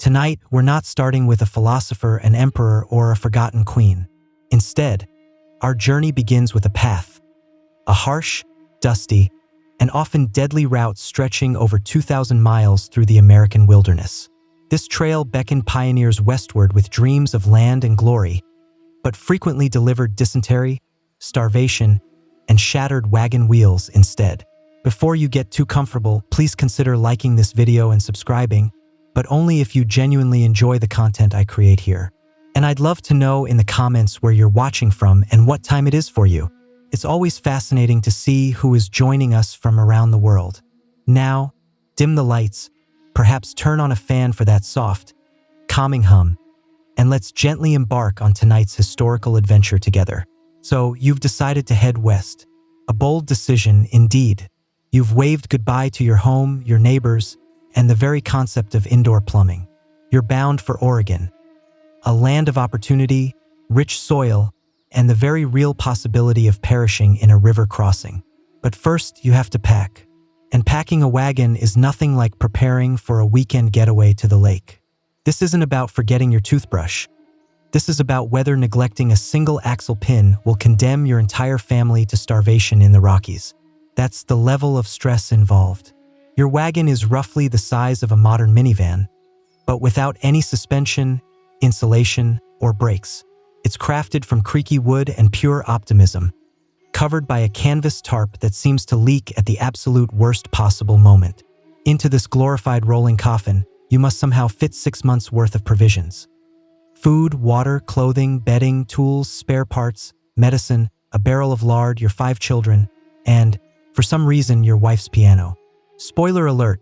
Tonight, we're not starting with a philosopher, an emperor, or a forgotten queen. Instead, our journey begins with a path. A harsh, dusty, and often deadly route stretching over 2,000 miles through the American wilderness. This trail beckoned pioneers westward with dreams of land and glory, but frequently delivered dysentery, starvation, and shattered wagon wheels instead. Before you get too comfortable, please consider liking this video and subscribing, but only if you genuinely enjoy the content I create here. And I'd love to know in the comments where you're watching from and what time it is for you. It's always fascinating to see who is joining us from around the world. Now, dim the lights, perhaps turn on a fan for that soft, calming hum, and let's gently embark on tonight's historical adventure together. So, you've decided to head west. A bold decision indeed. You've waved goodbye to your home, your neighbors, and the very concept of indoor plumbing. You're bound for Oregon, a land of opportunity, rich soil, and the very real possibility of perishing in a river crossing. But first, you have to pack. And packing a wagon is nothing like preparing for a weekend getaway to the lake. This isn't about forgetting your toothbrush. This is about whether neglecting a single axle pin will condemn your entire family to starvation in the Rockies. That's the level of stress involved. Your wagon is roughly the size of a modern minivan, but without any suspension, insulation, or brakes. It's crafted from creaky wood and pure optimism, covered by a canvas tarp that seems to leak at the absolute worst possible moment. Into this glorified rolling coffin, you must somehow fit 6 months' worth of provisions. Food, water, clothing, bedding, tools, spare parts, medicine, a barrel of lard, your 5 children, and, for some reason, your wife's piano. Spoiler alert,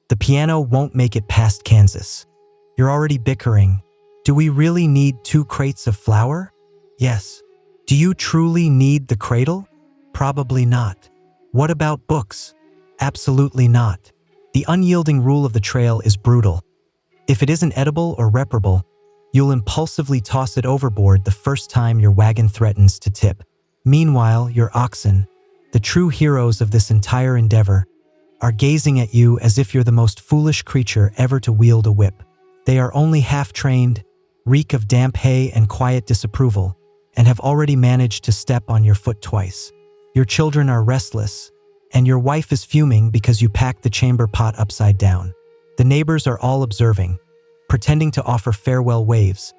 the piano won't make it past Kansas. You're already bickering. Do we really need 2 crates of flour? Yes. Do you truly need the cradle? Probably not. What about books? Absolutely not. The unyielding rule of the trail is brutal. If it isn't edible or reparable, you'll impulsively toss it overboard the first time your wagon threatens to tip. Meanwhile, your oxen, the true heroes of this entire endeavor, are gazing at you as if you're the most foolish creature ever to wield a whip. They are only half-trained, reek of damp hay and quiet disapproval, and have already managed to step on your foot twice. Your children are restless, and your wife is fuming because you packed the chamber pot upside down. The neighbors are all observing, pretending to offer farewell waves,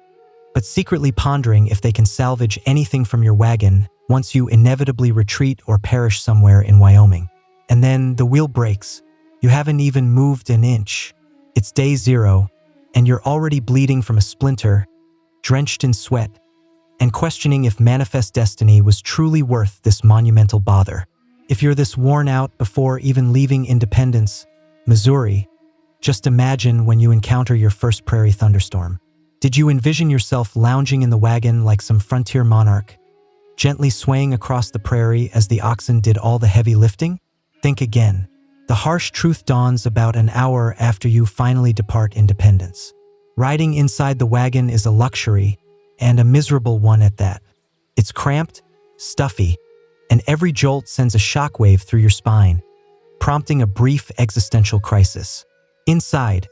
but secretly pondering if they can salvage anything from your wagon once you inevitably retreat or perish somewhere in Wyoming. And then the wheel breaks. You haven't even moved an inch. It's day 0, and you're already bleeding from a splinter, drenched in sweat, and questioning if manifest destiny was truly worth this monumental bother. If you're this worn out before even leaving Independence, Missouri, just imagine when you encounter your first prairie thunderstorm. Did you envision yourself lounging in the wagon like some frontier monarch, gently swaying across the prairie as the oxen did all the heavy lifting? Think again. The harsh truth dawns about an hour after you finally depart Independence. Riding inside the wagon is a luxury, and a miserable one at that. It's cramped, stuffy, and every jolt sends a shockwave through your spine, prompting a brief existential crisis. Inside,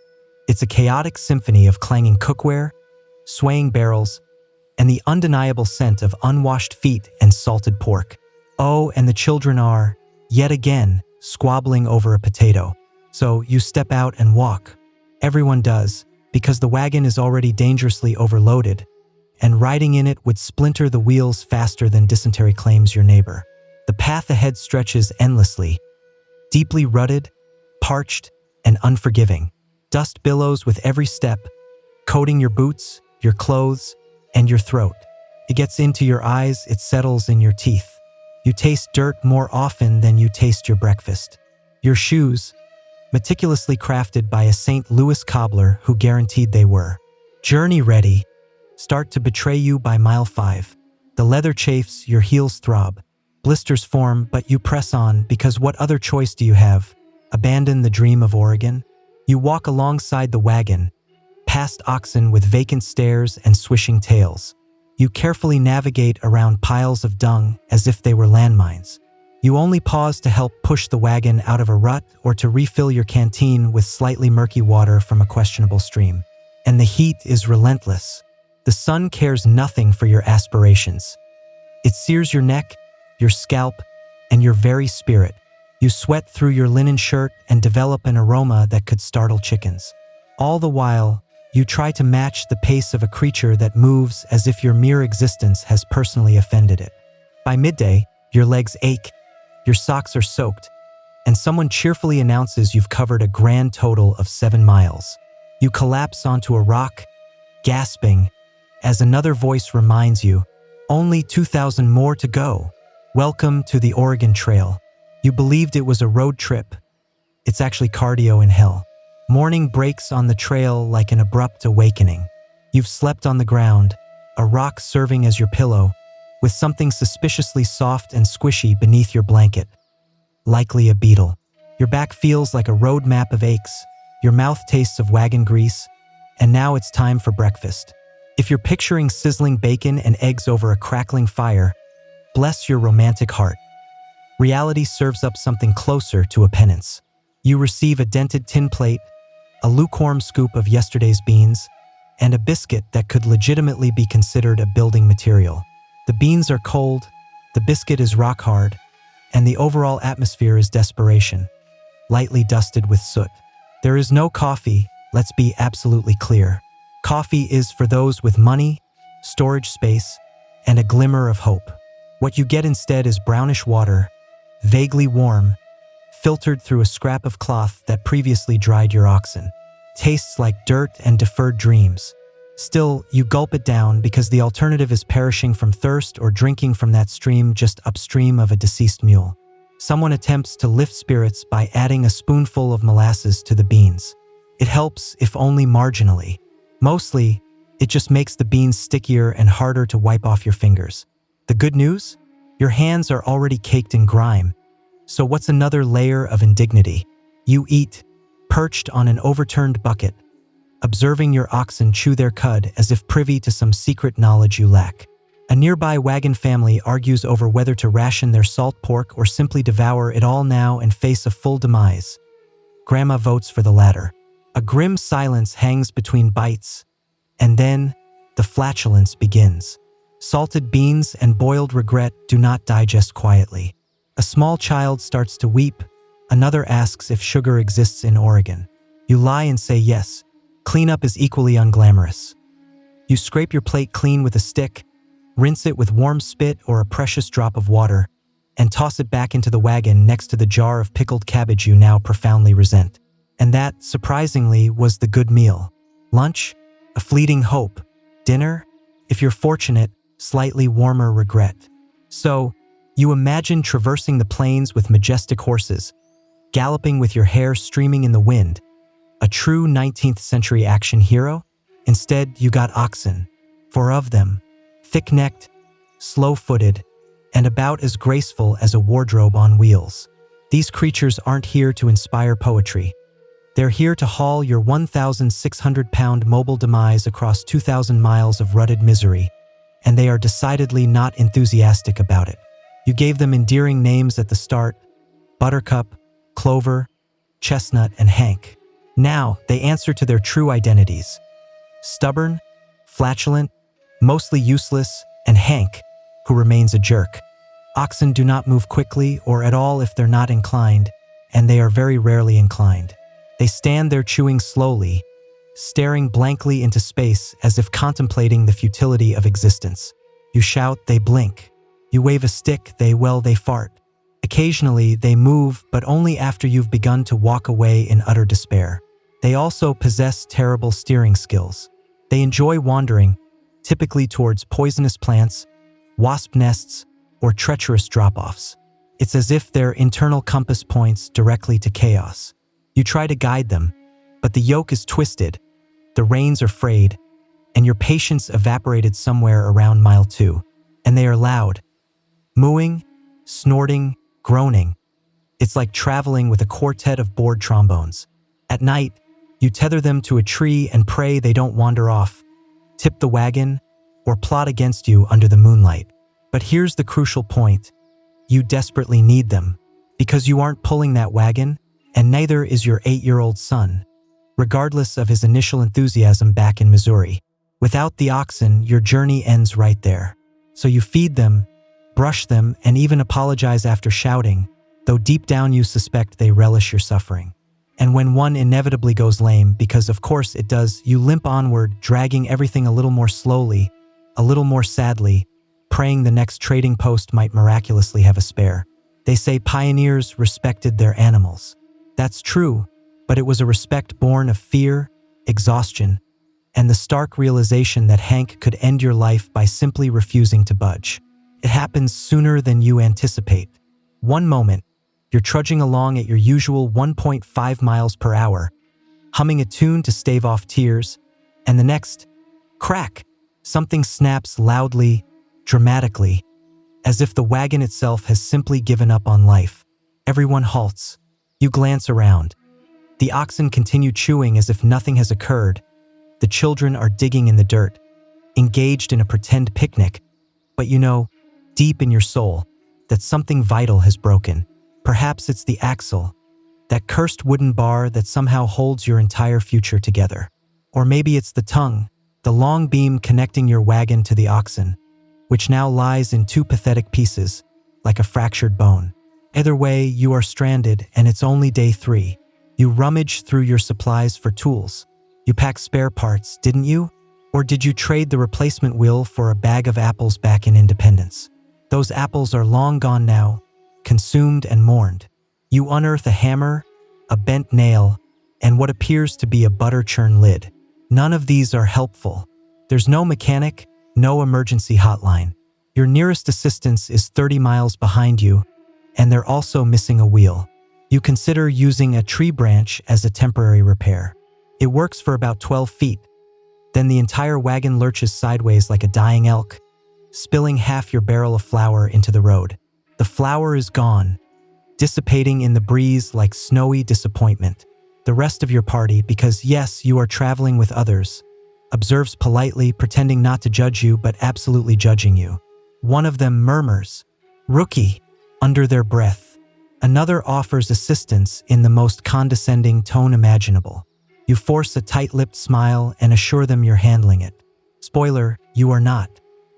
it's a chaotic symphony of clanging cookware, swaying barrels, and the undeniable scent of unwashed feet and salted pork. Oh, and the children are, yet again, squabbling over a potato. So you step out and walk. Everyone does, because the wagon is already dangerously overloaded, and riding in it would splinter the wheels faster than dysentery claims your neighbor. The path ahead stretches endlessly, deeply rutted, parched, and unforgiving. Dust billows with every step, coating your boots, your clothes, and your throat. It gets into your eyes, it settles in your teeth. You taste dirt more often than you taste your breakfast. Your shoes, meticulously crafted by a St. Louis cobbler who guaranteed they were journey ready, start to betray you by mile 5. The leather chafes, your heels throb. Blisters form, but you press on because what other choice do you have? Abandon the dream of Oregon? You walk alongside the wagon, past oxen with vacant stares and swishing tails. You carefully navigate around piles of dung as if they were landmines. You only pause to help push the wagon out of a rut or to refill your canteen with slightly murky water from a questionable stream. and the heat is relentless. The sun cares nothing for your aspirations. It sears your neck, your scalp, and your very spirit. You sweat through your linen shirt and develop an aroma that could startle chickens. All the while, you try to match the pace of a creature that moves as if your mere existence has personally offended it. By midday, your legs ache, your socks are soaked, and someone cheerfully announces you've covered a grand total of 7 miles. You collapse onto a rock, gasping, as another voice reminds you, only 2,000 more to go. Welcome to the Oregon Trail. You believed it was a road trip. It's actually cardio in hell. Morning breaks on the trail like an abrupt awakening. You've slept on the ground, a rock serving as your pillow, with something suspiciously soft and squishy beneath your blanket. Likely a beetle. Your back feels like a road map of aches, your mouth tastes of wagon grease, and now it's time for breakfast. If you're picturing sizzling bacon and eggs over a crackling fire, bless your romantic heart. Reality serves up something closer to a penance. You receive a dented tin plate, a lukewarm scoop of yesterday's beans, and a biscuit that could legitimately be considered a building material. The beans are cold, the biscuit is rock hard, and the overall atmosphere is desperation, lightly dusted with soot. There is no coffee, let's be absolutely clear. Coffee is for those with money, storage space, and a glimmer of hope. What you get instead is brownish water, vaguely warm, filtered through a scrap of cloth that previously dried your oxen. Tastes like dirt and deferred dreams. Still, you gulp it down because the alternative is perishing from thirst or drinking from that stream just upstream of a deceased mule. Someone attempts to lift spirits by adding a spoonful of molasses to the beans. It helps, if only marginally. Mostly, it just makes the beans stickier and harder to wipe off your fingers. The good news? Your hands are already caked in grime. So what's another layer of indignity? You eat, perched on an overturned bucket, observing your oxen chew their cud as if privy to some secret knowledge you lack. A nearby Wagon family argues over whether to ration their salt pork or simply devour it all now and face a full demise. Grandma votes for the latter. A grim silence hangs between bites, and then the flatulence begins. Salted beans and boiled regret do not digest quietly. A small child starts to weep. Another asks if sugar exists in Oregon. You lie and say yes. Cleanup is equally unglamorous. You scrape your plate clean with a stick, rinse it with warm spit or a precious drop of water, and toss it back into the wagon next to the jar of pickled cabbage you now profoundly resent. And that, surprisingly, was the good meal. Lunch? A fleeting hope. Dinner? If you're fortunate, slightly warmer regret. So, you imagine traversing the plains with majestic horses, galloping with your hair streaming in the wind. A true 19th century action hero? Instead, you got oxen. 4 of them. Thick-necked, slow-footed, and about as graceful as a wardrobe on wheels. These creatures aren't here to inspire poetry. They're here to haul your 1,600-pound mobile demise across 2,000 miles of rutted misery, and they are decidedly not enthusiastic about it. You gave them endearing names at the start: Buttercup, Clover, Chestnut, and Hank. Now, they answer to their true identities. Stubborn, flatulent, mostly useless, and Hank, who remains a jerk. Oxen do not move quickly or at all if they're not inclined, and they are very rarely inclined. They stand there chewing slowly, staring blankly into space as if contemplating the futility of existence. You shout, they blink. You wave a stick, they fart. Occasionally, they move, but only after you've begun to walk away in utter despair. They also possess terrible steering skills. They enjoy wandering, typically towards poisonous plants, wasp nests, or treacherous drop-offs. It's as if their internal compass points directly to chaos. You try to guide them, but the yoke is twisted, the reins are frayed, and your patience evaporated somewhere around mile 2. And they are loud, mooing, snorting, groaning. It's like traveling with a quartet of bored trombones. At night, you tether them to a tree and pray they don't wander off, tip the wagon, or plot against you under the moonlight. But here's the crucial point. You desperately need them, because you aren't pulling that wagon, and neither is your 8-year-old son. regardless of his initial enthusiasm back in Missouri. Without the oxen, your journey ends right there. So you feed them, brush them, and even apologize after shouting, though deep down you suspect they relish your suffering. And when one inevitably goes lame, because of course it does, you limp onward, dragging everything a little more slowly, a little more sadly, praying the next trading post might miraculously have a spare. They say pioneers respected their animals. That's true, but it was a respect born of fear, exhaustion, and the stark realization that Hank could end your life by simply refusing to budge. It happens sooner than you anticipate. One moment, you're trudging along at your usual 1.5 miles per hour, humming a tune to stave off tears, and the next, crack, something snaps loudly, dramatically, as if the wagon itself has simply given up on life. Everyone halts. You glance around. The oxen continue chewing as if nothing has occurred. The children are digging in the dirt, engaged in a pretend picnic, but you know, deep in your soul, that something vital has broken. Perhaps it's the axle, that cursed wooden bar that somehow holds your entire future together. Or maybe it's the tongue, the long beam connecting your wagon to the oxen, which now lies in two pathetic pieces, like a fractured bone. Either way, you are stranded, and it's only day 3. You rummage through your supplies for tools. You pack spare parts, didn't you? Or did you trade the replacement wheel for a bag of apples back in Independence? Those apples are long gone now, consumed and mourned. You unearth a hammer, a bent nail, and what appears to be a butter churn lid. None of these are helpful. There's no mechanic, no emergency hotline. Your nearest assistance is 30 miles behind you, and they're also missing a wheel. You consider using a tree branch as a temporary repair. It works for about 12 feet. Then the entire wagon lurches sideways like a dying elk, spilling half your barrel of flour into the road. The flour is gone, dissipating in the breeze like snowy disappointment. The rest of your party, because yes, you are traveling with others, observes politely, pretending not to judge you but absolutely judging you. One of them murmurs, "Rookie," under their breath. Another offers assistance in the most condescending tone imaginable. You force a tight-lipped smile and assure them you're handling it. Spoiler, you are not.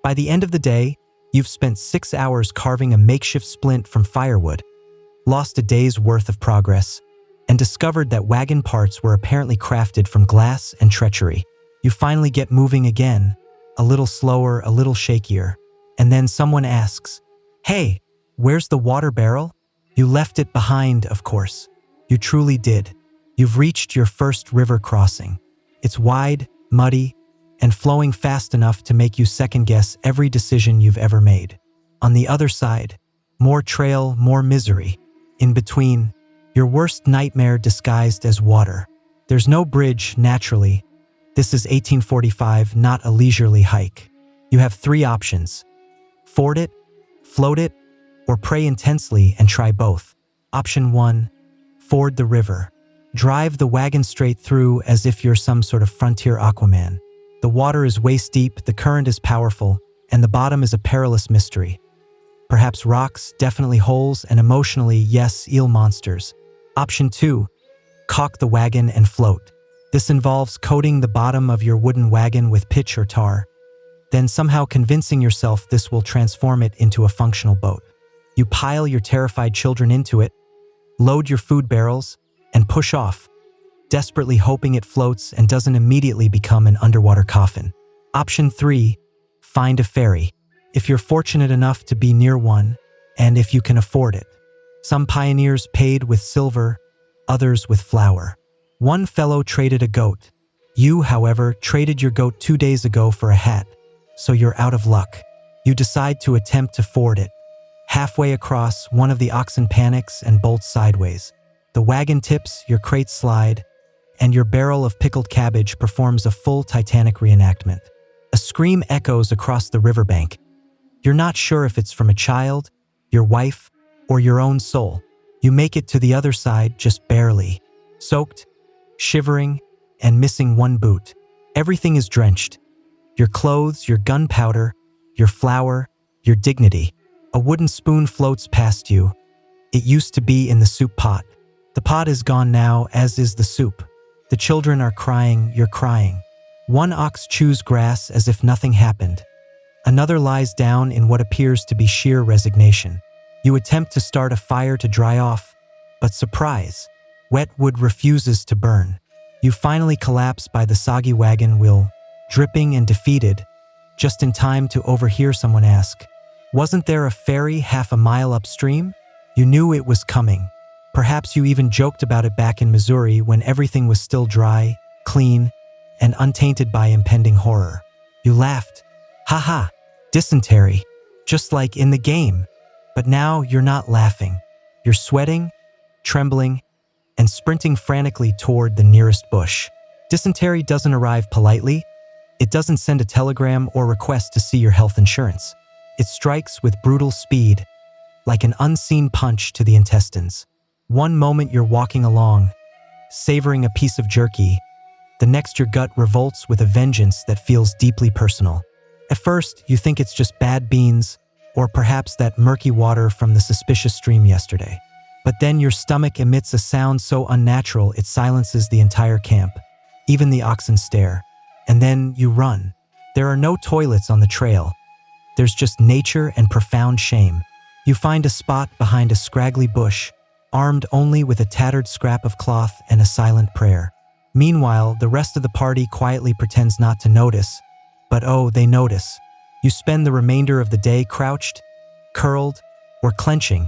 By the end of the day, you've spent 6 hours carving a makeshift splint from firewood, lost a day's worth of progress, and discovered that wagon parts were apparently crafted from glass and treachery. You finally get moving again, a little slower, a little shakier, and then someone asks, "Hey, where's the water barrel?" You left it behind, of course. You truly did. You've reached your first river crossing. It's wide, muddy, and flowing fast enough to make you second-guess every decision you've ever made. On the other side, more trail, more misery. In between, your worst nightmare disguised as water. There's no bridge, naturally. This is 1845, not a leisurely hike. You have 3 options: ford it, float it, or pray intensely and try both. Option 1, ford the river. Drive the wagon straight through as if you're some sort of frontier Aquaman. The water is waist-deep, the current is powerful, and the bottom is a perilous mystery. Perhaps rocks, definitely holes, and emotionally, yes, eel monsters. Option 2, caulk the wagon and float. This involves coating the bottom of your wooden wagon with pitch or tar, then somehow convincing yourself this will transform it into a functional boat. You pile your terrified children into it, load your food barrels, and push off, desperately hoping it floats and doesn't immediately become an underwater coffin. Option 3, find a ferry. If you're fortunate enough to be near one, and if you can afford it. Some pioneers paid with silver, others with flour. One fellow traded a goat. You, however, traded your goat 2 days ago for a hat, so you're out of luck. You decide to attempt to ford it. Halfway across, one of the oxen panics and bolts sideways. The wagon tips, your crates slide, and your barrel of pickled cabbage performs a full Titanic reenactment. A scream echoes across the riverbank. You're not sure if it's from a child, your wife, or your own soul. You make it to the other side just barely, soaked, shivering, and missing one boot. Everything is drenched. Your clothes, your gunpowder, your flour, your dignity. A wooden spoon floats past you. It used to be in the soup pot. The pot is gone now, as is the soup. The children are crying, you're crying. One ox chews grass as if nothing happened. Another lies down in what appears to be sheer resignation. You attempt to start a fire to dry off, but surprise, wet wood refuses to burn. You finally collapse by the soggy wagon wheel, dripping and defeated, just in time to overhear someone ask, "Wasn't there a ferry half a mile upstream?" You knew it was coming. Perhaps you even joked about it back in Missouri when everything was still dry, clean, and untainted by impending horror. You laughed. Haha, dysentery, just like in the game. But now you're not laughing. You're sweating, trembling, and sprinting frantically toward the nearest bush. Dysentery doesn't arrive politely. It doesn't send a telegram or request to see your health insurance. It strikes with brutal speed, like an unseen punch to the intestines. One moment you're walking along, savoring a piece of jerky. The next your gut revolts with a vengeance that feels deeply personal. At first, you think it's just bad beans, or perhaps that murky water from the suspicious stream yesterday. But then your stomach emits a sound so unnatural it silences the entire camp. Even the oxen stare. And then you run. There are no toilets on the trail. There's just nature and profound shame. You find a spot behind a scraggly bush, armed only with a tattered scrap of cloth and a silent prayer. Meanwhile, the rest of the party quietly pretends not to notice. But oh, they notice. You spend the remainder of the day crouched, curled, or clenching,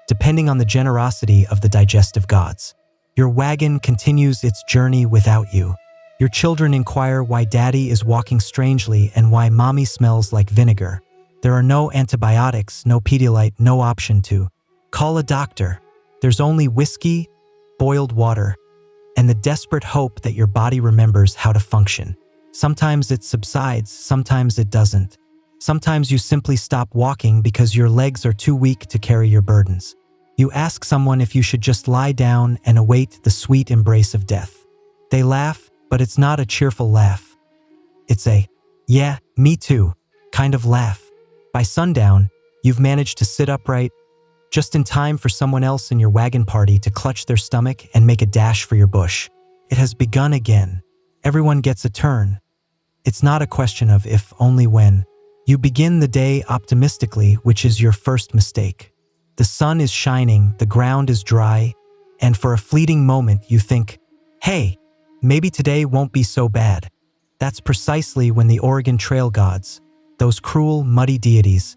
depending on the generosity of the digestive gods. Your wagon continues its journey without you. Your children inquire why daddy is walking strangely and why mommy smells like vinegar. There are no antibiotics, no Pedialyte, no option to call a doctor. There's only whiskey, boiled water, and the desperate hope that your body remembers how to function. Sometimes it subsides, sometimes it doesn't. Sometimes you simply stop walking because your legs are too weak to carry your burdens. You ask someone if you should just lie down and await the sweet embrace of death. They laugh, but it's not a cheerful laugh. It's a, "Yeah, me too," kind of laugh. By sundown, you've managed to sit upright, just in time for someone else in your wagon party to clutch their stomach and make a dash for your bush. It has begun again. Everyone gets a turn. It's not a question of if, only when. You begin the day optimistically, which is your first mistake. The sun is shining, the ground is dry, and for a fleeting moment you think, "Hey, maybe today won't be so bad." That's precisely when the Oregon Trail gods, those cruel, muddy deities,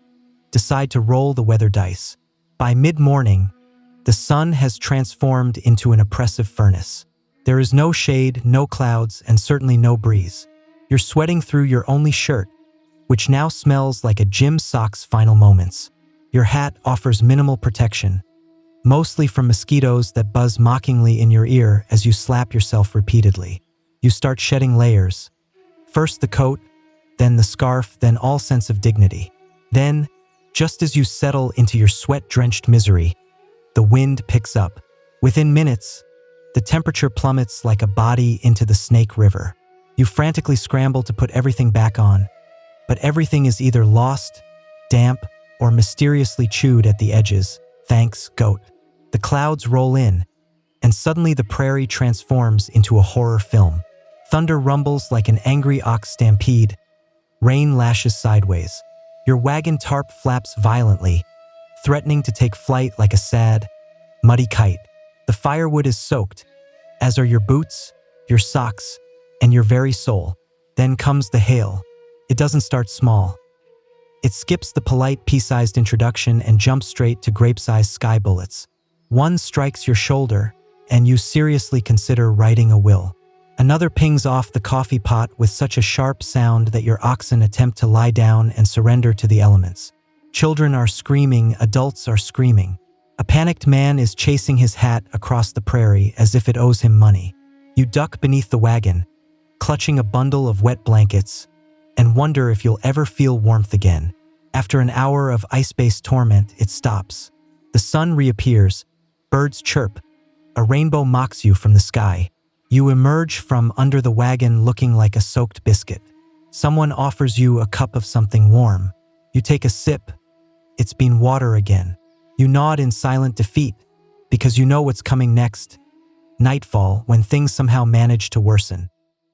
decide to roll the weather dice. By mid-morning, the sun has transformed into an oppressive furnace. There is no shade, no clouds, and certainly no breeze. You're sweating through your only shirt, which now smells like a gym sock's final moments. Your hat offers minimal protection, mostly from mosquitoes that buzz mockingly in your ear as you slap yourself repeatedly. You start shedding layers. First the coat, then the scarf, then all sense of dignity. Then, just as you settle into your sweat-drenched misery, the wind picks up. Within minutes, the temperature plummets like a body into the Snake River. You frantically scramble to put everything back on, but everything is either lost, damp, or mysteriously chewed at the edges. Thanks, goat. The clouds roll in, and suddenly the prairie transforms into a horror film. Thunder rumbles like an angry ox stampede. Rain lashes sideways. Your wagon tarp flaps violently, threatening to take flight like a sad, muddy kite. The firewood is soaked, as are your boots, your socks, and your very soul. Then comes the hail. It doesn't start small. It skips the polite pea-sized introduction and jumps straight to grape-sized sky bullets. One strikes your shoulder, and you seriously consider writing a will. Another pings off the coffee pot with such a sharp sound that your oxen attempt to lie down and surrender to the elements. Children are screaming, adults are screaming. A panicked man is chasing his hat across the prairie as if it owes him money. You duck beneath the wagon, clutching a bundle of wet blankets, and wonder if you'll ever feel warmth again. After an hour of ice-based torment, it stops. The sun reappears, birds chirp, a rainbow mocks you from the sky. You emerge from under the wagon looking like a soaked biscuit. Someone offers you a cup of something warm. You take a sip. It's been water again. You nod in silent defeat, because you know what's coming next. nightfall, when things somehow managed to worsen.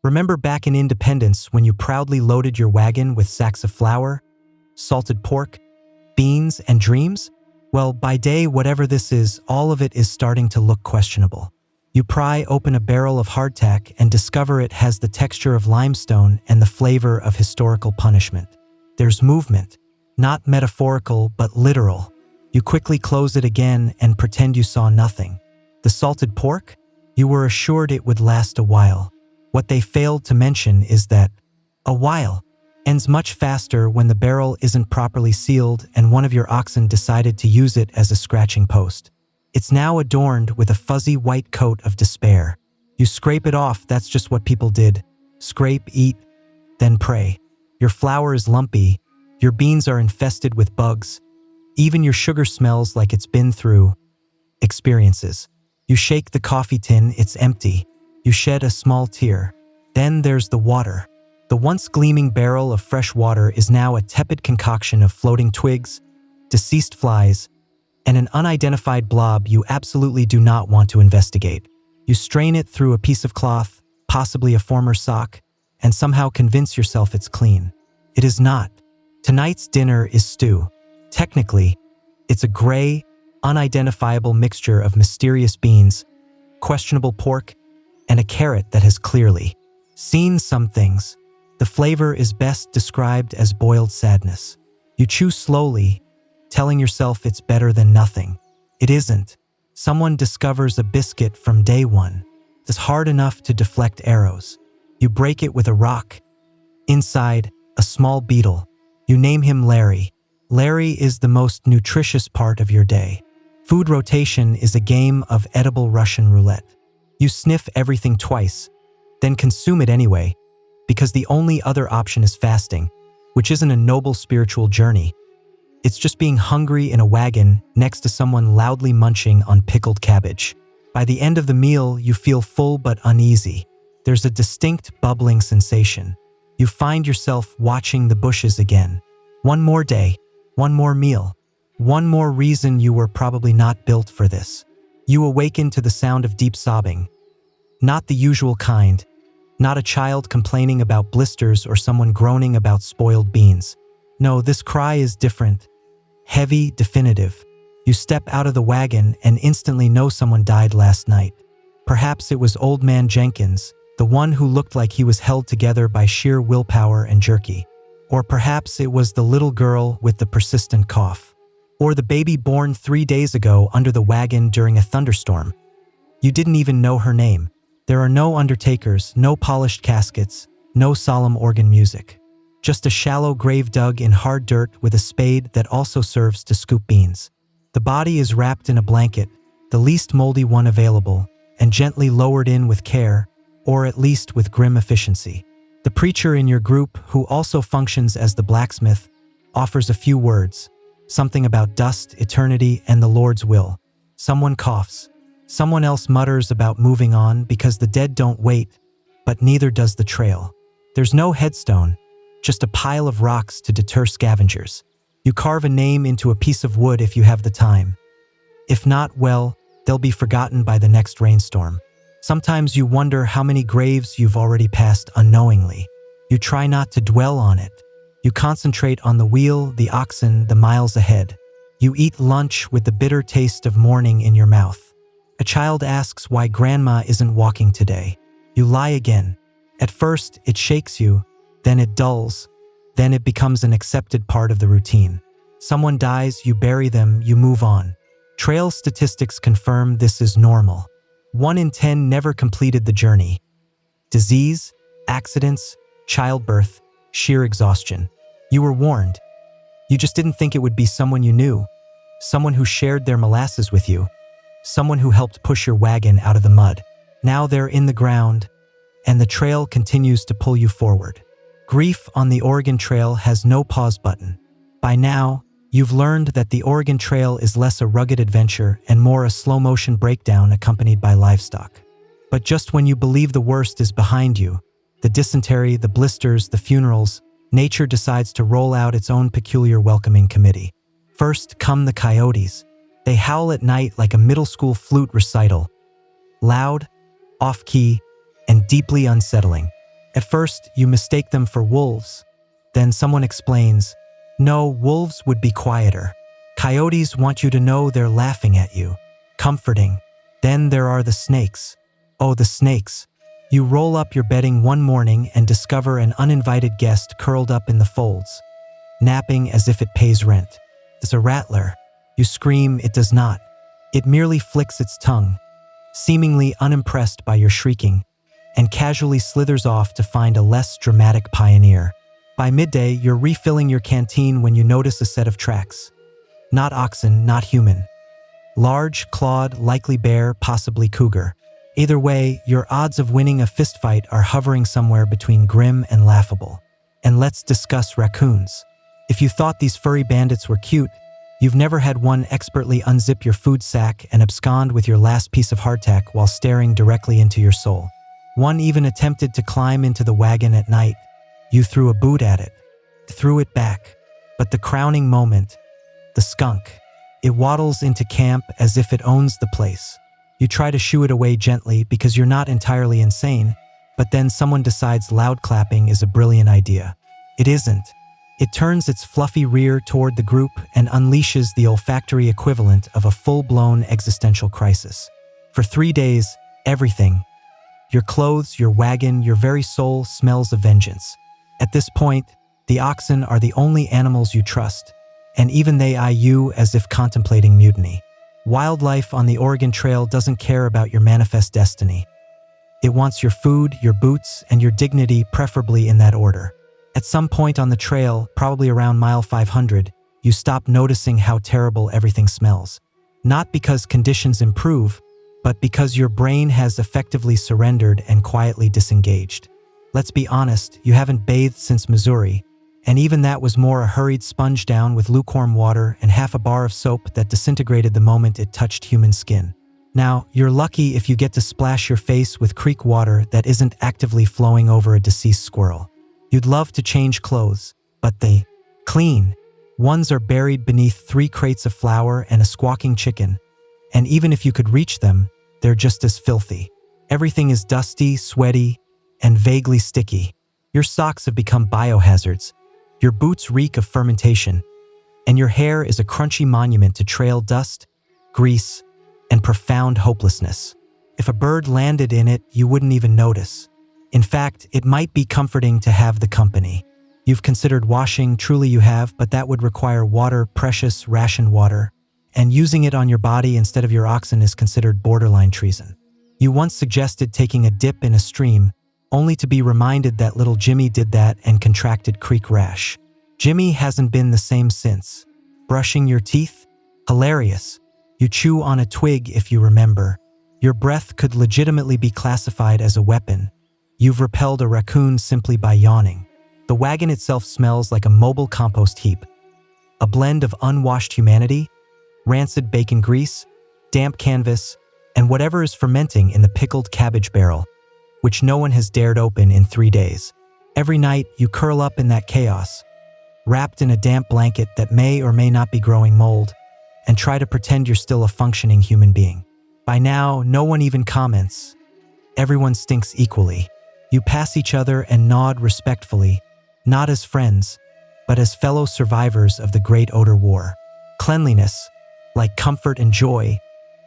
Remember back in Independence when you proudly loaded your wagon with sacks of flour, salted pork, beans, and dreams? Well, by day, whatever this is, all of it is starting to look questionable. You pry open a barrel of hardtack and discover it has the texture of limestone and the flavor of historical punishment. There's movement, not metaphorical but literal. You quickly close it again and pretend you saw nothing. The salted pork? You were assured it would last a while. What they failed to mention is that a while ends much faster when the barrel isn't properly sealed and one of your oxen decided to use it as a scratching post. It's now adorned with a fuzzy white coat of despair. You scrape it off, that's just what people did. Scrape, eat, then pray. Your flour is lumpy, your beans are infested with bugs, even your sugar smells like it's been through experiences. You shake the coffee tin, it's empty. You shed a small tear. Then there's the water. The once gleaming barrel of fresh water is now a tepid concoction of floating twigs, deceased flies, and an unidentified blob you absolutely do not want to investigate. You strain it through a piece of cloth, possibly a former sock, and somehow convince yourself it's clean. It is not. Tonight's dinner is stew. Technically, it's a gray, unidentifiable mixture of mysterious beans, questionable pork, and a carrot that has clearly seen some things. The flavor is best described as boiled sadness. You chew slowly, telling yourself it's better than nothing. It isn't. Someone discovers a biscuit from day one. It's hard enough to deflect arrows. You break it with a rock. Inside, a small beetle. You name him Larry. Larry is the most nutritious part of your day. Food rotation is a game of edible Russian roulette. You sniff everything twice, then consume it anyway, because the only other option is fasting, which isn't a noble spiritual journey. It's just being hungry in a wagon next to someone loudly munching on pickled cabbage. By the end of the meal, you feel full but uneasy. There's a distinct bubbling sensation. You find yourself watching the bushes again. One more day, one more meal, one more reason you were probably not built for this. You awaken to the sound of deep sobbing. Not the usual kind. Not a child complaining about blisters or someone groaning about spoiled beans. No, this cry is different. Heavy, definitive. You step out of the wagon and instantly know someone died last night. Perhaps it was Old Man Jenkins, the one who looked like he was held together by sheer willpower and jerky. Or perhaps it was the little girl with the persistent cough. Or the baby born 3 days ago under the wagon during a thunderstorm. You didn't even know her name. There are no undertakers, no polished caskets, no solemn organ music. Just a shallow grave dug in hard dirt with a spade that also serves to scoop beans. The body is wrapped in a blanket, the least moldy one available, and gently lowered in with care, or at least with grim efficiency. The preacher in your group, who also functions as the blacksmith, offers a few words, something about dust, eternity, and the Lord's will. Someone coughs. Someone else mutters about moving on because the dead don't wait, but neither does the trail. There's no headstone, just a pile of rocks to deter scavengers. You carve a name into a piece of wood if you have the time. If not, well, they'll be forgotten by the next rainstorm. Sometimes you wonder how many graves you've already passed unknowingly. You try not to dwell on it. You concentrate on the wheel, the oxen, the miles ahead. You eat lunch with the bitter taste of morning in your mouth. A child asks why grandma isn't walking today. You lie again. At first, it shakes you, then it dulls, then it becomes an accepted part of the routine. Someone dies, you bury them, you move on. Trail statistics confirm this is normal. 1 in 10 never completed the journey. Disease, accidents, childbirth, sheer exhaustion. You were warned. You just didn't think it would be someone you knew, someone who shared their molasses with you, someone who helped push your wagon out of the mud. Now they're in the ground, and the trail continues to pull you forward. Grief on the Oregon Trail has no pause button. By now, you've learned that the Oregon Trail is less a rugged adventure and more a slow-motion breakdown accompanied by livestock. But just when you believe the worst is behind you, the dysentery, the blisters, the funerals, nature decides to roll out its own peculiar welcoming committee. First come the coyotes. They howl at night like a middle school flute recital. Loud, off-key, and deeply unsettling. At first, you mistake them for wolves. Then someone explains, no, wolves would be quieter. Coyotes want you to know they're laughing at you. Comforting. Then there are the snakes. Oh, the snakes. You roll up your bedding one morning and discover an uninvited guest curled up in the folds, napping as if it pays rent. It's a rattler. You scream, it does not. It merely flicks its tongue, seemingly unimpressed by your shrieking, and casually slithers off to find a less dramatic pioneer. By midday, you're refilling your canteen when you notice a set of tracks. Not oxen, not human. Large, clawed, likely bear, possibly cougar. Either way, your odds of winning a fistfight are hovering somewhere between grim and laughable. And let's discuss raccoons. If you thought these furry bandits were cute, you've never had one expertly unzip your food sack and abscond with your last piece of hardtack while staring directly into your soul. One even attempted to climb into the wagon at night. You threw a boot at it, threw it back. But the crowning moment, the skunk. It waddles into camp as if it owns the place. You try to shoo it away gently because you're not entirely insane, but then someone decides loud clapping is a brilliant idea. It isn't. It turns its fluffy rear toward the group and unleashes the olfactory equivalent of a full-blown existential crisis. For 3 days, everything, your clothes, your wagon, your very soul smells of vengeance. At this point, the oxen are the only animals you trust, and even they eye you as if contemplating mutiny. Wildlife on the Oregon Trail doesn't care about your manifest destiny. It wants your food, your boots, and your dignity, preferably in that order. At some point on the trail, probably around mile 500, you stop noticing how terrible everything smells. Not because conditions improve, but because your brain has effectively surrendered and quietly disengaged. Let's be honest, you haven't bathed since Missouri, and even that was more a hurried sponge down with lukewarm water and half a bar of soap that disintegrated the moment it touched human skin. Now, you're lucky if you get to splash your face with creek water that isn't actively flowing over a deceased squirrel. You'd love to change clothes, but they clean. Ones are buried beneath 3 crates of flour and a squawking chicken, and even if you could reach them, they're just as filthy. Everything is dusty, sweaty, and vaguely sticky. Your socks have become biohazards. Your boots reek of fermentation, and your hair is a crunchy monument to trail dust, grease, and profound hopelessness. If a bird landed in it, you wouldn't even notice. In fact, it might be comforting to have the company. You've considered washing, truly you have, but that would require water, precious ration water, and using it on your body instead of your oxen is considered borderline treason. You once suggested taking a dip in a stream, only to be reminded that little Jimmy did that and contracted creek rash. Jimmy hasn't been the same since. Brushing your teeth? Hilarious. You chew on a twig if you remember. Your breath could legitimately be classified as a weapon. You've repelled a raccoon simply by yawning. The wagon itself smells like a mobile compost heap. A blend of unwashed humanity, rancid bacon grease, damp canvas, and whatever is fermenting in the pickled cabbage barrel, which no one has dared open in 3 days. Every night, you curl up in that chaos, wrapped in a damp blanket that may or may not be growing mold, and try to pretend you're still a functioning human being. By now, no one even comments. Everyone stinks equally. You pass each other and nod respectfully, not as friends, but as fellow survivors of the Great Odor War. Cleanliness, like comfort and joy,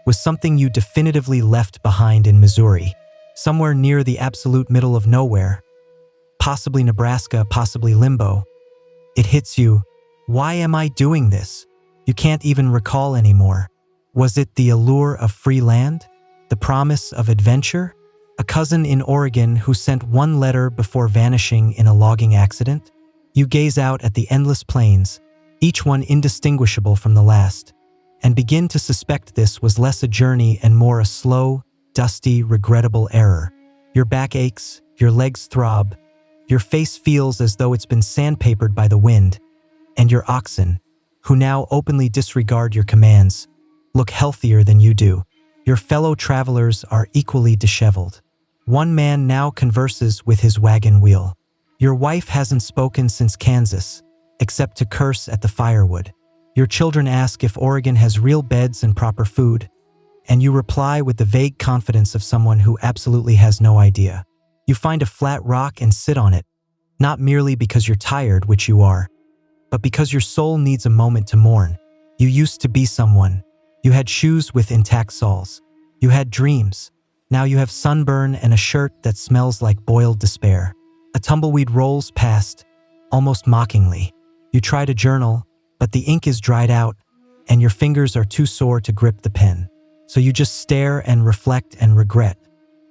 was something you definitively left behind in Missouri. Somewhere near the absolute middle of nowhere, possibly Nebraska, possibly limbo. It hits you, why am I doing this? You can't even recall anymore. Was it the allure of free land? The promise of adventure? A cousin in Oregon who sent one letter before vanishing in a logging accident? You gaze out at the endless plains, each one indistinguishable from the last, and begin to suspect this was less a journey and more a slow, dusty, regrettable error. Your back aches, your legs throb, your face feels as though it's been sandpapered by the wind, and your oxen, who now openly disregard your commands, look healthier than you do. Your fellow travelers are equally disheveled. One man now converses with his wagon wheel. Your wife hasn't spoken since Kansas, except to curse at the firewood. Your children ask if Oregon has real beds and proper food, and you reply with the vague confidence of someone who absolutely has no idea. You find a flat rock and sit on it, not merely because you're tired, which you are, but because your soul needs a moment to mourn. You used to be someone. You had shoes with intact soles. You had dreams. Now you have sunburn and a shirt that smells like boiled despair. A tumbleweed rolls past, almost mockingly. You try to journal, but the ink is dried out, and your fingers are too sore to grip the pen. So you just stare and reflect and regret.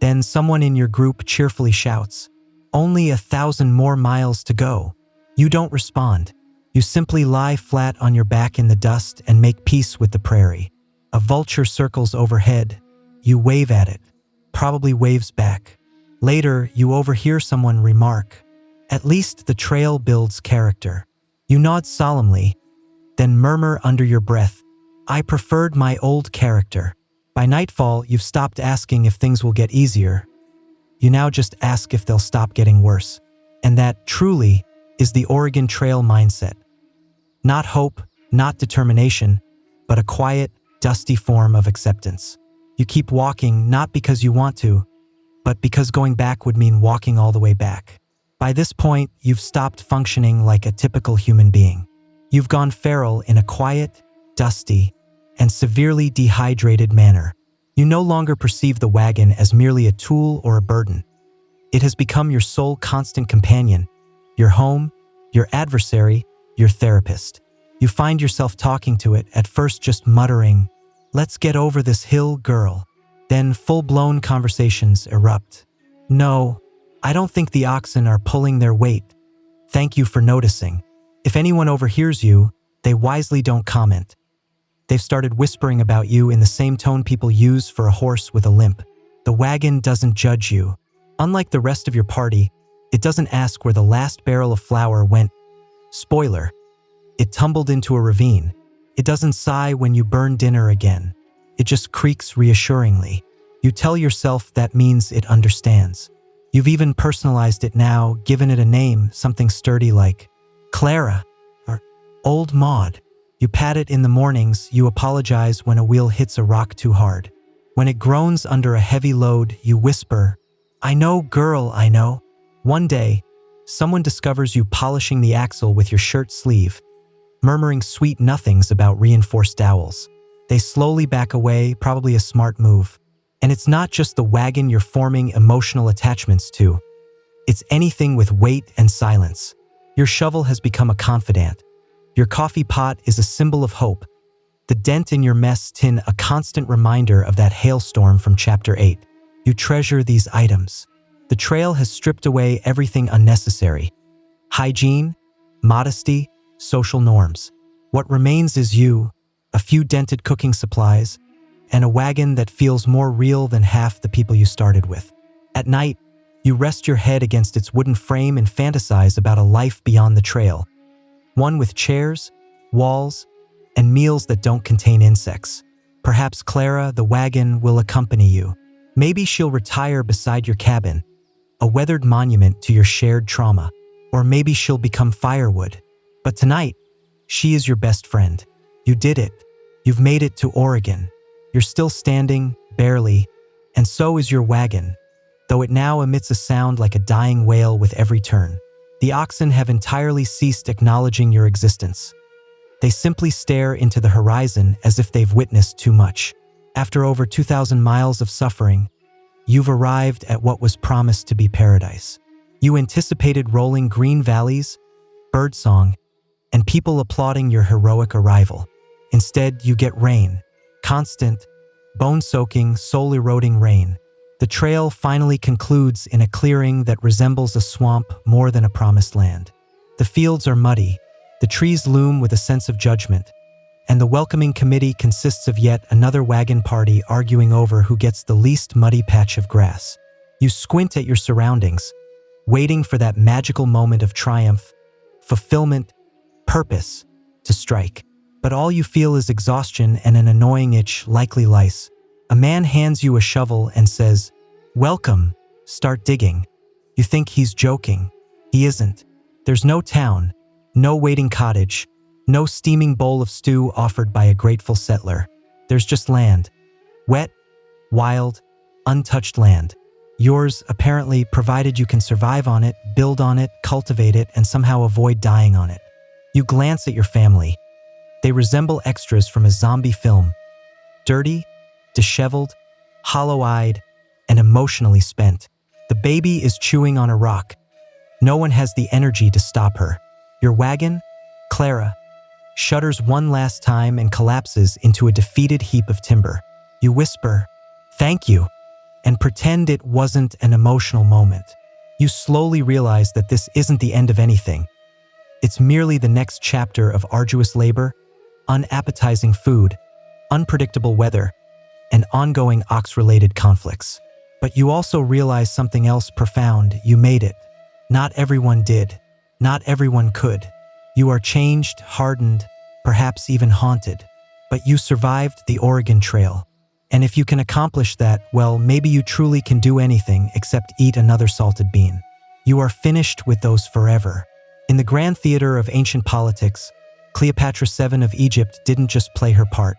Then someone in your group cheerfully shouts, "Only 1,000 more miles to go." You don't respond. You simply lie flat on your back in the dust and make peace with the prairie. A vulture circles overhead. You wave at it. Probably waves back. Later, you overhear someone remark, "At least the trail builds character." You nod solemnly, then murmur under your breath, "I preferred my old character." By nightfall, you've stopped asking if things will get easier. You now just ask if they'll stop getting worse. And that, truly, is the Oregon Trail mindset. Not hope, not determination, but a quiet, dusty form of acceptance. You keep walking not because you want to, but because going back would mean walking all the way back. By this point, you've stopped functioning like a typical human being. You've gone feral in a quiet, dusty, and severely dehydrated manner. You no longer perceive the wagon as merely a tool or a burden. It has become your sole constant companion, your home, your adversary, your therapist. You find yourself talking to it, at first just muttering, "Let's get over this hill, girl." Then full-blown conversations erupt. "No, I don't think the oxen are pulling their weight. Thank you for noticing." If anyone overhears you, they wisely don't comment. They've started whispering about you in the same tone people use for a horse with a limp. The wagon doesn't judge you. Unlike the rest of your party, it doesn't ask where the last barrel of flour went. Spoiler, it tumbled into a ravine. It doesn't sigh when you burn dinner again. It just creaks reassuringly. You tell yourself that means it understands. You've even personalized it now, given it a name, something sturdy like Clara or Old Maud. You pat it in the mornings, you apologize when a wheel hits a rock too hard. When it groans under a heavy load, you whisper, "I know, girl, I know." One day, someone discovers you polishing the axle with your shirt sleeve, murmuring sweet nothings about reinforced dowels. They slowly back away, probably a smart move. And it's not just the wagon you're forming emotional attachments to. It's anything with weight and silence. Your shovel has become a confidant. Your coffee pot is a symbol of hope. The dent in your mess tin a constant reminder of that hailstorm from Chapter 8. You treasure these items. The trail has stripped away everything unnecessary. Hygiene, modesty, social norms. What remains is you, a few dented cooking supplies, and a wagon that feels more real than half the people you started with. At night, you rest your head against its wooden frame and fantasize about a life beyond the trail. One with chairs, walls, and meals that don't contain insects. Perhaps Clara, the wagon, will accompany you. Maybe she'll retire beside your cabin, a weathered monument to your shared trauma. Or maybe she'll become firewood. But tonight, she is your best friend. You did it. You've made it to Oregon. You're still standing, barely, and so is your wagon, though it now emits a sound like a dying wail with every turn. The oxen have entirely ceased acknowledging your existence. They simply stare into the horizon as if they've witnessed too much. After over 2,000 miles of suffering, you've arrived at what was promised to be paradise. You anticipated rolling green valleys, birdsong, and people applauding your heroic arrival. Instead, you get rain. Constant, bone-soaking, soul-eroding rain. The trail finally concludes in a clearing that resembles a swamp more than a promised land. The fields are muddy, the trees loom with a sense of judgment, and the welcoming committee consists of yet another wagon party arguing over who gets the least muddy patch of grass. You squint at your surroundings, waiting for that magical moment of triumph, fulfillment, purpose, to strike. But all you feel is exhaustion and an annoying itch, likely lice. A man hands you a shovel and says, "Welcome, start digging." You think he's joking. He isn't. There's no town, no waiting cottage, no steaming bowl of stew offered by a grateful settler. There's just land. Wet, wild, untouched land. Yours, apparently, provided you can survive on it, build on it, cultivate it, and somehow avoid dying on it. You glance at your family. They resemble extras from a zombie film. Dirty, disheveled, hollow-eyed, and emotionally spent. The baby is chewing on a rock. No one has the energy to stop her. Your wagon, Clara, shudders one last time and collapses into a defeated heap of timber. You whisper, "Thank you," and pretend it wasn't an emotional moment. You slowly realize that this isn't the end of anything. It's merely the next chapter of arduous labor, unappetizing food, unpredictable weather, and ongoing ox-related conflicts. But you also realize something else profound. You made it. Not everyone did. Not everyone could. You are changed, hardened, perhaps even haunted. But you survived the Oregon Trail. And if you can accomplish that, well, maybe you truly can do anything except eat another salted bean. You are finished with those forever. In the grand theater of ancient politics, Cleopatra VII of Egypt didn't just play her part.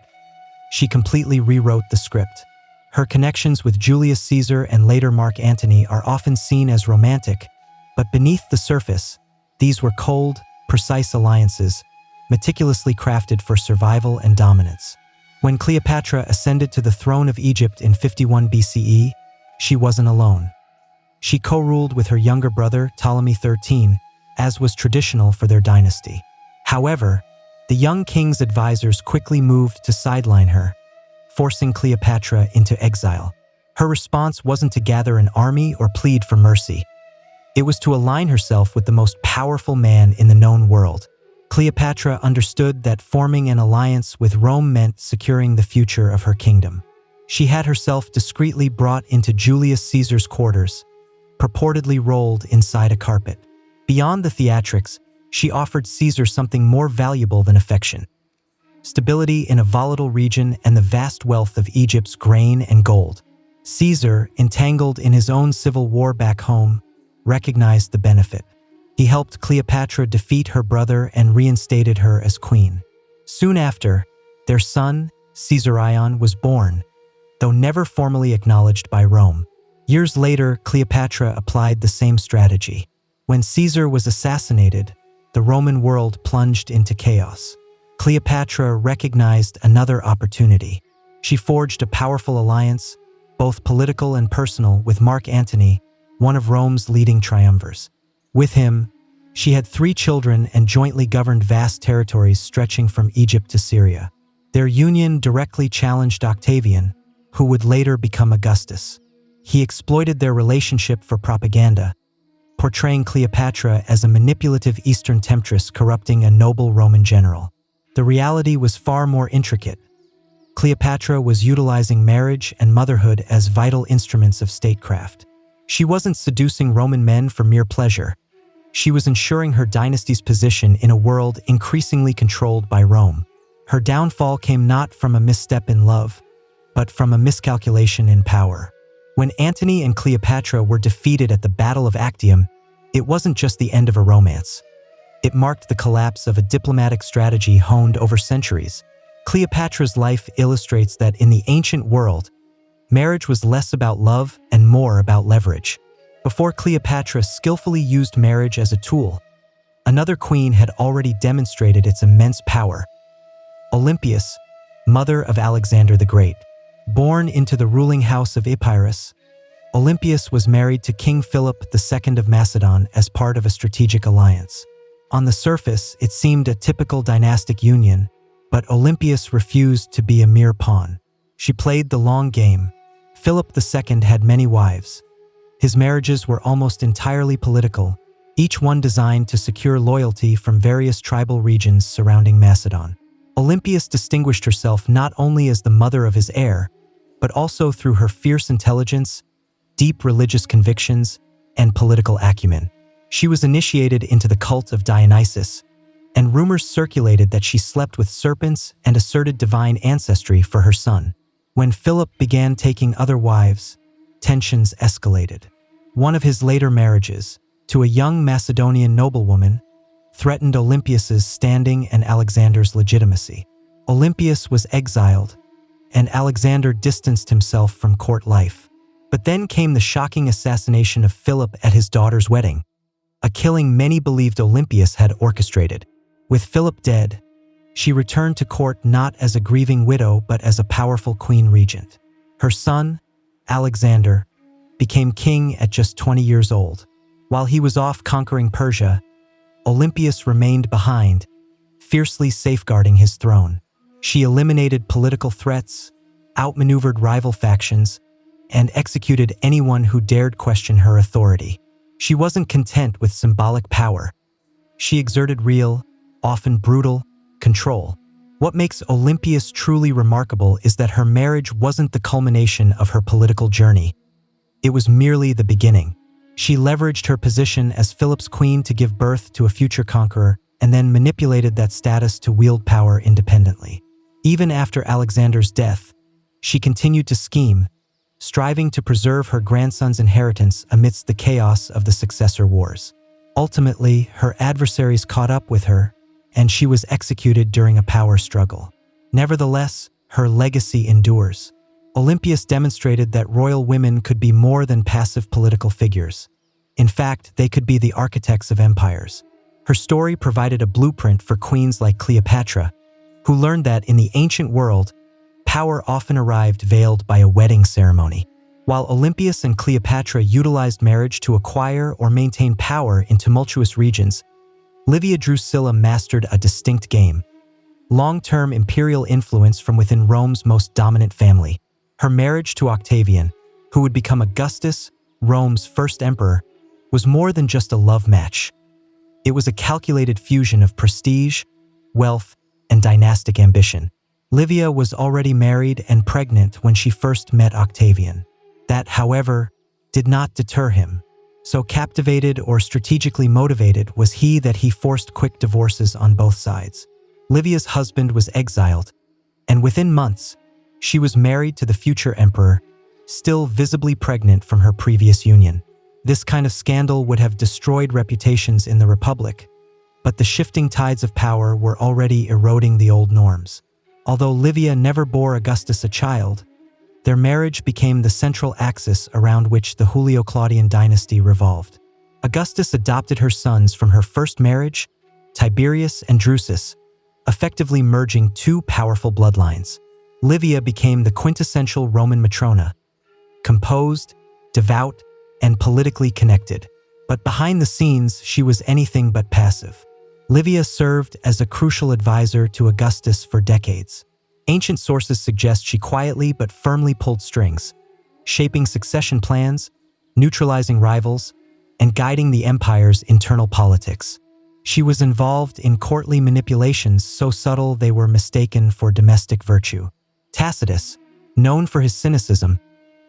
She completely rewrote the script. Her connections with Julius Caesar and later Mark Antony are often seen as romantic, but beneath the surface, these were cold, precise alliances, meticulously crafted for survival and dominance. When Cleopatra ascended to the throne of Egypt in 51 BCE, she wasn't alone. She co-ruled with her younger brother, Ptolemy XIII, as was traditional for their dynasty. However, the young king's advisors quickly moved to sideline her, forcing Cleopatra into exile. Her response wasn't to gather an army or plead for mercy. It was to align herself with the most powerful man in the known world. Cleopatra understood that forming an alliance with Rome meant securing the future of her kingdom. She had herself discreetly brought into Julius Caesar's quarters, purportedly rolled inside a carpet. Beyond the theatrics, she offered Caesar something more valuable than affection: stability in a volatile region and the vast wealth of Egypt's grain and gold. Caesar, entangled in his own civil war back home, recognized the benefit. He helped Cleopatra defeat her brother and reinstated her as queen. Soon after, their son, Caesarion, was born, though never formally acknowledged by Rome. Years later, Cleopatra applied the same strategy. When Caesar was assassinated, the Roman world plunged into chaos. Cleopatra recognized another opportunity. She forged a powerful alliance, both political and personal, with Mark Antony, one of Rome's leading triumvirs. With him, she had 3 children and jointly governed vast territories stretching from Egypt to Syria. Their union directly challenged Octavian, who would later become Augustus. He exploited their relationship for propaganda, portraying Cleopatra as a manipulative Eastern temptress corrupting a noble Roman general. The reality was far more intricate. Cleopatra was utilizing marriage and motherhood as vital instruments of statecraft. She wasn't seducing Roman men for mere pleasure. She was ensuring her dynasty's position in a world increasingly controlled by Rome. Her downfall came not from a misstep in love, but from a miscalculation in power. When Antony and Cleopatra were defeated at the Battle of Actium, it wasn't just the end of a romance. It marked the collapse of a diplomatic strategy honed over centuries. Cleopatra's life illustrates that in the ancient world, marriage was less about love and more about leverage. Before Cleopatra skillfully used marriage as a tool, another queen had already demonstrated its immense power. Olympias, mother of Alexander the Great. Born into the ruling house of Epirus, Olympias was married to King Philip II of Macedon as part of a strategic alliance. On the surface, it seemed a typical dynastic union, but Olympias refused to be a mere pawn. She played the long game. Philip II had many wives. His marriages were almost entirely political, each one designed to secure loyalty from various tribal regions surrounding Macedon. Olympias distinguished herself not only as the mother of his heir, but also through her fierce intelligence, deep religious convictions, and political acumen. She was initiated into the cult of Dionysus, and rumors circulated that she slept with serpents and asserted divine ancestry for her son. When Philip began taking other wives, tensions escalated. One of his later marriages, to a young Macedonian noblewoman, threatened Olympias's standing and Alexander's legitimacy. Olympias was exiled, and Alexander distanced himself from court life. But then came the shocking assassination of Philip at his daughter's wedding, a killing many believed Olympias had orchestrated. With Philip dead, she returned to court not as a grieving widow but as a powerful queen regent. Her son, Alexander, became king at just 20 years old. While he was off conquering Persia, Olympias remained behind, fiercely safeguarding his throne. She eliminated political threats, outmaneuvered rival factions, and executed anyone who dared question her authority. She wasn't content with symbolic power. She exerted real, often brutal, control. What makes Olympias truly remarkable is that her marriage wasn't the culmination of her political journey. It was merely the beginning. She leveraged her position as Philip's queen to give birth to a future conqueror and then manipulated that status to wield power independently. Even after Alexander's death, she continued to scheme, striving to preserve her grandson's inheritance amidst the chaos of the successor wars. Ultimately, her adversaries caught up with her, and she was executed during a power struggle. Nevertheless, her legacy endures. Olympias demonstrated that royal women could be more than passive political figures. In fact, they could be the architects of empires. Her story provided a blueprint for queens like Cleopatra, who learned that in the ancient world, power often arrived veiled by a wedding ceremony. While Olympias and Cleopatra utilized marriage to acquire or maintain power in tumultuous regions, Livia Drusilla mastered a distinct game: long-term imperial influence from within Rome's most dominant family. Her marriage to Octavian, who would become Augustus, Rome's first emperor, was more than just a love match. It was a calculated fusion of prestige, wealth, and dynastic ambition. Livia was already married and pregnant when she first met Octavian. That, however, did not deter him. So captivated or strategically motivated was he that he forced quick divorces on both sides. Livia's husband was exiled, and within months, she was married to the future emperor, still visibly pregnant from her previous union. This kind of scandal would have destroyed reputations in the Republic, but the shifting tides of power were already eroding the old norms. Although Livia never bore Augustus a child, their marriage became the central axis around which the Julio-Claudian dynasty revolved. Augustus adopted her sons from her first marriage, Tiberius and Drusus, effectively merging two powerful bloodlines. Livia became the quintessential Roman matrona, composed, devout, and politically connected. But behind the scenes, she was anything but passive. Livia served as a crucial advisor to Augustus for decades. Ancient sources suggest she quietly but firmly pulled strings, shaping succession plans, neutralizing rivals, and guiding the empire's internal politics. She was involved in courtly manipulations so subtle they were mistaken for domestic virtue. Tacitus, known for his cynicism,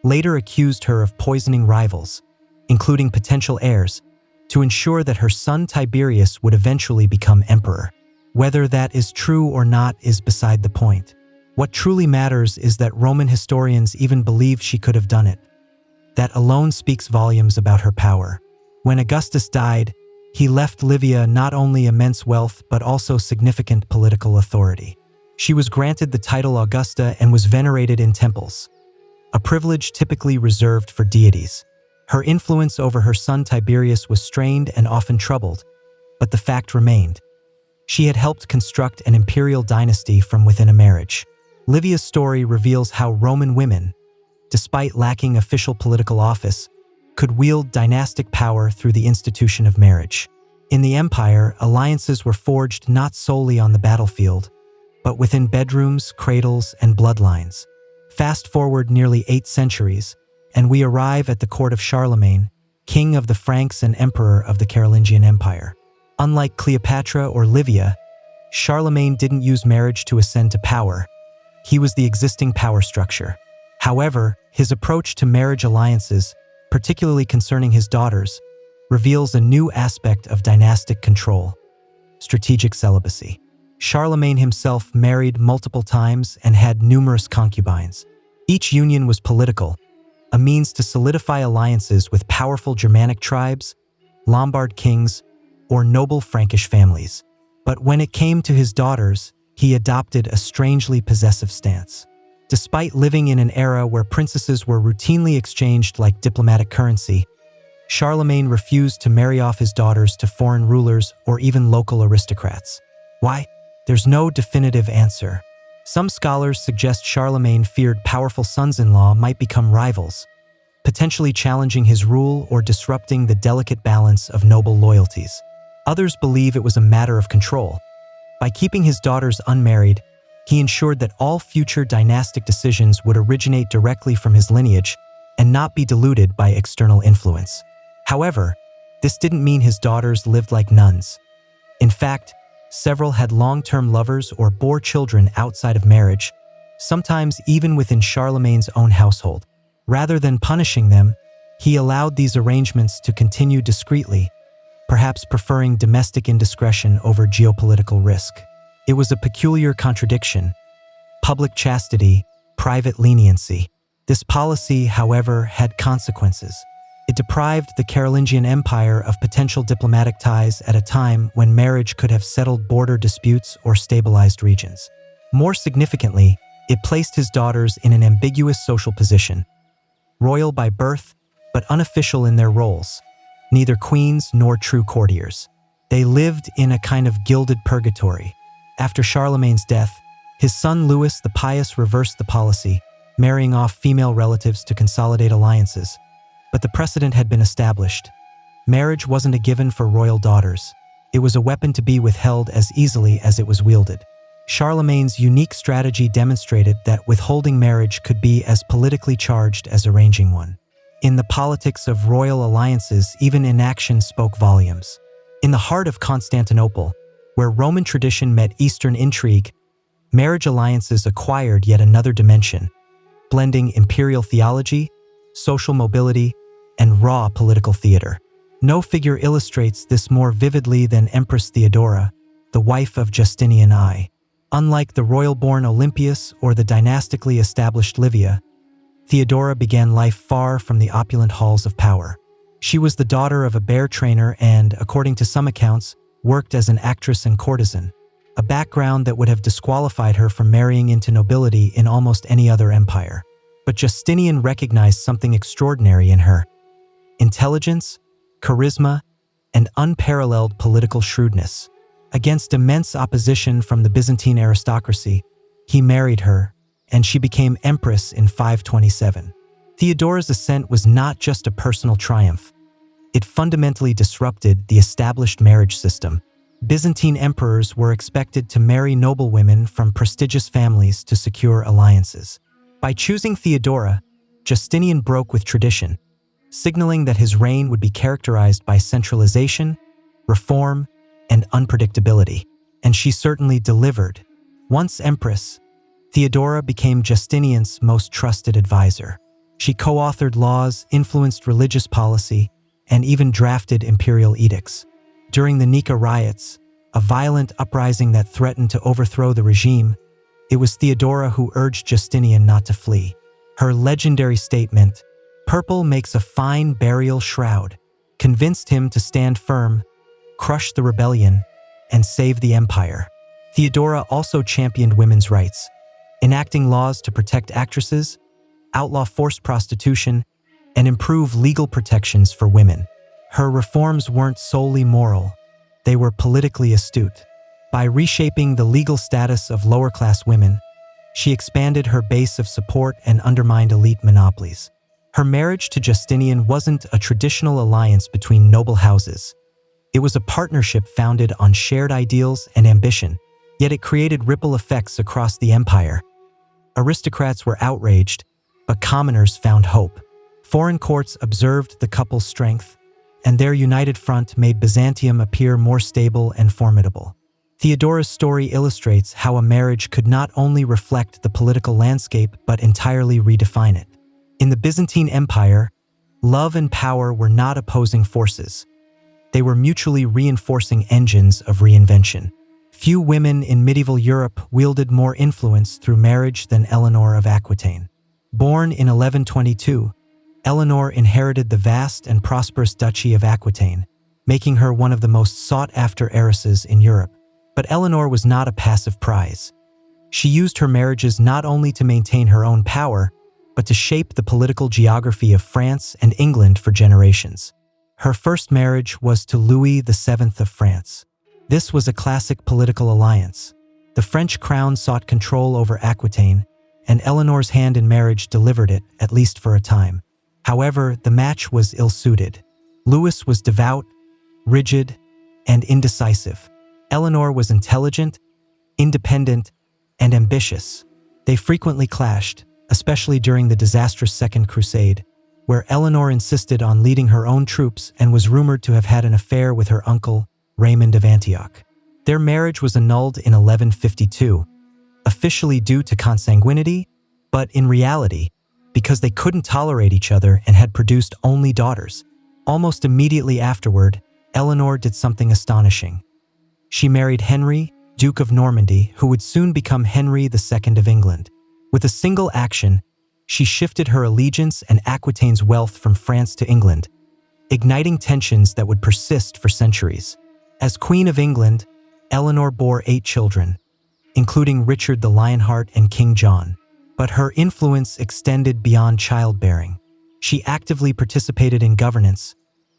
later accused her of poisoning rivals, including potential heirs, to ensure that her son Tiberius would eventually become emperor. Whether that is true or not is beside the point. What truly matters is that Roman historians even believed she could have done it. That alone speaks volumes about her power. When Augustus died, he left Livia not only immense wealth but also significant political authority. She was granted the title Augusta and was venerated in temples, a privilege typically reserved for deities. Her influence over her son Tiberius was strained and often troubled, but the fact remained: she had helped construct an imperial dynasty from within a marriage. Livia's story reveals how Roman women, despite lacking official political office, could wield dynastic power through the institution of marriage. In the empire, alliances were forged not solely on the battlefield, but within bedrooms, cradles, and bloodlines. Fast forward nearly 8 centuries, and we arrive at the court of Charlemagne, king of the Franks and emperor of the Carolingian Empire. Unlike Cleopatra or Livia, Charlemagne didn't use marriage to ascend to power. He was the existing power structure. However, his approach to marriage alliances, particularly concerning his daughters, reveals a new aspect of dynastic control: strategic celibacy. Charlemagne himself married multiple times and had numerous concubines. Each union was political, a means to solidify alliances with powerful Germanic tribes, Lombard kings, or noble Frankish families. But when it came to his daughters, he adopted a strangely possessive stance. Despite living in an era where princesses were routinely exchanged like diplomatic currency, Charlemagne refused to marry off his daughters to foreign rulers or even local aristocrats. Why? There's no definitive answer. Some scholars suggest Charlemagne feared powerful sons-in-law might become rivals, potentially challenging his rule or disrupting the delicate balance of noble loyalties. Others believe it was a matter of control. By keeping his daughters unmarried, he ensured that all future dynastic decisions would originate directly from his lineage and not be diluted by external influence. However, this didn't mean his daughters lived like nuns. In fact, several had long-term lovers or bore children outside of marriage, sometimes even within Charlemagne's own household. Rather than punishing them, he allowed these arrangements to continue discreetly, perhaps preferring domestic indiscretion over geopolitical risk. It was a peculiar contradiction: public chastity, private leniency. This policy, however, had consequences. It deprived the Carolingian Empire of potential diplomatic ties at a time when marriage could have settled border disputes or stabilized regions. More significantly, it placed his daughters in an ambiguous social position: royal by birth, but unofficial in their roles, neither queens nor true courtiers. They lived in a kind of gilded purgatory. After Charlemagne's death, his son Louis the Pious reversed the policy, marrying off female relatives to consolidate alliances. But the precedent had been established. Marriage wasn't a given for royal daughters. It was a weapon to be withheld as easily as it was wielded. Charlemagne's unique strategy demonstrated that withholding marriage could be as politically charged as arranging one. In the politics of royal alliances, even inaction spoke volumes. In the heart of Constantinople, where Roman tradition met Eastern intrigue, marriage alliances acquired yet another dimension, blending imperial theology, social mobility, and raw political theater. No figure illustrates this more vividly than Empress Theodora, the wife of Justinian I. Unlike the royal-born Olympias or the dynastically established Livia, Theodora began life far from the opulent halls of power. She was the daughter of a bear trainer and, according to some accounts, worked as an actress and courtesan, a background that would have disqualified her from marrying into nobility in almost any other empire. But Justinian recognized something extraordinary in her: intelligence, charisma, and unparalleled political shrewdness. Against immense opposition from the Byzantine aristocracy, he married her, and she became empress in 527. Theodora's ascent was not just a personal triumph. It fundamentally disrupted the established marriage system. Byzantine emperors were expected to marry noblewomen from prestigious families to secure alliances. By choosing Theodora, Justinian broke with tradition, signaling that his reign would be characterized by centralization, reform, and unpredictability. And she certainly delivered. Once empress, Theodora became Justinian's most trusted advisor. She co-authored laws, influenced religious policy, and even drafted imperial edicts. During the Nika riots, a violent uprising that threatened to overthrow the regime, it was Theodora who urged Justinian not to flee. Her legendary statement, "Purple makes a fine burial shroud," convinced him to stand firm, crush the rebellion, and save the empire. Theodora also championed women's rights, enacting laws to protect actresses, outlaw forced prostitution, and improve legal protections for women. Her reforms weren't solely moral, they were politically astute. By reshaping the legal status of lower-class women, she expanded her base of support and undermined elite monopolies. Her marriage to Justinian wasn't a traditional alliance between noble houses. It was a partnership founded on shared ideals and ambition, yet it created ripple effects across the empire. Aristocrats were outraged, but commoners found hope. Foreign courts observed the couple's strength, and their united front made Byzantium appear more stable and formidable. Theodora's story illustrates how a marriage could not only reflect the political landscape but entirely redefine it. In the Byzantine Empire, love and power were not opposing forces. They were mutually reinforcing engines of reinvention. Few women in medieval Europe wielded more influence through marriage than Eleanor of Aquitaine. Born in 1122, Eleanor inherited the vast and prosperous Duchy of Aquitaine, making her one of the most sought-after heiresses in Europe. But Eleanor was not a passive prize. She used her marriages not only to maintain her own power, but to shape the political geography of France and England for generations. Her first marriage was to Louis VII of France. This was a classic political alliance. The French crown sought control over Aquitaine, and Eleanor's hand in marriage delivered it, at least for a time. However, the match was ill-suited. Louis was devout, rigid, and indecisive. Eleanor was intelligent, independent, and ambitious. They frequently clashed, especially during the disastrous Second Crusade, where Eleanor insisted on leading her own troops and was rumored to have had an affair with her uncle, Raymond of Antioch. Their marriage was annulled in 1152, officially due to consanguinity, but in reality, because they couldn't tolerate each other and had produced only daughters. Almost immediately afterward, Eleanor did something astonishing. She married Henry, Duke of Normandy, who would soon become Henry II of England. With a single action, she shifted her allegiance and Aquitaine's wealth from France to England, igniting tensions that would persist for centuries. As Queen of England, Eleanor bore 8 children, including Richard the Lionheart and King John. But her influence extended beyond childbearing. She actively participated in governance,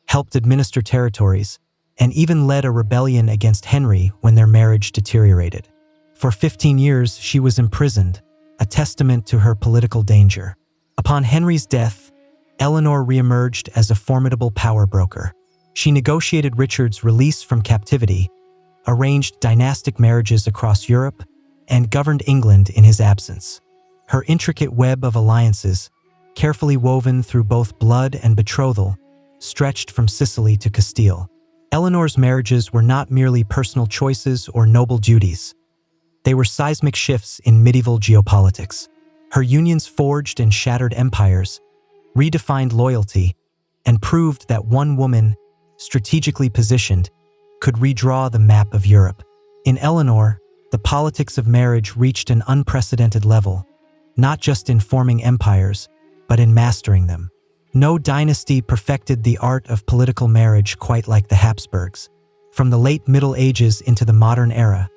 helped administer territories, and even led a rebellion against Henry when their marriage deteriorated. For 15 years, she was imprisoned, a testament to her political danger. Upon Henry's death, Eleanor reemerged as a formidable power broker. She negotiated Richard's release from captivity, arranged dynastic marriages across Europe, and governed England in his absence. Her intricate web of alliances, carefully woven through both blood and betrothal, stretched from Sicily to Castile. Eleanor's marriages were not merely personal choices or noble duties. They were seismic shifts in medieval geopolitics. Her unions forged and shattered empires, redefined loyalty, and proved that one woman, strategically positioned, could redraw the map of Europe. In Eleanor, the politics of marriage reached an unprecedented level, not just in forming empires, but in mastering them. No dynasty perfected the art of political marriage quite like the Habsburgs. From the late Middle Ages into the modern era,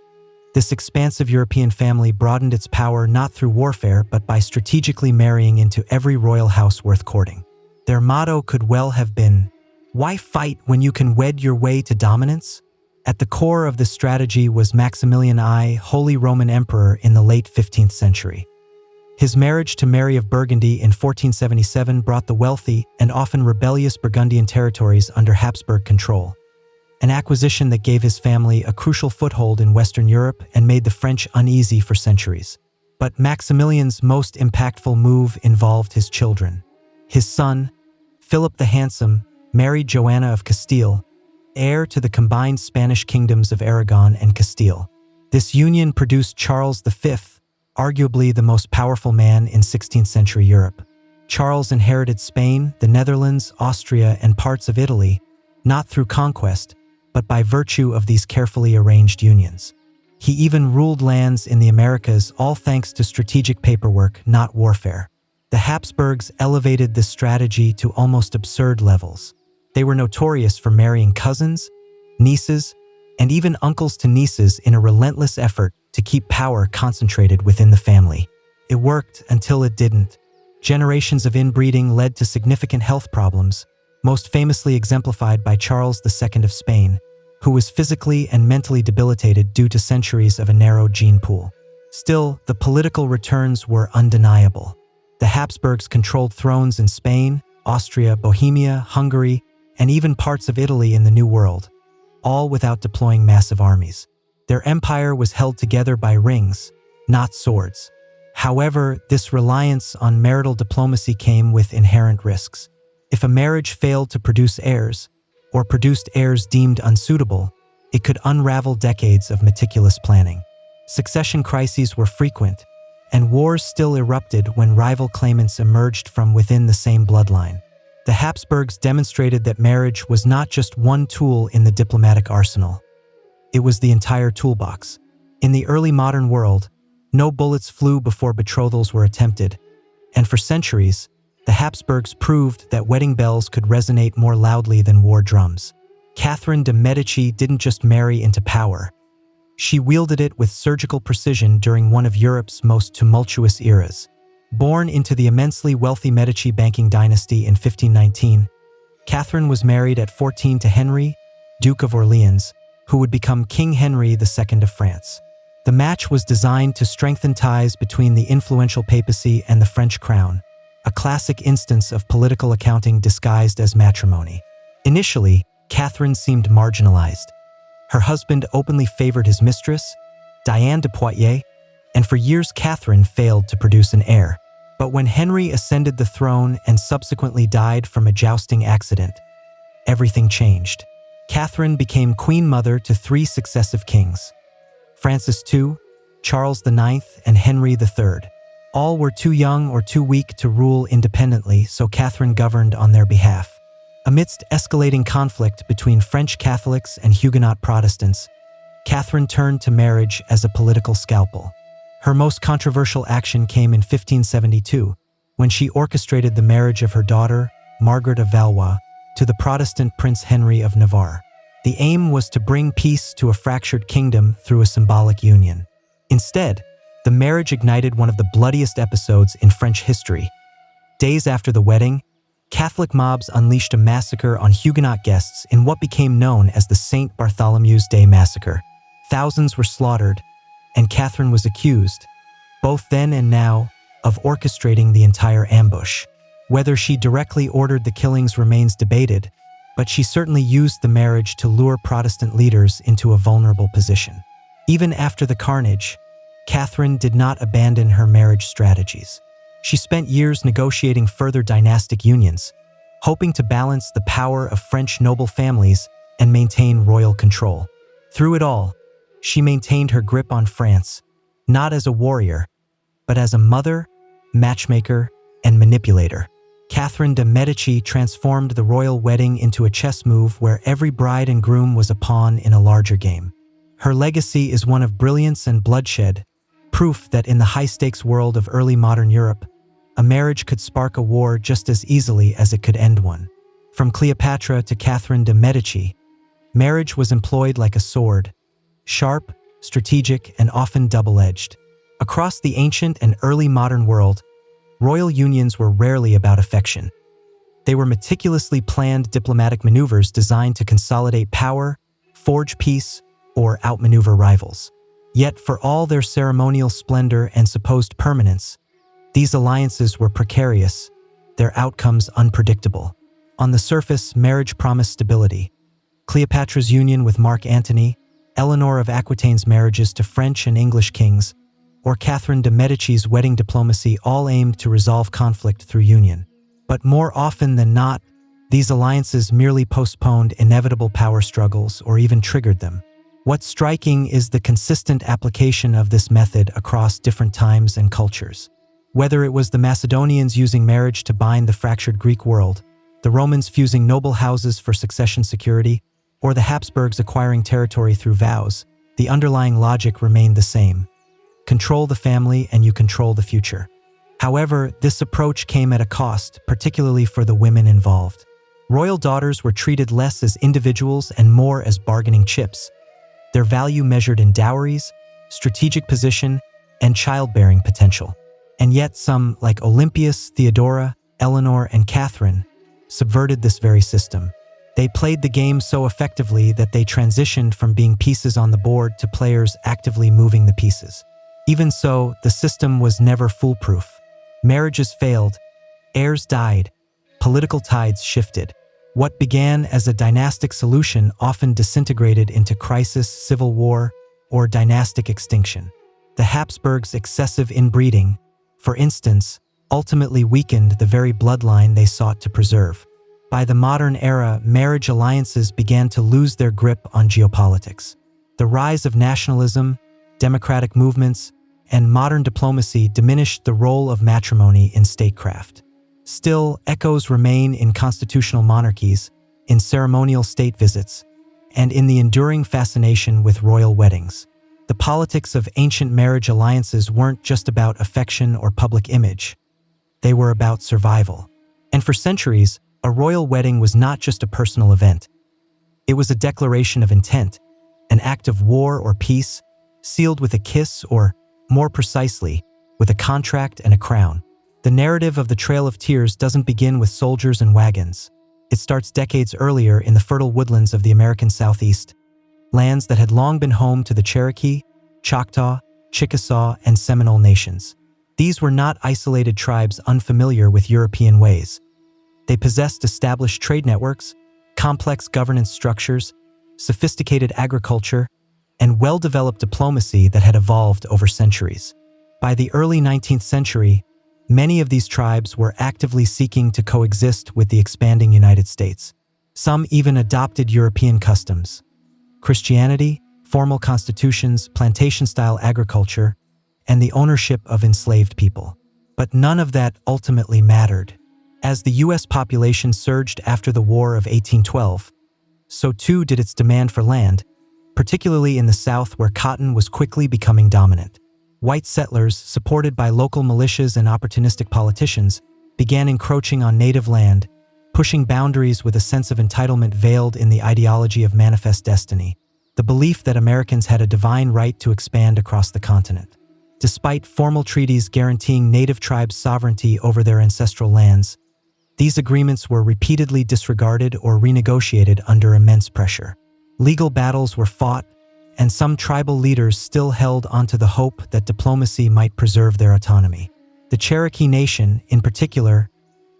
this expansive European family broadened its power not through warfare but by strategically marrying into every royal house worth courting. Their motto could well have been, "Why fight when you can wed your way to dominance?" At the core of this strategy was Maximilian I, Holy Roman Emperor in the late 15th century. His marriage to Mary of Burgundy in 1477 brought the wealthy and often rebellious Burgundian territories under Habsburg control, an acquisition that gave his family a crucial foothold in Western Europe and made the French uneasy for centuries. But Maximilian's most impactful move involved his children. His son, Philip the Handsome, married Joanna of Castile, heir to the combined Spanish kingdoms of Aragon and Castile. This union produced Charles V, arguably the most powerful man in 16th century Europe. Charles inherited Spain, the Netherlands, Austria, and parts of Italy, not through conquest, but by virtue of these carefully arranged unions. He even ruled lands in the Americas, all thanks to strategic paperwork, not warfare. The Habsburgs elevated this strategy to almost absurd levels. They were notorious for marrying cousins, nieces, and even uncles to nieces in a relentless effort to keep power concentrated within the family. It worked until it didn't. Generations of inbreeding led to significant health problems, most famously exemplified by Charles II of Spain, who was physically and mentally debilitated due to centuries of a narrow gene pool. Still, the political returns were undeniable. The Habsburgs controlled thrones in Spain, Austria, Bohemia, Hungary, and even parts of Italy in the New World, all without deploying massive armies. Their empire was held together by rings, not swords. However, this reliance on marital diplomacy came with inherent risks. If a marriage failed to produce heirs, or produced heirs deemed unsuitable, it could unravel decades of meticulous planning. Succession crises were frequent, and wars still erupted when rival claimants emerged from within the same bloodline. The Habsburgs demonstrated that marriage was not just one tool in the diplomatic arsenal. It was the entire toolbox. In the early modern world, no bullets flew before betrothals were attempted, and for centuries, the Habsburgs proved that wedding bells could resonate more loudly than war drums. Catherine de' Medici didn't just marry into power. She wielded it with surgical precision during one of Europe's most tumultuous eras. Born into the immensely wealthy Medici banking dynasty in 1519, Catherine was married at 14 to Henry, Duke of Orleans, who would become King Henry II of France. The match was designed to strengthen ties between the influential papacy and the French crown, a classic instance of political accounting disguised as matrimony. Initially, Catherine seemed marginalized. Her husband openly favored his mistress, Diane de Poitiers, and for years Catherine failed to produce an heir. But when Henry ascended the throne and subsequently died from a jousting accident, everything changed. Catherine became queen mother to 3 successive kings: Francis II, Charles IX, and Henry III. All were too young or too weak to rule independently, so Catherine governed on their behalf. Amidst escalating conflict between French Catholics and Huguenot Protestants, Catherine turned to marriage as a political scalpel. Her most controversial action came in 1572, when she orchestrated the marriage of her daughter, Margaret of Valois, to the Protestant Prince Henry of Navarre. The aim was to bring peace to a fractured kingdom through a symbolic union. Instead, the marriage ignited one of the bloodiest episodes in French history. Days after the wedding, Catholic mobs unleashed a massacre on Huguenot guests in what became known as the St. Bartholomew's Day Massacre. Thousands were slaughtered, and Catherine was accused, both then and now, of orchestrating the entire ambush. Whether she directly ordered the killings remains debated, but she certainly used the marriage to lure Protestant leaders into a vulnerable position. Even after the carnage, Catherine did not abandon her marriage strategies. She spent years negotiating further dynastic unions, hoping to balance the power of French noble families and maintain royal control. Through it all, she maintained her grip on France, not as a warrior, but as a mother, matchmaker, and manipulator. Catherine de' Medici transformed the royal wedding into a chess move where every bride and groom was a pawn in a larger game. Her legacy is one of brilliance and bloodshed, proof that in the high-stakes world of early modern Europe, a marriage could spark a war just as easily as it could end one. From Cleopatra to Catherine de' Medici, marriage was employed like a sword, sharp, strategic, and often double-edged. Across the ancient and early modern world, royal unions were rarely about affection. They were meticulously planned diplomatic maneuvers designed to consolidate power, forge peace, or outmaneuver rivals. Yet for all their ceremonial splendor and supposed permanence, these alliances were precarious, their outcomes unpredictable. On the surface, marriage promised stability. Cleopatra's union with Mark Antony, Eleanor of Aquitaine's marriages to French and English kings, or Catherine de' Medici's wedding diplomacy all aimed to resolve conflict through union. But more often than not, these alliances merely postponed inevitable power struggles or even triggered them. What's striking is the consistent application of this method across different times and cultures. Whether it was the Macedonians using marriage to bind the fractured Greek world, the Romans fusing noble houses for succession security, or the Habsburgs acquiring territory through vows, the underlying logic remained the same. Control the family and you control the future. However, this approach came at a cost, particularly for the women involved. Royal daughters were treated less as individuals and more as bargaining chips, their value measured in dowries, strategic position, and childbearing potential. And yet some, like Olympias, Theodora, Eleanor, and Catherine, subverted this very system. They played the game so effectively that they transitioned from being pieces on the board to players actively moving the pieces. Even so, the system was never foolproof. Marriages failed, heirs died, political tides shifted. What began as a dynastic solution often disintegrated into crisis, civil war, or dynastic extinction. The Habsburgs' excessive inbreeding, for instance, ultimately weakened the very bloodline they sought to preserve. By the modern era, marriage alliances began to lose their grip on geopolitics. The rise of nationalism, democratic movements, and modern diplomacy diminished the role of matrimony in statecraft. Still, echoes remain in constitutional monarchies, in ceremonial state visits, and in the enduring fascination with royal weddings. The politics of ancient marriage alliances weren't just about affection or public image. They were about survival. And for centuries, a royal wedding was not just a personal event. It was a declaration of intent, an act of war or peace sealed with a kiss or, more precisely, with a contract and a crown. The narrative of the Trail of Tears doesn't begin with soldiers and wagons. It starts decades earlier in the fertile woodlands of the American Southeast, lands that had long been home to the Cherokee, Choctaw, Chickasaw, and Seminole nations. These were not isolated tribes unfamiliar with European ways. They possessed established trade networks, complex governance structures, sophisticated agriculture, and well-developed diplomacy that had evolved over centuries. By the early 19th century, many of these tribes were actively seeking to coexist with the expanding United States. Some even adopted European customs: Christianity, formal constitutions, plantation-style agriculture, and the ownership of enslaved people. But none of that ultimately mattered. As the U.S. population surged after the War of 1812, so too did its demand for land, particularly in the South where cotton was quickly becoming dominant. White settlers, supported by local militias and opportunistic politicians, began encroaching on native land, pushing boundaries with a sense of entitlement veiled in the ideology of manifest destiny, the belief that Americans had a divine right to expand across the continent. Despite formal treaties guaranteeing native tribes sovereignty over their ancestral lands, these agreements were repeatedly disregarded or renegotiated under immense pressure. Legal battles were fought, and some tribal leaders still held onto the hope that diplomacy might preserve their autonomy. The Cherokee Nation, in particular,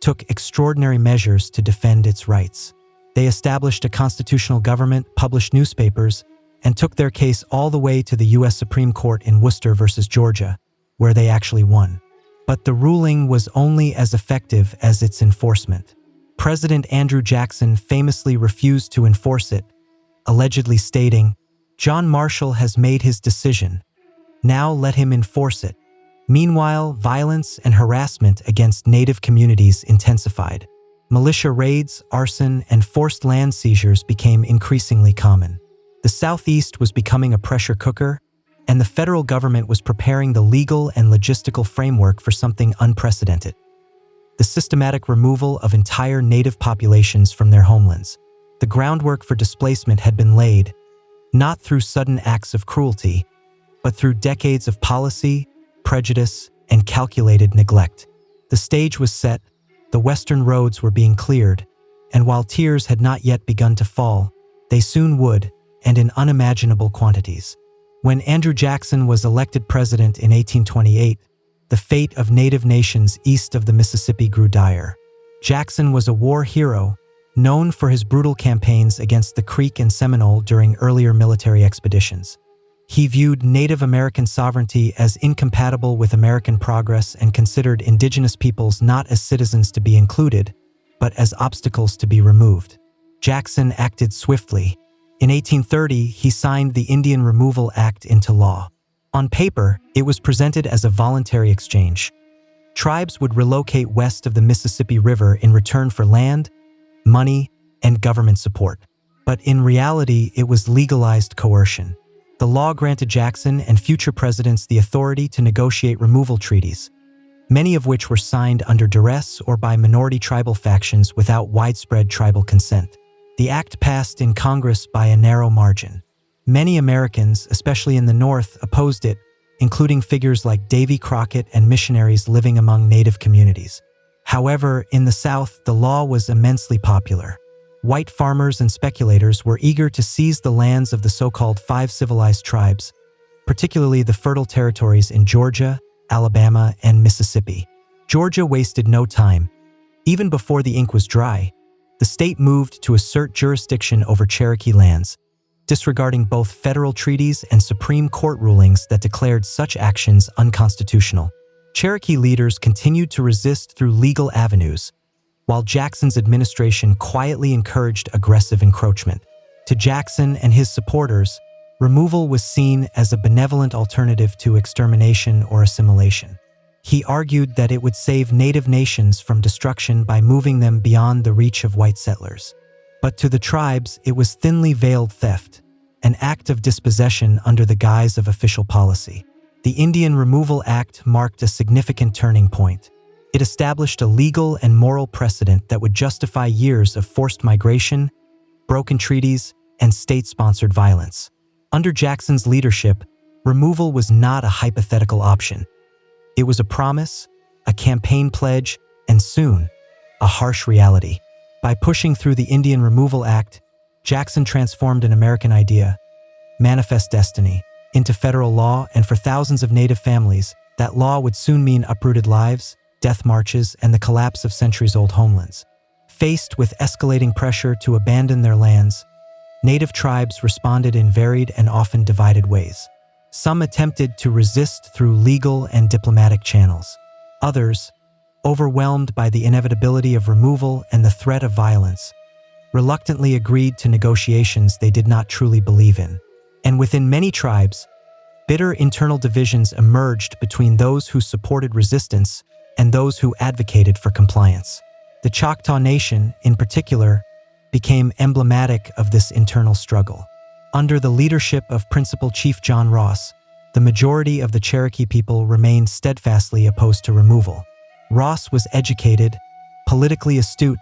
took extraordinary measures to defend its rights. They established a constitutional government, published newspapers, and took their case all the way to the U.S. Supreme Court in Worcester versus Georgia, where they actually won. But the ruling was only as effective as its enforcement. President Andrew Jackson famously refused to enforce it, allegedly stating, "John Marshall has made his decision. Now let him enforce it." Meanwhile, violence and harassment against native communities intensified. Militia raids, arson, and forced land seizures became increasingly common. The Southeast was becoming a pressure cooker, and the federal government was preparing the legal and logistical framework for something unprecedented: the systematic removal of entire native populations from their homelands. The groundwork for displacement had been laid, not through sudden acts of cruelty, but through decades of policy, prejudice, and calculated neglect. The stage was set, the western roads were being cleared, and while tears had not yet begun to fall, they soon would, and in unimaginable quantities. When Andrew Jackson was elected president in 1828, the fate of native nations east of the Mississippi grew dire. Jackson was a war hero, known for his brutal campaigns against the Creek and Seminole during earlier military expeditions. He viewed Native American sovereignty as incompatible with American progress and considered indigenous peoples not as citizens to be included, but as obstacles to be removed. Jackson acted swiftly. In 1830, he signed the Indian Removal Act into law. On paper, it was presented as a voluntary exchange. Tribes would relocate west of the Mississippi River in return for land, money, and government support. But in reality, it was legalized coercion. The law granted Jackson and future presidents the authority to negotiate removal treaties, many of which were signed under duress or by minority tribal factions without widespread tribal consent. The act passed in Congress by a narrow margin. Many Americans, especially in the North, opposed it, including figures like Davy Crockett and missionaries living among native communities. However, in the South, the law was immensely popular. White farmers and speculators were eager to seize the lands of the so-called five civilized tribes, particularly the fertile territories in Georgia, Alabama, and Mississippi. Georgia wasted no time. Even before the ink was dry, the state moved to assert jurisdiction over Cherokee lands, disregarding both federal treaties and Supreme Court rulings that declared such actions unconstitutional. Cherokee leaders continued to resist through legal avenues, while Jackson's administration quietly encouraged aggressive encroachment. To Jackson and his supporters, removal was seen as a benevolent alternative to extermination or assimilation. He argued that it would save native nations from destruction by moving them beyond the reach of white settlers. But to the tribes, it was thinly veiled theft, an act of dispossession under the guise of official policy. The Indian Removal Act marked a significant turning point. It established a legal and moral precedent that would justify years of forced migration, broken treaties, and state-sponsored violence. Under Jackson's leadership, removal was not a hypothetical option. It was a promise, a campaign pledge, and soon, a harsh reality. By pushing through the Indian Removal Act, Jackson transformed an American idea, manifest destiny, into federal law, and for thousands of Native families, that law would soon mean uprooted lives, death marches, and the collapse of centuries-old homelands. Faced with escalating pressure to abandon their lands, Native tribes responded in varied and often divided ways. Some attempted to resist through legal and diplomatic channels. Others, overwhelmed by the inevitability of removal and the threat of violence, reluctantly agreed to negotiations they did not truly believe in. And within many tribes, bitter internal divisions emerged between those who supported resistance and those who advocated for compliance. The Choctaw Nation, in particular, became emblematic of this internal struggle. Under the leadership of Principal Chief John Ross, the majority of the Cherokee people remained steadfastly opposed to removal. Ross was educated, politically astute,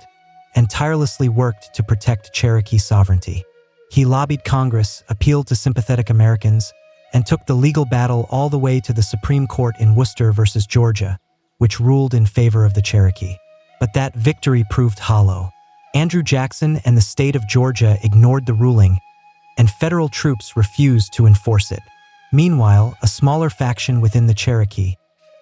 and tirelessly worked to protect Cherokee sovereignty. He lobbied Congress, appealed to sympathetic Americans, and took the legal battle all the way to the Supreme Court in Worcester versus Georgia, which ruled in favor of the Cherokee. But that victory proved hollow. Andrew Jackson and the state of Georgia ignored the ruling, and federal troops refused to enforce it. Meanwhile, a smaller faction within the Cherokee,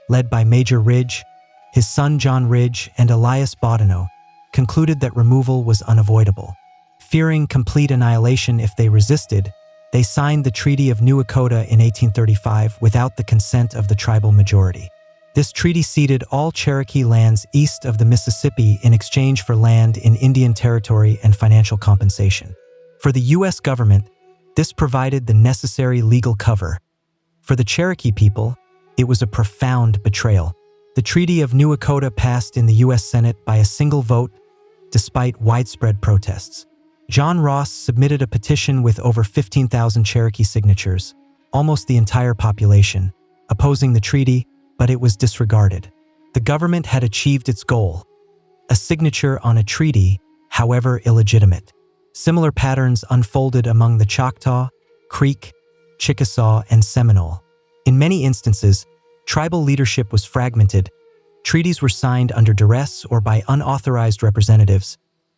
led by Major Ridge, his son John Ridge, and Elias Boudinot, concluded that removal was unavoidable. Fearing complete annihilation if they resisted, they signed the Treaty of New Echota in 1835 without the consent of the tribal majority. This treaty ceded all Cherokee lands east of the Mississippi in exchange for land in Indian Territory and financial compensation. For the U.S. government, this provided the necessary legal cover. For the Cherokee people, it was a profound betrayal. The Treaty of New Echota passed in the U.S. Senate by a single vote, despite widespread protests. John Ross submitted a petition with over 15,000 Cherokee signatures, almost the entire population, opposing the treaty, but it was disregarded. The government had achieved its goal, a signature on a treaty, however illegitimate. Similar patterns unfolded among the Choctaw, Creek, Chickasaw, and Seminole. In many instances, tribal leadership was fragmented, treaties were signed under duress or by unauthorized representatives,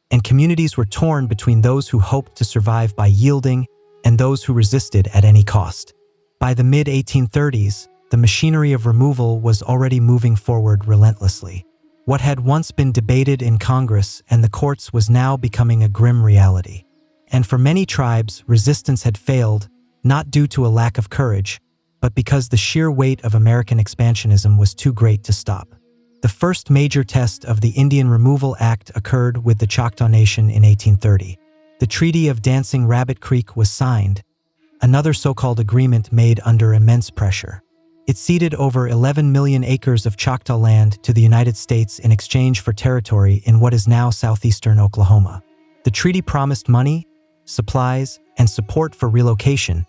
and communities were torn between those who hoped to survive by yielding and those who resisted at any cost. By the mid-1830s, the machinery of removal was already moving forward relentlessly. What had once been debated in Congress and the courts was now becoming a grim reality. And for many tribes, resistance had failed, not due to a lack of courage, but because the sheer weight of American expansionism was too great to stop. The first major test of the Indian Removal Act occurred with the Choctaw Nation in 1830. The Treaty of Dancing Rabbit Creek was signed, another so-called agreement made under immense pressure. It ceded over 11 million acres of Choctaw land to the United States in exchange for territory in what is now southeastern Oklahoma. The treaty promised money, supplies, and support for relocation,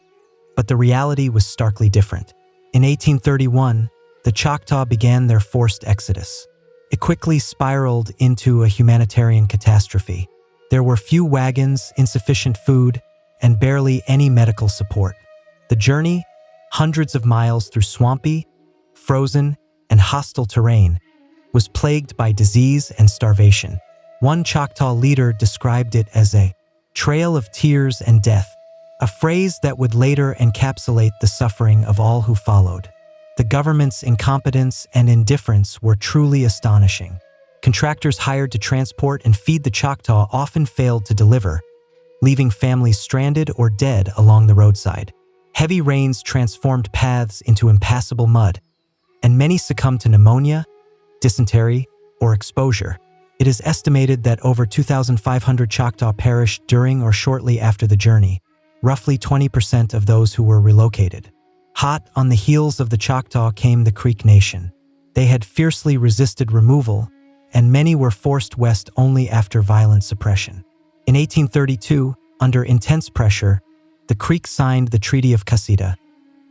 but the reality was starkly different. In 1831, the Choctaw began their forced exodus. It quickly spiraled into a humanitarian catastrophe. There were few wagons, insufficient food, and barely any medical support. The journey, hundreds of miles through swampy, frozen, and hostile terrain, was plagued by disease and starvation. One Choctaw leader described it as a trail of tears and death, a phrase that would later encapsulate the suffering of all who followed. The government's incompetence and indifference were truly astonishing. Contractors hired to transport and feed the Choctaw often failed to deliver, leaving families stranded or dead along the roadside. Heavy rains transformed paths into impassable mud, and many succumbed to pneumonia, dysentery, or exposure. It is estimated that over 2,500 Choctaw perished during or shortly after the journey, roughly 20% of those who were relocated. Hot on the heels of the Choctaw came the Creek Nation. They had fiercely resisted removal, and many were forced west only after violent suppression. In 1832, under intense pressure, the Creek signed the Treaty of Cusseta,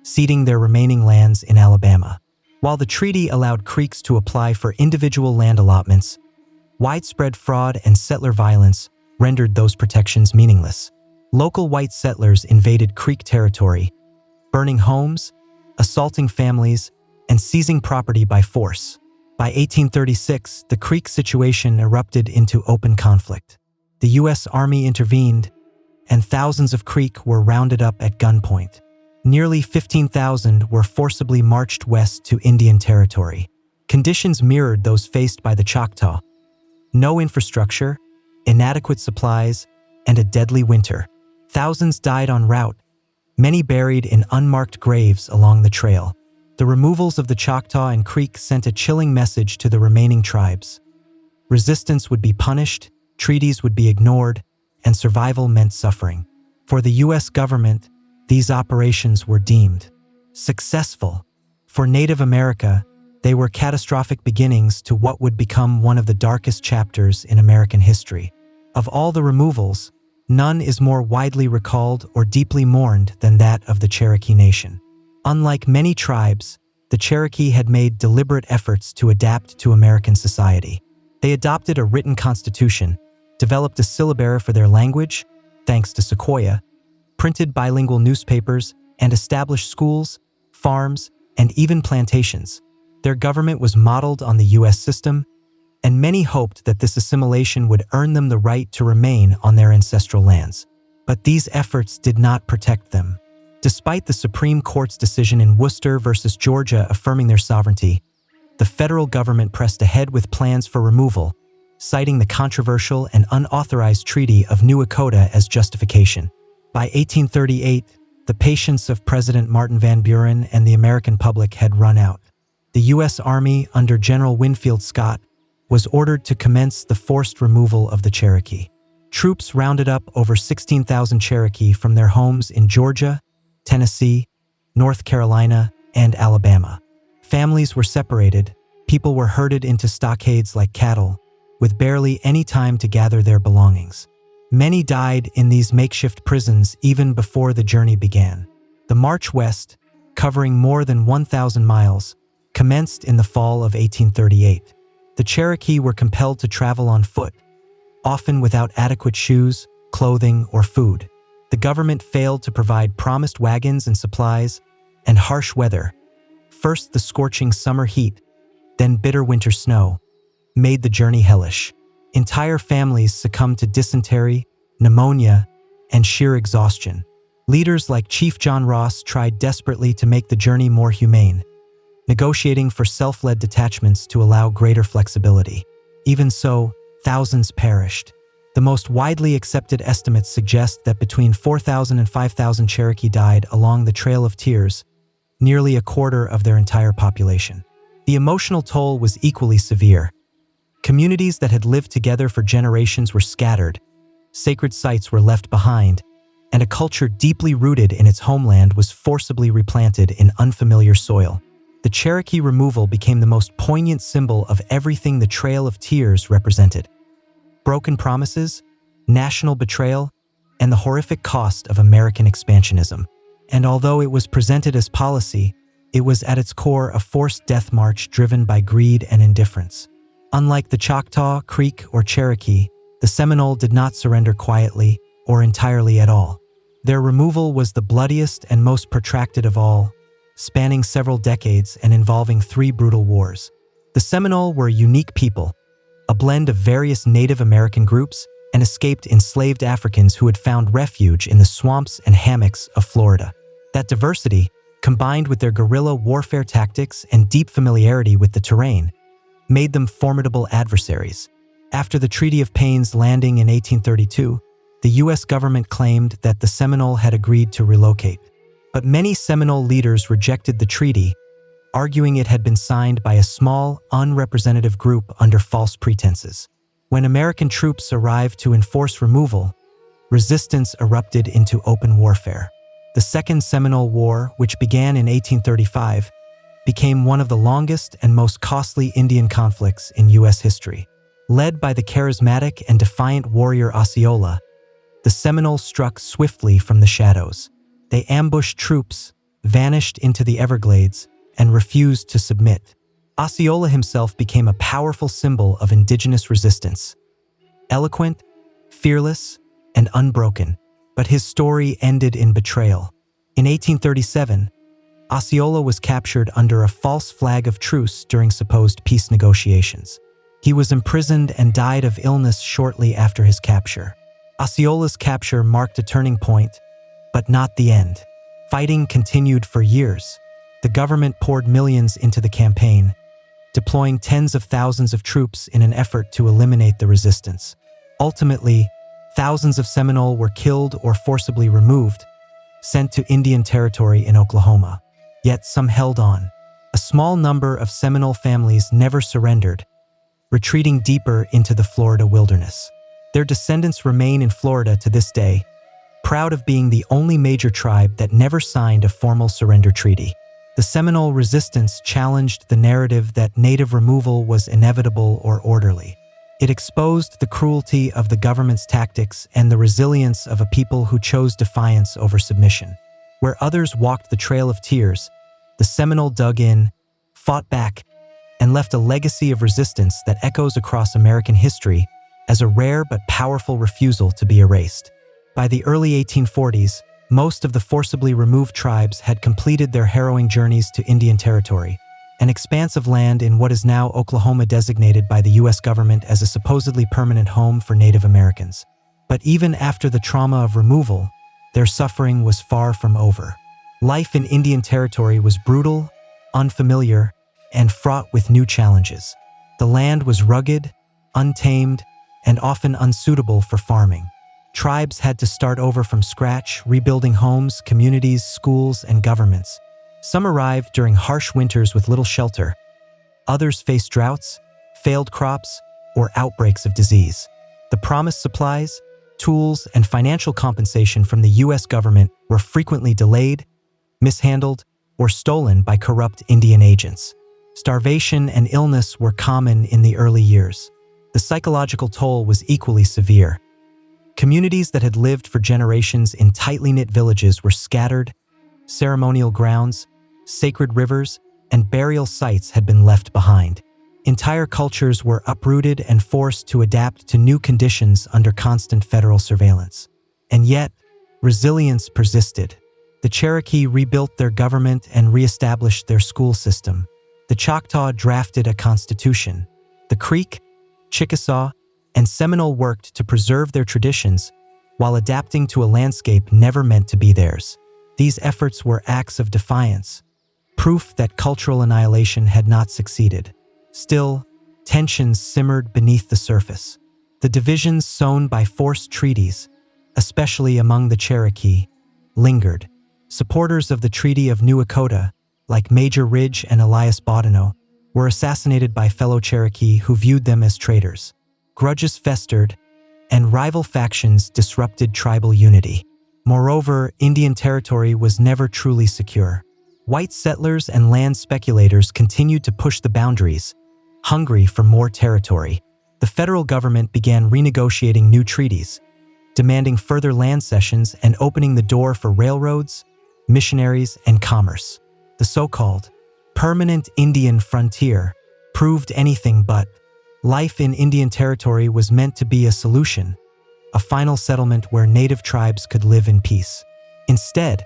ceding their remaining lands in Alabama. While the treaty allowed Creeks to apply for individual land allotments, widespread fraud and settler violence rendered those protections meaningless. Local white settlers invaded Creek territory, burning homes, assaulting families, and seizing property by force. By 1836, the Creek situation erupted into open conflict. The U.S. Army intervened, and thousands of Creek were rounded up at gunpoint. Nearly 15,000 were forcibly marched west to Indian Territory. Conditions mirrored those faced by the Choctaw. No infrastructure, inadequate supplies, and a deadly winter. Thousands died en route, many buried in unmarked graves along the trail. The removals of the Choctaw and Creek sent a chilling message to the remaining tribes. Resistance would be punished, treaties would be ignored, and survival meant suffering. For the U.S. government, these operations were deemed successful. For Native America, they were catastrophic beginnings to what would become one of the darkest chapters in American history. Of all the removals, none is more widely recalled or deeply mourned than that of the Cherokee Nation. Unlike many tribes, the Cherokee had made deliberate efforts to adapt to American society. They adopted a written constitution, developed a syllabary for their language, thanks to Sequoyah, printed bilingual newspapers, and established schools, farms, and even plantations. Their government was modeled on the U.S. system, and many hoped that this assimilation would earn them the right to remain on their ancestral lands. But these efforts did not protect them. Despite the Supreme Court's decision in Worcester versus Georgia affirming their sovereignty, the federal government pressed ahead with plans for removal, citing the controversial and unauthorized Treaty of New Echota as justification. By 1838, the patience of President Martin Van Buren and the American public had run out. The U.S. Army, under General Winfield Scott, was ordered to commence the forced removal of the Cherokee. Troops rounded up over 16,000 Cherokee from their homes in Georgia, Tennessee, North Carolina, and Alabama. Families were separated, people were herded into stockades like cattle, with barely any time to gather their belongings. Many died in these makeshift prisons even before the journey began. The march west, covering more than 1,000 miles, commenced in the fall of 1838. The Cherokee were compelled to travel on foot, often without adequate shoes, clothing, or food. The government failed to provide promised wagons and supplies, and harsh weather, first the scorching summer heat, then bitter winter snow, made the journey hellish. Entire families succumbed to dysentery, pneumonia, and sheer exhaustion. Leaders like Chief John Ross tried desperately to make the journey more humane, negotiating for self-led detachments to allow greater flexibility. Even so, thousands perished. The most widely accepted estimates suggest that between 4,000 and 5,000 Cherokee died along the Trail of Tears, nearly a quarter of their entire population. The emotional toll was equally severe. Communities that had lived together for generations were scattered, sacred sites were left behind, and a culture deeply rooted in its homeland was forcibly replanted in unfamiliar soil. The Cherokee removal became the most poignant symbol of everything the Trail of Tears represented: broken promises, national betrayal, and the horrific cost of American expansionism. And although it was presented as policy, it was at its core a forced death march driven by greed and indifference. Unlike the Choctaw, Creek, or Cherokee, the Seminole did not surrender quietly or entirely at all. Their removal was the bloodiest and most protracted of all, spanning several decades and involving 3 brutal wars. The Seminole were a unique people, a blend of various Native American groups and escaped enslaved Africans who had found refuge in the swamps and hammocks of Florida. That diversity, combined with their guerrilla warfare tactics and deep familiarity with the terrain, made them formidable adversaries. After the Treaty of Payne's Landing in 1832, the U.S. government claimed that the Seminole had agreed to relocate. But many Seminole leaders rejected the treaty, arguing it had been signed by a small, unrepresentative group under false pretenses. When American troops arrived to enforce removal, resistance erupted into open warfare. The Second Seminole War, which began in 1835, became one of the longest and most costly Indian conflicts in U.S. history. Led by the charismatic and defiant warrior Osceola, the Seminoles struck swiftly from the shadows. They ambushed troops, vanished into the Everglades, and refused to submit. Osceola himself became a powerful symbol of indigenous resistance. Eloquent, fearless, and unbroken, but his story ended in betrayal. In 1837, Osceola was captured under a false flag of truce during supposed peace negotiations. He was imprisoned and died of illness shortly after his capture. Osceola's capture marked a turning point, but not the end. Fighting continued for years. The government poured millions into the campaign, deploying tens of thousands of troops in an effort to eliminate the resistance. Ultimately, thousands of Seminole were killed or forcibly removed, sent to Indian Territory in Oklahoma. Yet some held on. A small number of Seminole families never surrendered, retreating deeper into the Florida wilderness. Their descendants remain in Florida to this day, proud of being the only major tribe that never signed a formal surrender treaty. The Seminole resistance challenged the narrative that native removal was inevitable or orderly. It exposed the cruelty of the government's tactics and the resilience of a people who chose defiance over submission. Where others walked the Trail of Tears, the Seminole dug in, fought back, and left a legacy of resistance that echoes across American history as a rare but powerful refusal to be erased. By the early 1840s, most of the forcibly removed tribes had completed their harrowing journeys to Indian Territory, an expanse of land in what is now Oklahoma designated by the U.S. government as a supposedly permanent home for Native Americans. But even after the trauma of removal, their suffering was far from over. Life in Indian Territory was brutal, unfamiliar, and fraught with new challenges. The land was rugged, untamed, and often unsuitable for farming. Tribes had to start over from scratch, rebuilding homes, communities, schools, and governments. Some arrived during harsh winters with little shelter. Others faced droughts, failed crops, or outbreaks of disease. The promised supplies, tools, and financial compensation from the U.S. government were frequently delayed, mishandled, or stolen by corrupt Indian agents. Starvation and illness were common in the early years. The psychological toll was equally severe. Communities that had lived for generations in tightly knit villages were scattered. Ceremonial grounds, sacred rivers, and burial sites had been left behind. Entire cultures were uprooted and forced to adapt to new conditions under constant federal surveillance. And yet, resilience persisted. The Cherokee rebuilt their government and reestablished their school system. The Choctaw drafted a constitution. The Creek, Chickasaw, and Seminole worked to preserve their traditions while adapting to a landscape never meant to be theirs. These efforts were acts of defiance, proof that cultural annihilation had not succeeded. Still, tensions simmered beneath the surface. The divisions sown by forced treaties, especially among the Cherokee, lingered. Supporters of the Treaty of New Echota, like Major Ridge and Elias Boudinot, were assassinated by fellow Cherokee who viewed them as traitors. Grudges festered, and rival factions disrupted tribal unity. Moreover, Indian Territory was never truly secure. White settlers and land speculators continued to push the boundaries, hungry for more territory. The federal government began renegotiating new treaties, demanding further land cessions and opening the door for railroads, missionaries, and commerce. The so-called permanent Indian frontier proved anything but. Life in Indian Territory was meant to be a solution, a final settlement where native tribes could live in peace. Instead,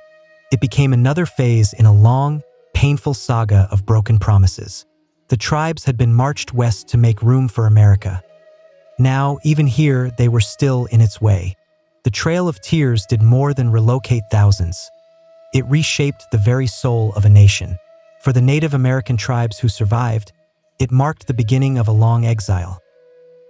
it became another phase in a long, painful saga of broken promises. The tribes had been marched west to make room for America. Now, even here, they were still in its way. The Trail of Tears did more than relocate thousands. It reshaped the very soul of a nation. For the Native American tribes who survived, it marked the beginning of a long exile,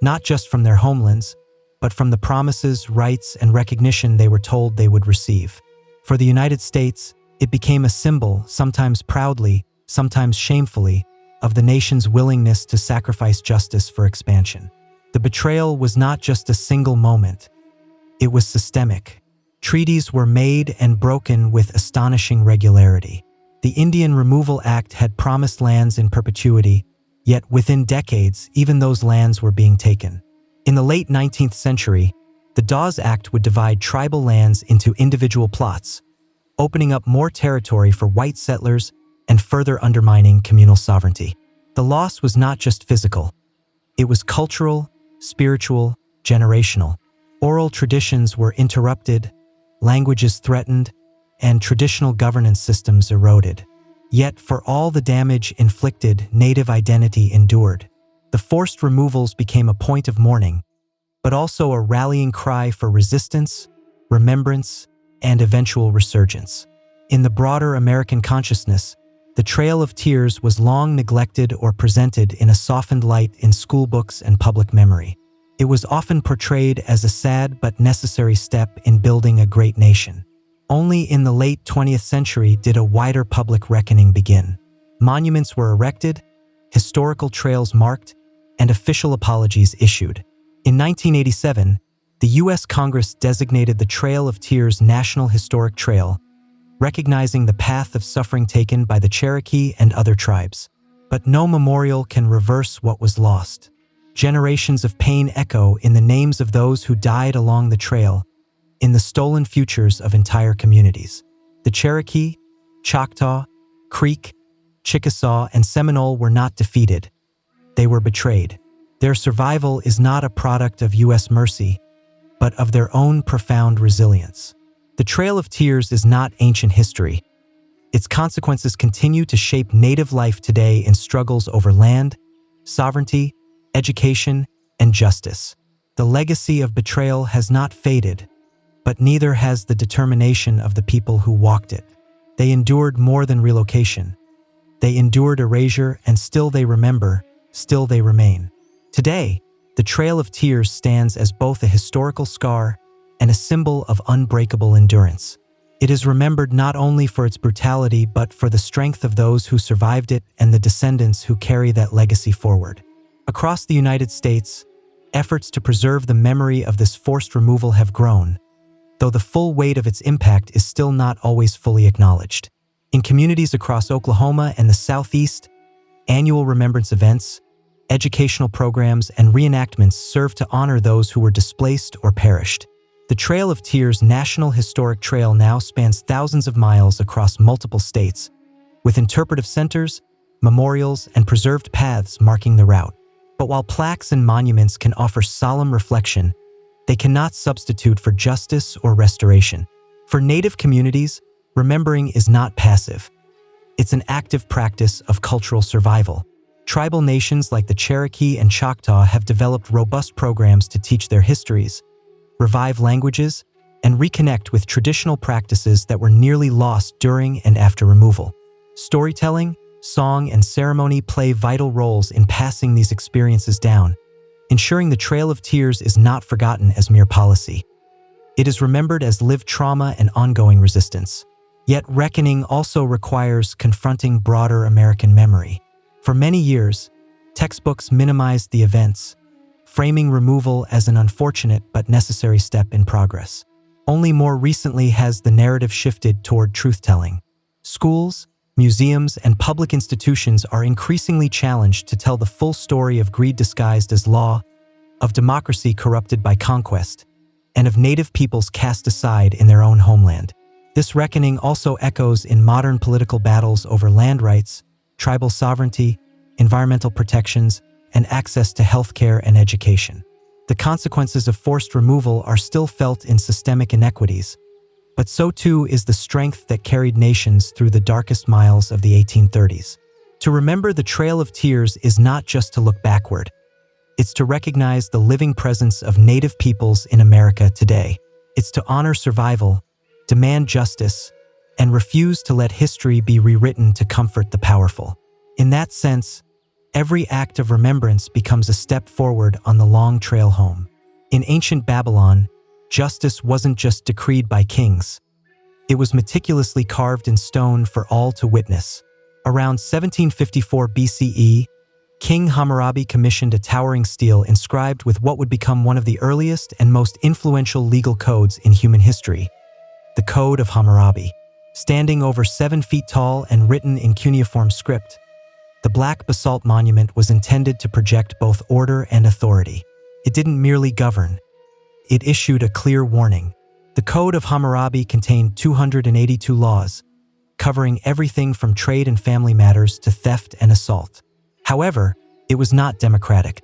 not just from their homelands, but from the promises, rights, and recognition they were told they would receive. For the United States, it became a symbol, sometimes proudly, sometimes shamefully, of the nation's willingness to sacrifice justice for expansion. The betrayal was not just a single moment. It was systemic. Treaties were made and broken with astonishing regularity. The Indian Removal Act had promised lands in perpetuity, yet within decades, even those lands were being taken. In the late 19th century, the Dawes Act would divide tribal lands into individual plots, opening up more territory for white settlers and further undermining communal sovereignty. The loss was not just physical. It was cultural, spiritual, generational. Oral traditions were interrupted, languages threatened, and traditional governance systems eroded. Yet, for all the damage inflicted, native identity endured. The forced removals became a point of mourning, but also a rallying cry for resistance, remembrance, and eventual resurgence. In the broader American consciousness, the Trail of Tears was long neglected or presented in a softened light in schoolbooks and public memory. It was often portrayed as a sad but necessary step in building a great nation. Only in the late 20th century did a wider public reckoning begin. Monuments were erected, historical trails marked, and official apologies issued. In 1987, the U.S. Congress designated the Trail of Tears National Historic Trail, recognizing the path of suffering taken by the Cherokee and other tribes. But no memorial can reverse what was lost. Generations of pain echo in the names of those who died along the trail, in the stolen futures of entire communities. The Cherokee, Choctaw, Creek, Chickasaw, and Seminole were not defeated. They were betrayed. Their survival is not a product of U.S. mercy, but of their own profound resilience. The Trail of Tears is not ancient history. Its consequences continue to shape native life today in struggles over land, sovereignty, education, and justice. The legacy of betrayal has not faded, but neither has the determination of the people who walked it. They endured more than relocation. They endured erasure, and still they remember, still they remain. Today, the Trail of Tears stands as both a historical scar and a symbol of unbreakable endurance. It is remembered not only for its brutality but for the strength of those who survived it and the descendants who carry that legacy forward. Across the United States, efforts to preserve the memory of this forced removal have grown, though the full weight of its impact is still not always fully acknowledged. In communities across Oklahoma and the Southeast, annual remembrance events, educational programs, and reenactments serve to honor those who were displaced or perished. The Trail of Tears National Historic Trail now spans thousands of miles across multiple states, with interpretive centers, memorials, and preserved paths marking the route. But while plaques and monuments can offer solemn reflection, they cannot substitute for justice or restoration. For Native communities, remembering is not passive. It's an active practice of cultural survival. Tribal nations like the Cherokee and Choctaw have developed robust programs to teach their histories, revive languages, and reconnect with traditional practices that were nearly lost during and after removal. Storytelling, song, and ceremony play vital roles in passing these experiences down, ensuring the Trail of Tears is not forgotten as mere policy. It is remembered as lived trauma and ongoing resistance. Yet reckoning also requires confronting broader American memory. For many years, textbooks minimized the events, framing removal as an unfortunate but necessary step in progress. Only more recently has the narrative shifted toward truth-telling. Schools, museums, and public institutions are increasingly challenged to tell the full story of greed disguised as law, of democracy corrupted by conquest, and of Native peoples cast aside in their own homeland. This reckoning also echoes in modern political battles over land rights, tribal sovereignty, environmental protections, and access to healthcare and education. The consequences of forced removal are still felt in systemic inequities, but so too is the strength that carried nations through the darkest miles of the 1830s. To remember the Trail of Tears is not just to look backward. It's to recognize the living presence of Native peoples in America today. It's to honor survival, demand justice, and refuse to let history be rewritten to comfort the powerful. In that sense, every act of remembrance becomes a step forward on the long trail home. In ancient Babylon, justice wasn't just decreed by kings. It was meticulously carved in stone for all to witness. Around 1754 BCE, King Hammurabi commissioned a towering stele inscribed with what would become one of the earliest and most influential legal codes in human history, the Code of Hammurabi. Standing over 7 feet tall and written in cuneiform script, the black basalt monument was intended to project both order and authority. It didn't merely govern. It issued a clear warning. The Code of Hammurabi contained 282 laws, covering everything from trade and family matters to theft and assault. However, it was not democratic.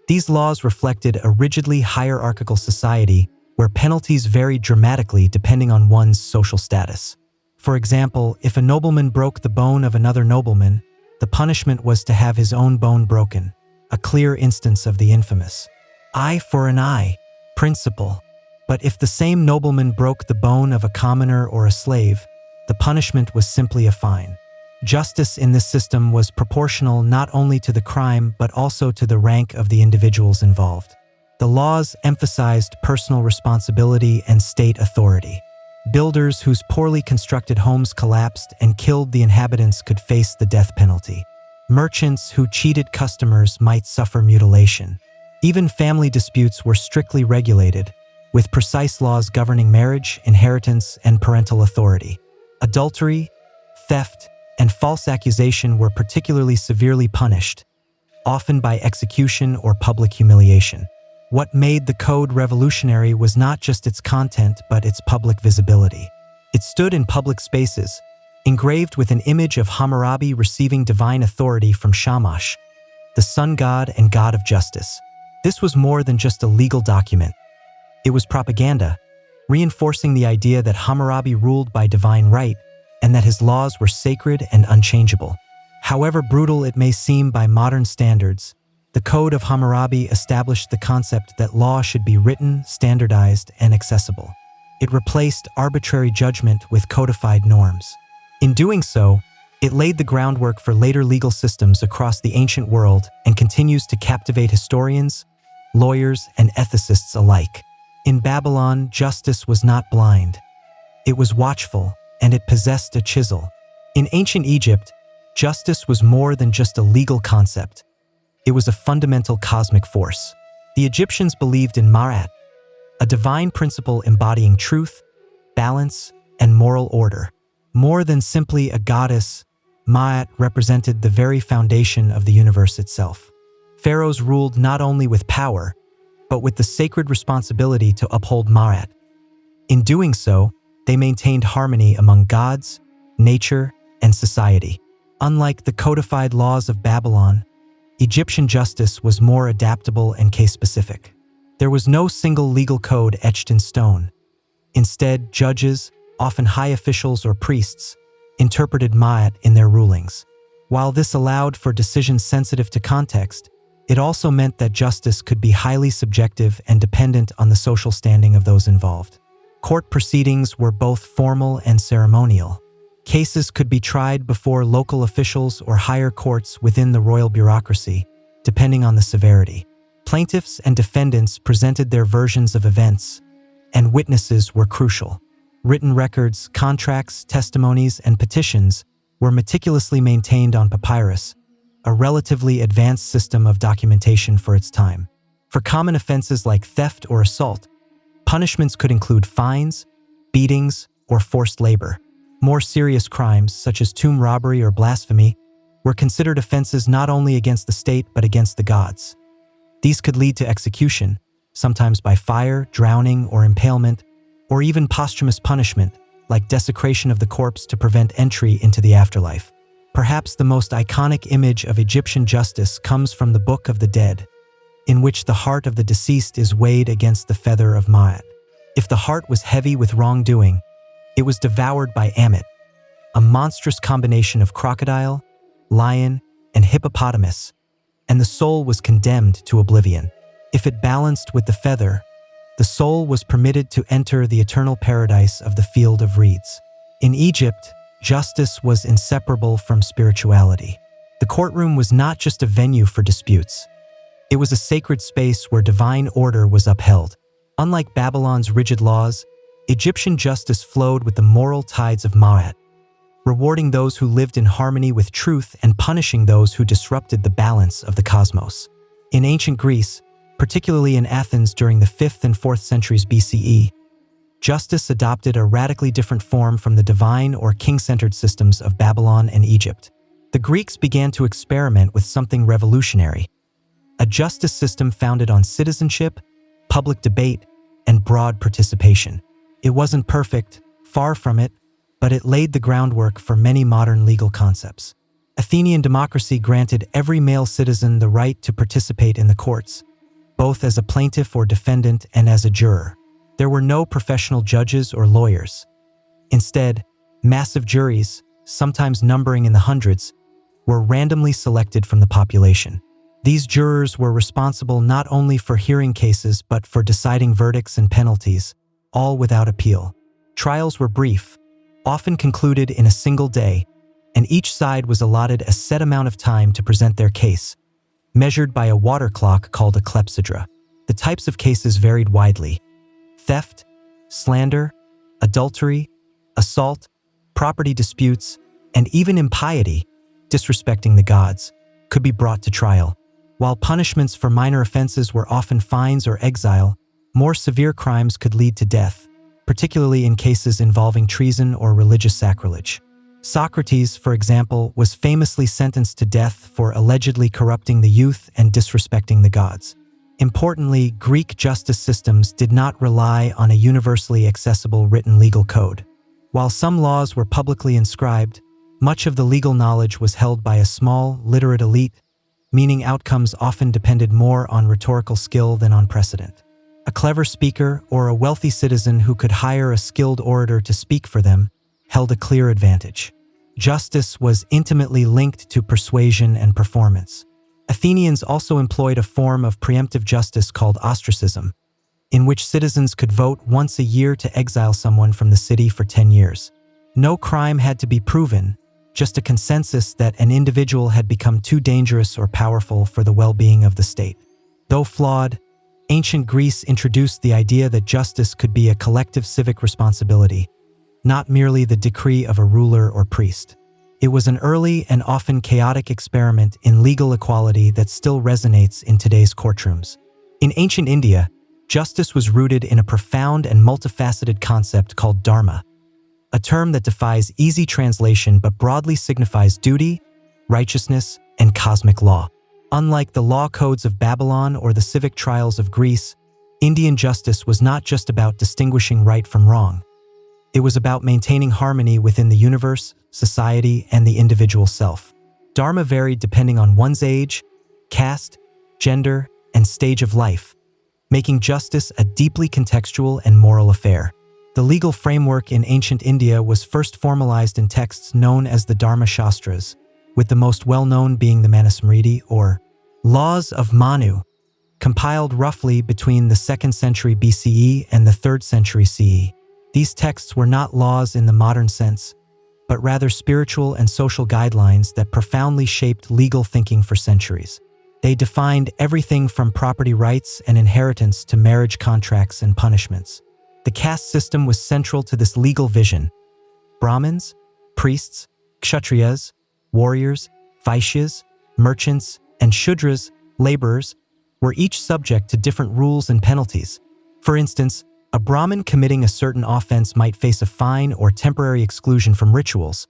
These laws reflected a rigidly hierarchical society where penalties varied dramatically depending on one's social status. For example, if a nobleman broke the bone of another nobleman, the punishment was to have his own bone broken, a clear instance of the infamous eye for an eye principle. But if the same nobleman broke the bone of a commoner or a slave, the punishment was simply a fine. Justice in this system was proportional not only to the crime but also to the rank of the individuals involved. The laws emphasized personal responsibility and state authority. Builders whose poorly constructed homes collapsed and killed the inhabitants could face the death penalty. Merchants who cheated customers might suffer mutilation. Even family disputes were strictly regulated, with precise laws governing marriage, inheritance, and parental authority. Adultery, theft, and false accusation were particularly severely punished, often by execution or public humiliation. What made the code revolutionary was not just its content but its public visibility. It stood in public spaces, engraved with an image of Hammurabi receiving divine authority from Shamash, the sun god and god of justice. This was more than just a legal document. It was propaganda, reinforcing the idea that Hammurabi ruled by divine right and that his laws were sacred and unchangeable. However brutal it may seem by modern standards, the Code of Hammurabi established the concept that law should be written, standardized, and accessible. It replaced arbitrary judgment with codified norms. In doing so, it laid the groundwork for later legal systems across the ancient world and continues to captivate historians, lawyers, and ethicists alike. In Babylon, justice was not blind. It was watchful, and it possessed a chisel. In ancient Egypt, justice was more than just a legal concept. It was a fundamental cosmic force. The Egyptians believed in Ma'at, a divine principle embodying truth, balance, and moral order. More than simply a goddess, Ma'at represented the very foundation of the universe itself. Pharaohs ruled not only with power, but with the sacred responsibility to uphold Ma'at. In doing so, they maintained harmony among gods, nature, and society. Unlike the codified laws of Babylon, Egyptian justice was more adaptable and case-specific. There was no single legal code etched in stone. Instead, judges, often high officials or priests, interpreted Ma'at in their rulings. While this allowed for decisions sensitive to context, it also meant that justice could be highly subjective and dependent on the social standing of those involved. Court proceedings were both formal and ceremonial. Cases could be tried before local officials or higher courts within the royal bureaucracy, depending on the severity. Plaintiffs and defendants presented their versions of events, and witnesses were crucial. Written records, contracts, testimonies, and petitions were meticulously maintained on papyrus, a relatively advanced system of documentation for its time. For common offenses like theft or assault, punishments could include fines, beatings, or forced labor. More serious crimes, such as tomb robbery or blasphemy, were considered offenses not only against the state but against the gods. These could lead to execution, sometimes by fire, drowning, or impalement, or even posthumous punishment, like desecration of the corpse to prevent entry into the afterlife. Perhaps the most iconic image of Egyptian justice comes from the Book of the Dead, in which the heart of the deceased is weighed against the feather of Ma'at. If the heart was heavy with wrongdoing, it was devoured by Ammit, a monstrous combination of crocodile, lion, and hippopotamus, and the soul was condemned to oblivion. If it balanced with the feather, the soul was permitted to enter the eternal paradise of the field of reeds. In Egypt, justice was inseparable from spirituality. The courtroom was not just a venue for disputes. It was a sacred space where divine order was upheld. Unlike Babylon's rigid laws, Egyptian justice flowed with the moral tides of Ma'at, rewarding those who lived in harmony with truth and punishing those who disrupted the balance of the cosmos. In ancient Greece, particularly in Athens during the 5th and 4th centuries BCE, justice adopted a radically different form from the divine or king-centered systems of Babylon and Egypt. The Greeks began to experiment with something revolutionary, a justice system founded on citizenship, public debate, and broad participation. It wasn't perfect, far from it, but it laid the groundwork for many modern legal concepts. Athenian democracy granted every male citizen the right to participate in the courts, both as a plaintiff or defendant and as a juror. There were no professional judges or lawyers. Instead, Massive juries, sometimes numbering in the hundreds, were randomly selected from the population. These jurors were responsible not only for hearing cases but for deciding verdicts and penalties, all without appeal. Trials were brief, often concluded in a single day, and each side was allotted a set amount of time to present their case, measured by a water clock called a clepsydra. The types of cases varied widely. Theft, slander, adultery, assault, property disputes, and even impiety, disrespecting the gods, could be brought to trial. While punishments for minor offenses were often fines or exile, more severe crimes could lead to death, particularly in cases involving treason or religious sacrilege. Socrates, for example, was famously sentenced to death for allegedly corrupting the youth and disrespecting the gods. Importantly, Greek justice systems did not rely on a universally accessible written legal code. While some laws were publicly inscribed, much of the legal knowledge was held by a small, literate elite, meaning outcomes often depended more on rhetorical skill than on precedent. A clever speaker or a wealthy citizen who could hire a skilled orator to speak for them held a clear advantage. Justice was intimately linked to persuasion and performance. Athenians also employed a form of preemptive justice called ostracism, in which citizens could vote once a year to exile someone from the city for 10 years. No crime had to be proven, just a consensus that an individual had become too dangerous or powerful for the well-being of the state. Though flawed, ancient Greece introduced the idea that justice could be a collective civic responsibility, not merely the decree of a ruler or priest. It was an early and often chaotic experiment in legal equality that still resonates in today's courtrooms. In ancient India, justice was rooted in a profound and multifaceted concept called dharma, a term that defies easy translation but broadly signifies duty, righteousness, and cosmic law. Unlike the law codes of Babylon or the civic trials of Greece, Indian justice was not just about distinguishing right from wrong. It was about maintaining harmony within the universe, society, and the individual self. Dharma varied depending on one's age, caste, gender, and stage of life, making justice a deeply contextual and moral affair. The legal framework in ancient India was first formalized in texts known as the Dharma Shastras, with the most well-known being the Manusmriti, or Laws of Manu, compiled roughly between the 2nd century BCE and the 3rd century CE. These texts were not laws in the modern sense, but rather spiritual and social guidelines that profoundly shaped legal thinking for centuries. They defined everything from property rights and inheritance to marriage contracts and punishments. The caste system was central to this legal vision. Brahmins, priests, kshatriyas, warriors, vaishyas, merchants, and shudras, laborers, were each subject to different rules and penalties. For instance, a Brahmin committing a certain offense might face a fine or temporary exclusion from rituals,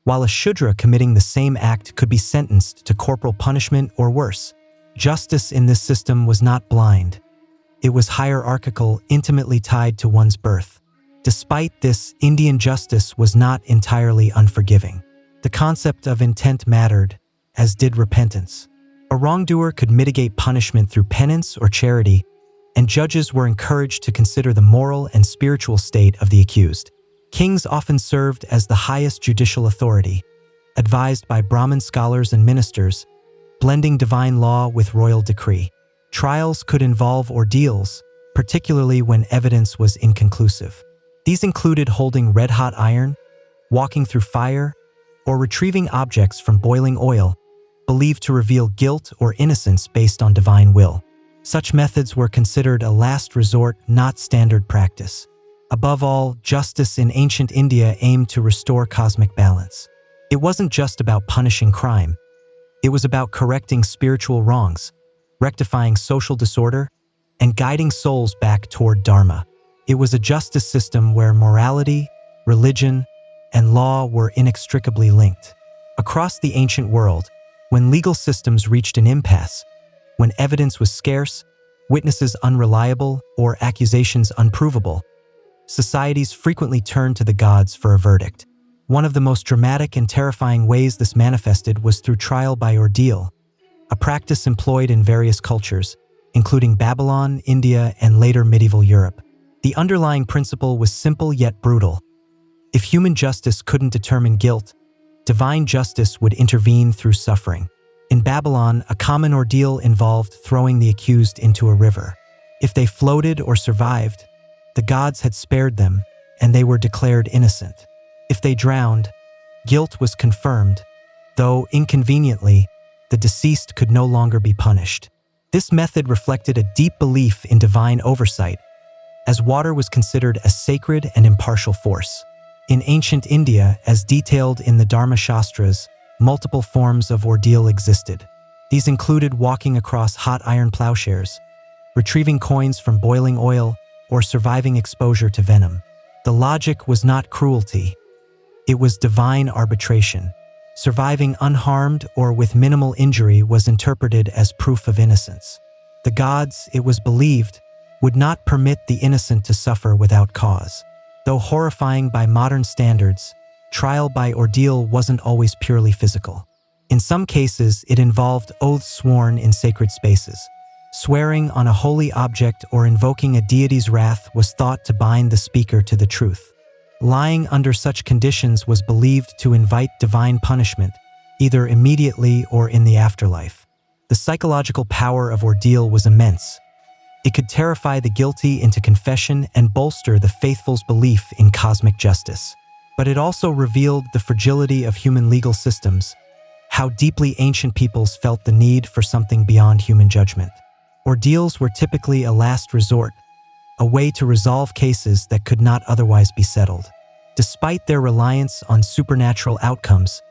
while a Shudra committing the same act could be sentenced to corporal punishment or worse. Justice in this system was not blind. It was hierarchical, intimately tied to one's birth. Despite this, Indian justice was not entirely unforgiving. The concept of intent mattered, as did repentance. A wrongdoer could mitigate punishment through penance or charity, and judges were encouraged to consider the moral and spiritual state of the accused. Kings often served as the highest judicial authority, advised by Brahmin scholars and ministers, blending divine law with royal decree. Trials could involve ordeals, particularly when evidence was inconclusive. These included holding red-hot iron, walking through fire, or retrieving objects from boiling oil, believed to reveal guilt or innocence based on divine will. Such methods were considered a last resort, not standard practice. Above all, justice in ancient India aimed to restore cosmic balance. It wasn't just about punishing crime. It was about correcting spiritual wrongs, rectifying social disorder, and guiding souls back toward Dharma. It was a justice system where morality, religion, and law were inextricably linked. Across the ancient world, when legal systems reached an impasse, when evidence was scarce, witnesses unreliable, or accusations unprovable, societies frequently turned to the gods for a verdict. One of the most dramatic and terrifying ways this manifested was through trial by ordeal, a practice employed in various cultures, including Babylon, India, and later medieval Europe. The underlying principle was simple yet brutal. If human justice couldn't determine guilt, divine justice would intervene through suffering. In Babylon, a common ordeal involved throwing the accused into a river. If they floated or survived, the gods had spared them, and they were declared innocent. If they drowned, guilt was confirmed, though inconveniently, the deceased could no longer be punished. This method reflected a deep belief in divine oversight, as water was considered a sacred and impartial force. In ancient India, as detailed in the Dharma Shastras, multiple forms of ordeal existed. These included walking across hot iron plowshares, retrieving coins from boiling oil, or surviving exposure to venom. The logic was not cruelty. It was divine arbitration. Surviving unharmed or with minimal injury was interpreted as proof of innocence. The gods, it was believed, would not permit the innocent to suffer without cause. Though horrifying by modern standards, trial by ordeal wasn't always purely physical. In some cases, it involved oaths sworn in sacred spaces. Swearing on a holy object or invoking a deity's wrath was thought to bind the speaker to the truth. Lying under such conditions was believed to invite divine punishment, either immediately or in the afterlife. The psychological power of ordeal was immense. It could terrify the guilty into confession and bolster the faithful's belief in cosmic justice. But it also revealed the fragility of human legal systems, how deeply ancient peoples felt the need for something beyond human judgment. Ordeals were typically a last resort, a way to resolve cases that could not otherwise be settled. Despite their reliance on supernatural outcomes,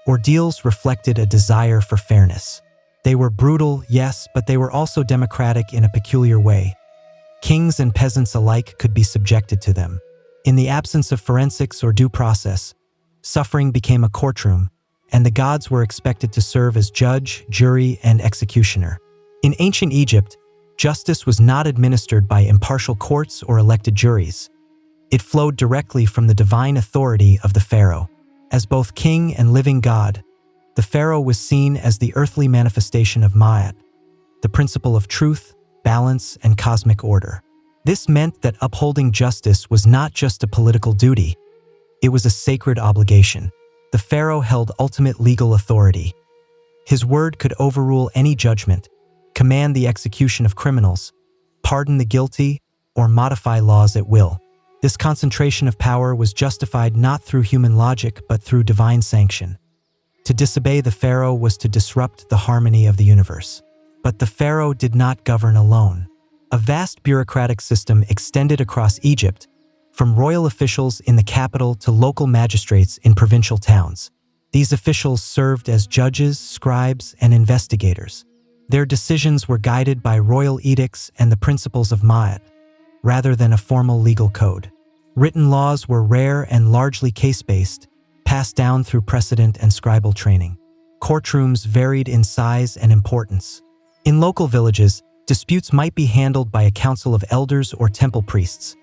ordeals reflected a desire for fairness. They were brutal, yes, but they were also democratic in a peculiar way. Kings and peasants alike could be subjected to them. In the absence of forensics or due process, suffering became a courtroom, and the gods were expected to serve as judge, jury, and executioner. In ancient Egypt, justice was not administered by impartial courts or elected juries. It flowed directly from the divine authority of the pharaoh. As both king and living god, the pharaoh was seen as the earthly manifestation of Ma'at, the principle of truth, balance, and cosmic order. This meant that upholding justice was not just a political duty, it was a sacred obligation. The pharaoh held ultimate legal authority. His word could overrule any judgment, command the execution of criminals, pardon the guilty, or modify laws at will. This concentration of power was justified not through human logic but through divine sanction. To disobey the pharaoh was to disrupt the harmony of the universe. But the pharaoh did not govern alone. A vast bureaucratic system extended across Egypt, from royal officials in the capital to local magistrates in provincial towns. These officials served as judges, scribes, and investigators. Their decisions were guided by royal edicts and the principles of Ma'at, rather than a formal legal code. Written laws were rare and largely case-based, passed down through precedent and scribal training. Courtrooms varied in size and importance. In local villages, disputes might be handled by a council of elders or temple priests.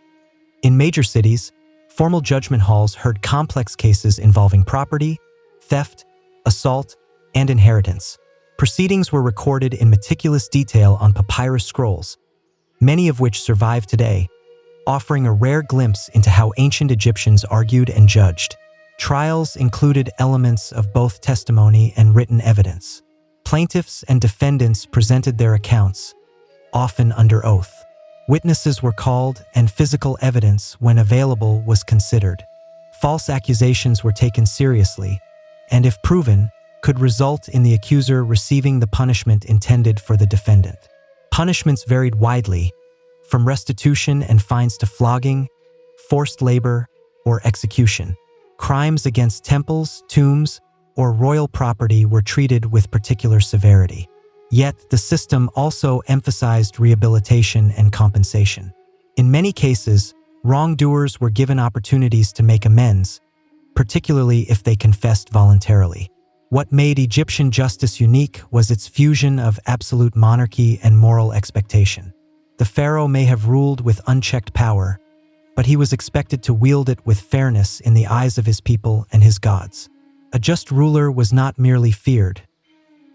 In major cities, formal judgment halls heard complex cases involving property, theft, assault, and inheritance. Proceedings were recorded in meticulous detail on papyrus scrolls, many of which survive today, offering a rare glimpse into how ancient Egyptians argued and judged. Trials included elements of both testimony and written evidence. Plaintiffs and defendants presented their accounts, often under oath. Witnesses were called, and physical evidence, when available, was considered. False accusations were taken seriously, and if proven, could result in the accuser receiving the punishment intended for the defendant. Punishments varied widely, from restitution and fines to flogging, forced labor, or execution. Crimes against temples, tombs, or royal property were treated with particular severity. Yet, the system also emphasized rehabilitation and compensation. In many cases, wrongdoers were given opportunities to make amends, particularly if they confessed voluntarily. What made Egyptian justice unique was its fusion of absolute monarchy and moral expectation. The pharaoh may have ruled with unchecked power, but he was expected to wield it with fairness in the eyes of his people and his gods. A just ruler was not merely feared.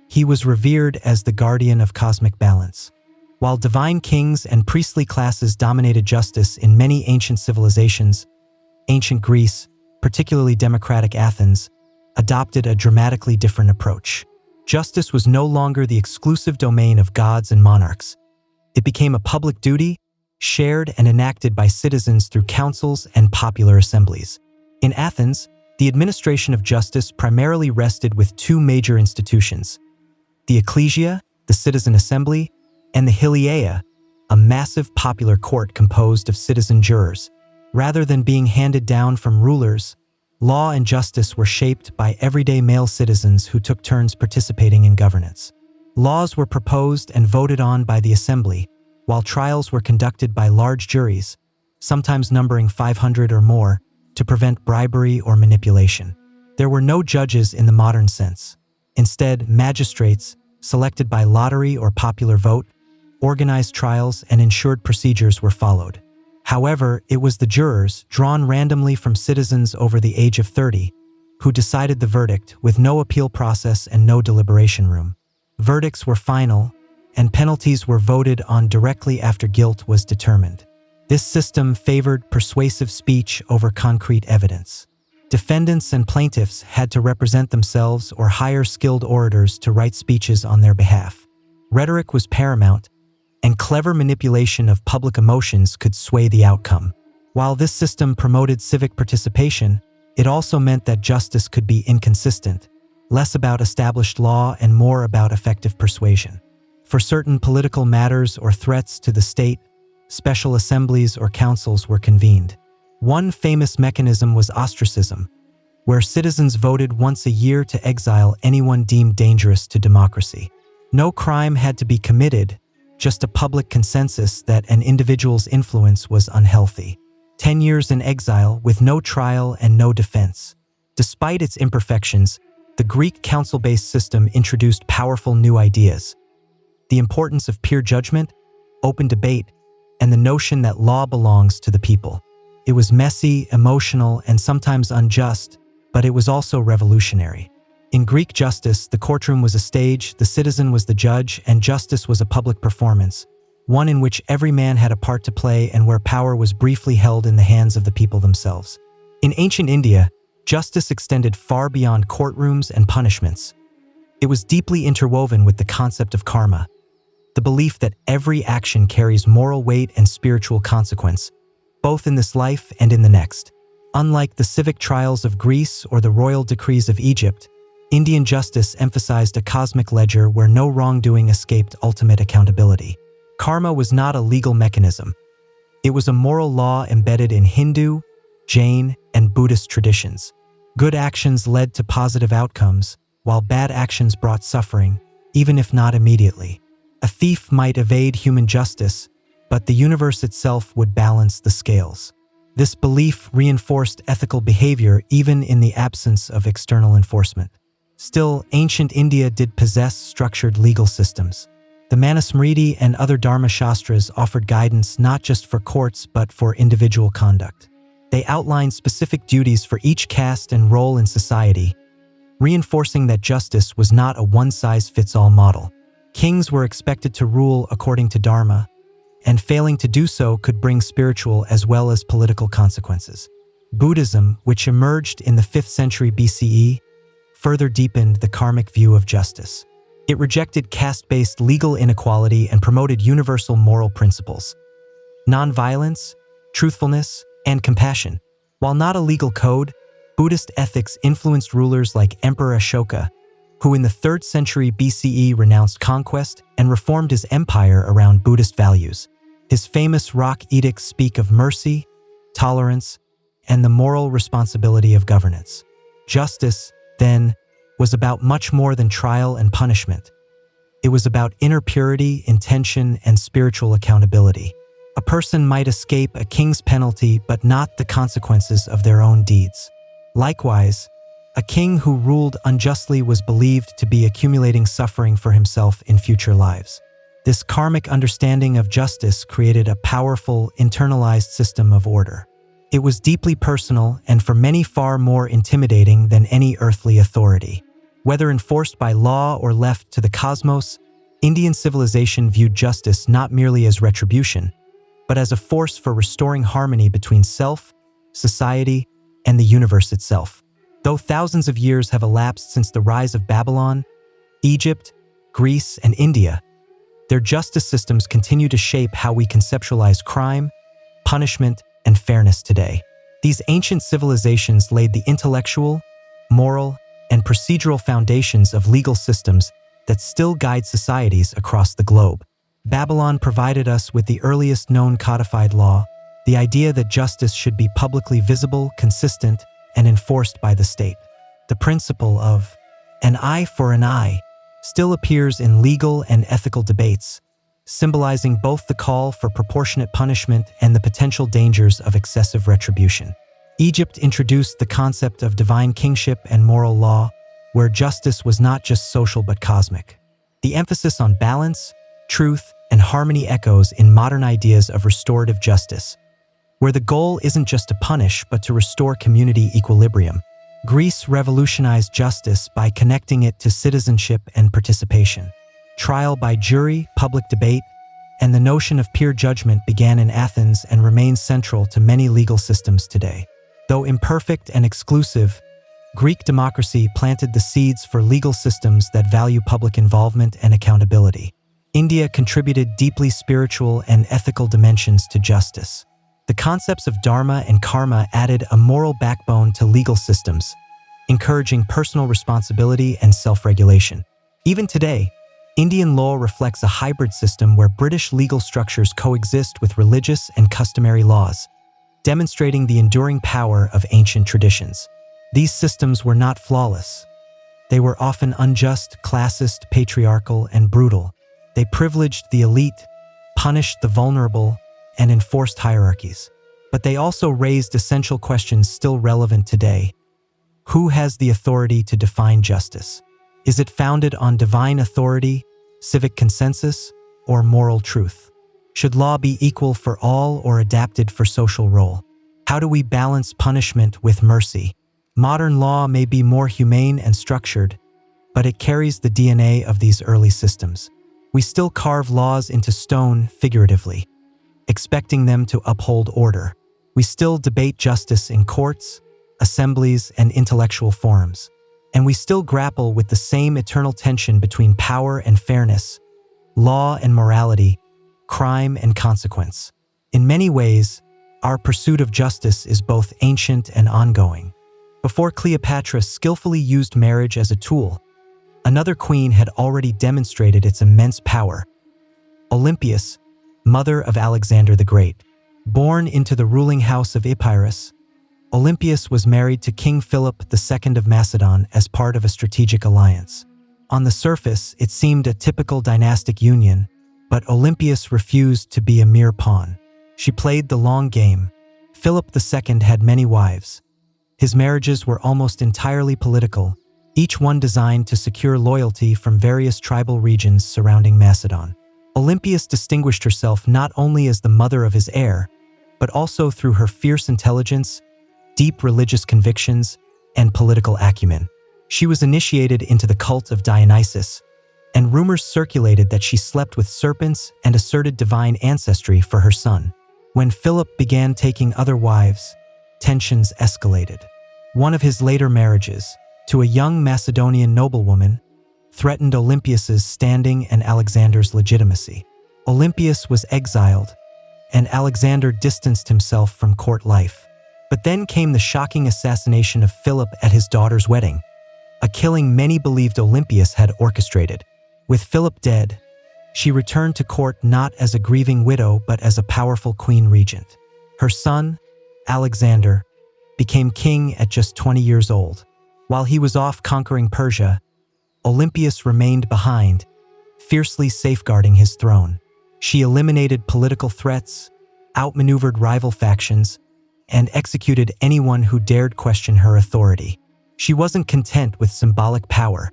He was revered as the guardian of cosmic balance. While divine kings and priestly classes dominated justice in many ancient civilizations, ancient Greece, particularly democratic Athens, adopted a dramatically different approach. Justice was no longer the exclusive domain of gods and monarchs. It became a public duty, shared and enacted by citizens through councils and popular assemblies. In Athens, the administration of justice primarily rested with two major institutions: the ecclesia, the citizen assembly, and the hiliaea, a massive popular court composed of citizen jurors. Rather than being handed down from rulers, law and justice were shaped by everyday male citizens who took turns participating in governance. Laws were proposed and voted on by the assembly, while trials were conducted by large juries, sometimes numbering 500 or more, to prevent bribery or manipulation. There were no judges in the modern sense. Instead, magistrates, selected by lottery or popular vote, organized trials and ensured procedures were followed. However, it was the jurors, drawn randomly from citizens over the age of 30, who decided the verdict with no appeal process and no deliberation room. Verdicts were final, and penalties were voted on directly after guilt was determined. This system favored persuasive speech over concrete evidence. Defendants and plaintiffs had to represent themselves or hire skilled orators to write speeches on their behalf. Rhetoric was paramount, and clever manipulation of public emotions could sway the outcome. While this system promoted civic participation, it also meant that justice could be inconsistent, less about established law and more about effective persuasion. For certain political matters or threats to the state, special assemblies or councils were convened. One famous mechanism was ostracism, where citizens voted once a year to exile anyone deemed dangerous to democracy. No crime had to be committed, just a public consensus that an individual's influence was unhealthy. 10 years in exile with no trial and no defense. Despite its imperfections, the Greek council-based system introduced powerful new ideas. The importance of peer judgment, open debate, and the notion that law belongs to the people. It was messy, emotional, and sometimes unjust, but it was also revolutionary. In Greek justice, the courtroom was a stage, the citizen was the judge, and justice was a public performance, one in which every man had a part to play and where power was briefly held in the hands of the people themselves. In ancient India, justice extended far beyond courtrooms and punishments. It was deeply interwoven with the concept of karma, the belief that every action carries moral weight and spiritual consequence, both in this life and in the next. Unlike the civic trials of Greece or the royal decrees of Egypt, Indian justice emphasized a cosmic ledger where no wrongdoing escaped ultimate accountability. Karma was not a legal mechanism. It was a moral law embedded in Hindu, Jain, and Buddhist traditions. Good actions led to positive outcomes, while bad actions brought suffering, even if not immediately. A thief might evade human justice, but the universe itself would balance the scales. This belief reinforced ethical behavior even in the absence of external enforcement. Still, ancient India did possess structured legal systems. The Manusmriti and other Dharma Shastras offered guidance not just for courts but for individual conduct. They outlined specific duties for each caste and role in society, reinforcing that justice was not a one-size-fits-all model. Kings were expected to rule according to Dharma, and failing to do so could bring spiritual as well as political consequences. Buddhism, which emerged in the 5th century BCE, further deepened the karmic view of justice. It rejected caste-based legal inequality and promoted universal moral principles: non-violence, truthfulness, and compassion. While not a legal code, Buddhist ethics influenced rulers like Emperor Ashoka, who in the 3rd century BCE renounced conquest and reformed his empire around Buddhist values. His famous rock edicts speak of mercy, tolerance, and the moral responsibility of governance. Justice, then, was about much more than trial and punishment. It was about inner purity, intention, and spiritual accountability. A person might escape a king's penalty but not the consequences of their own deeds. Likewise, a king who ruled unjustly was believed to be accumulating suffering for himself in future lives. This karmic understanding of justice created a powerful, internalized system of order. It was deeply personal and for many far more intimidating than any earthly authority. Whether enforced by law or left to the cosmos, Indian civilization viewed justice not merely as retribution, but as a force for restoring harmony between self, society, and the universe itself. Though thousands of years have elapsed since the rise of Babylon, Egypt, Greece, and India, their justice systems continue to shape how we conceptualize crime, punishment, and fairness today. These ancient civilizations laid the intellectual, moral, and procedural foundations of legal systems that still guide societies across the globe. Babylon provided us with the earliest known codified law, the idea that justice should be publicly visible, consistent, and enforced by the state. The principle of an eye for an eye still appears in legal and ethical debates, symbolizing both the call for proportionate punishment and the potential dangers of excessive retribution. Egypt introduced the concept of divine kingship and moral law, where justice was not just social but cosmic. The emphasis on balance, truth, and harmony echoes in modern ideas of restorative justice, where the goal isn't just to punish but to restore community equilibrium. Greece revolutionized justice by connecting it to citizenship and participation. Trial by jury, public debate, and the notion of peer judgment began in Athens and remains central to many legal systems today. Though imperfect and exclusive, Greek democracy planted the seeds for legal systems that value public involvement and accountability. India contributed deeply spiritual and ethical dimensions to justice. The concepts of dharma and karma added a moral backbone to legal systems, encouraging personal responsibility and self-regulation. Even today, Indian law reflects a hybrid system where British legal structures coexist with religious and customary laws, demonstrating the enduring power of ancient traditions. These systems were not flawless. They were often unjust, classist, patriarchal, and brutal. They privileged the elite, punished the vulnerable, and enforced hierarchies. But they also raised essential questions still relevant today. Who has the authority to define justice? Is it founded on divine authority, civic consensus, or moral truth? Should law be equal for all or adapted for social role? How do we balance punishment with mercy? Modern law may be more humane and structured, but it carries the DNA of these early systems. We still carve laws into stone figuratively, expecting them to uphold order. We still debate justice in courts, assemblies, and intellectual forums. And we still grapple with the same eternal tension between power and fairness, law and morality, crime and consequence. In many ways, our pursuit of justice is both ancient and ongoing. Before Cleopatra skillfully used marriage as a tool, another queen had already demonstrated its immense power. Olympias, mother of Alexander the Great. Born into the ruling house of Epirus, Olympias was married to King Philip II of Macedon as part of a strategic alliance. On the surface, it seemed a typical dynastic union, but Olympias refused to be a mere pawn. She played the long game. Philip II had many wives. His marriages were almost entirely political, each one designed to secure loyalty from various tribal regions surrounding Macedon. Olympias distinguished herself not only as the mother of his heir, but also through her fierce intelligence, deep religious convictions, and political acumen. She was initiated into the cult of Dionysus, and rumors circulated that she slept with serpents and asserted divine ancestry for her son. When Philip began taking other wives, tensions escalated. One of his later marriages, to a young Macedonian noblewoman, threatened Olympias's standing and Alexander's legitimacy. Olympias was exiled, and Alexander distanced himself from court life. But then came the shocking assassination of Philip at his daughter's wedding, a killing many believed Olympias had orchestrated. With Philip dead, she returned to court not as a grieving widow but as a powerful queen regent. Her son, Alexander, became king at just 20 years old. While he was off conquering Persia, Olympias remained behind, fiercely safeguarding his throne. She eliminated political threats, outmaneuvered rival factions, and executed anyone who dared question her authority. She wasn't content with symbolic power.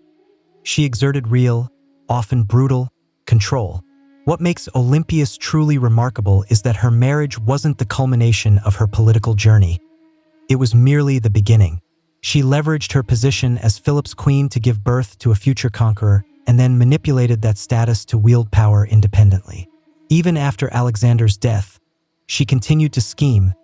She exerted real, often brutal, control. What makes Olympias truly remarkable is that her marriage wasn't the culmination of her political journey. It was merely the beginning. She leveraged her position as Philip's queen to give birth to a future conqueror and then manipulated that status to wield power independently. Even after Alexander's death, she continued to scheme,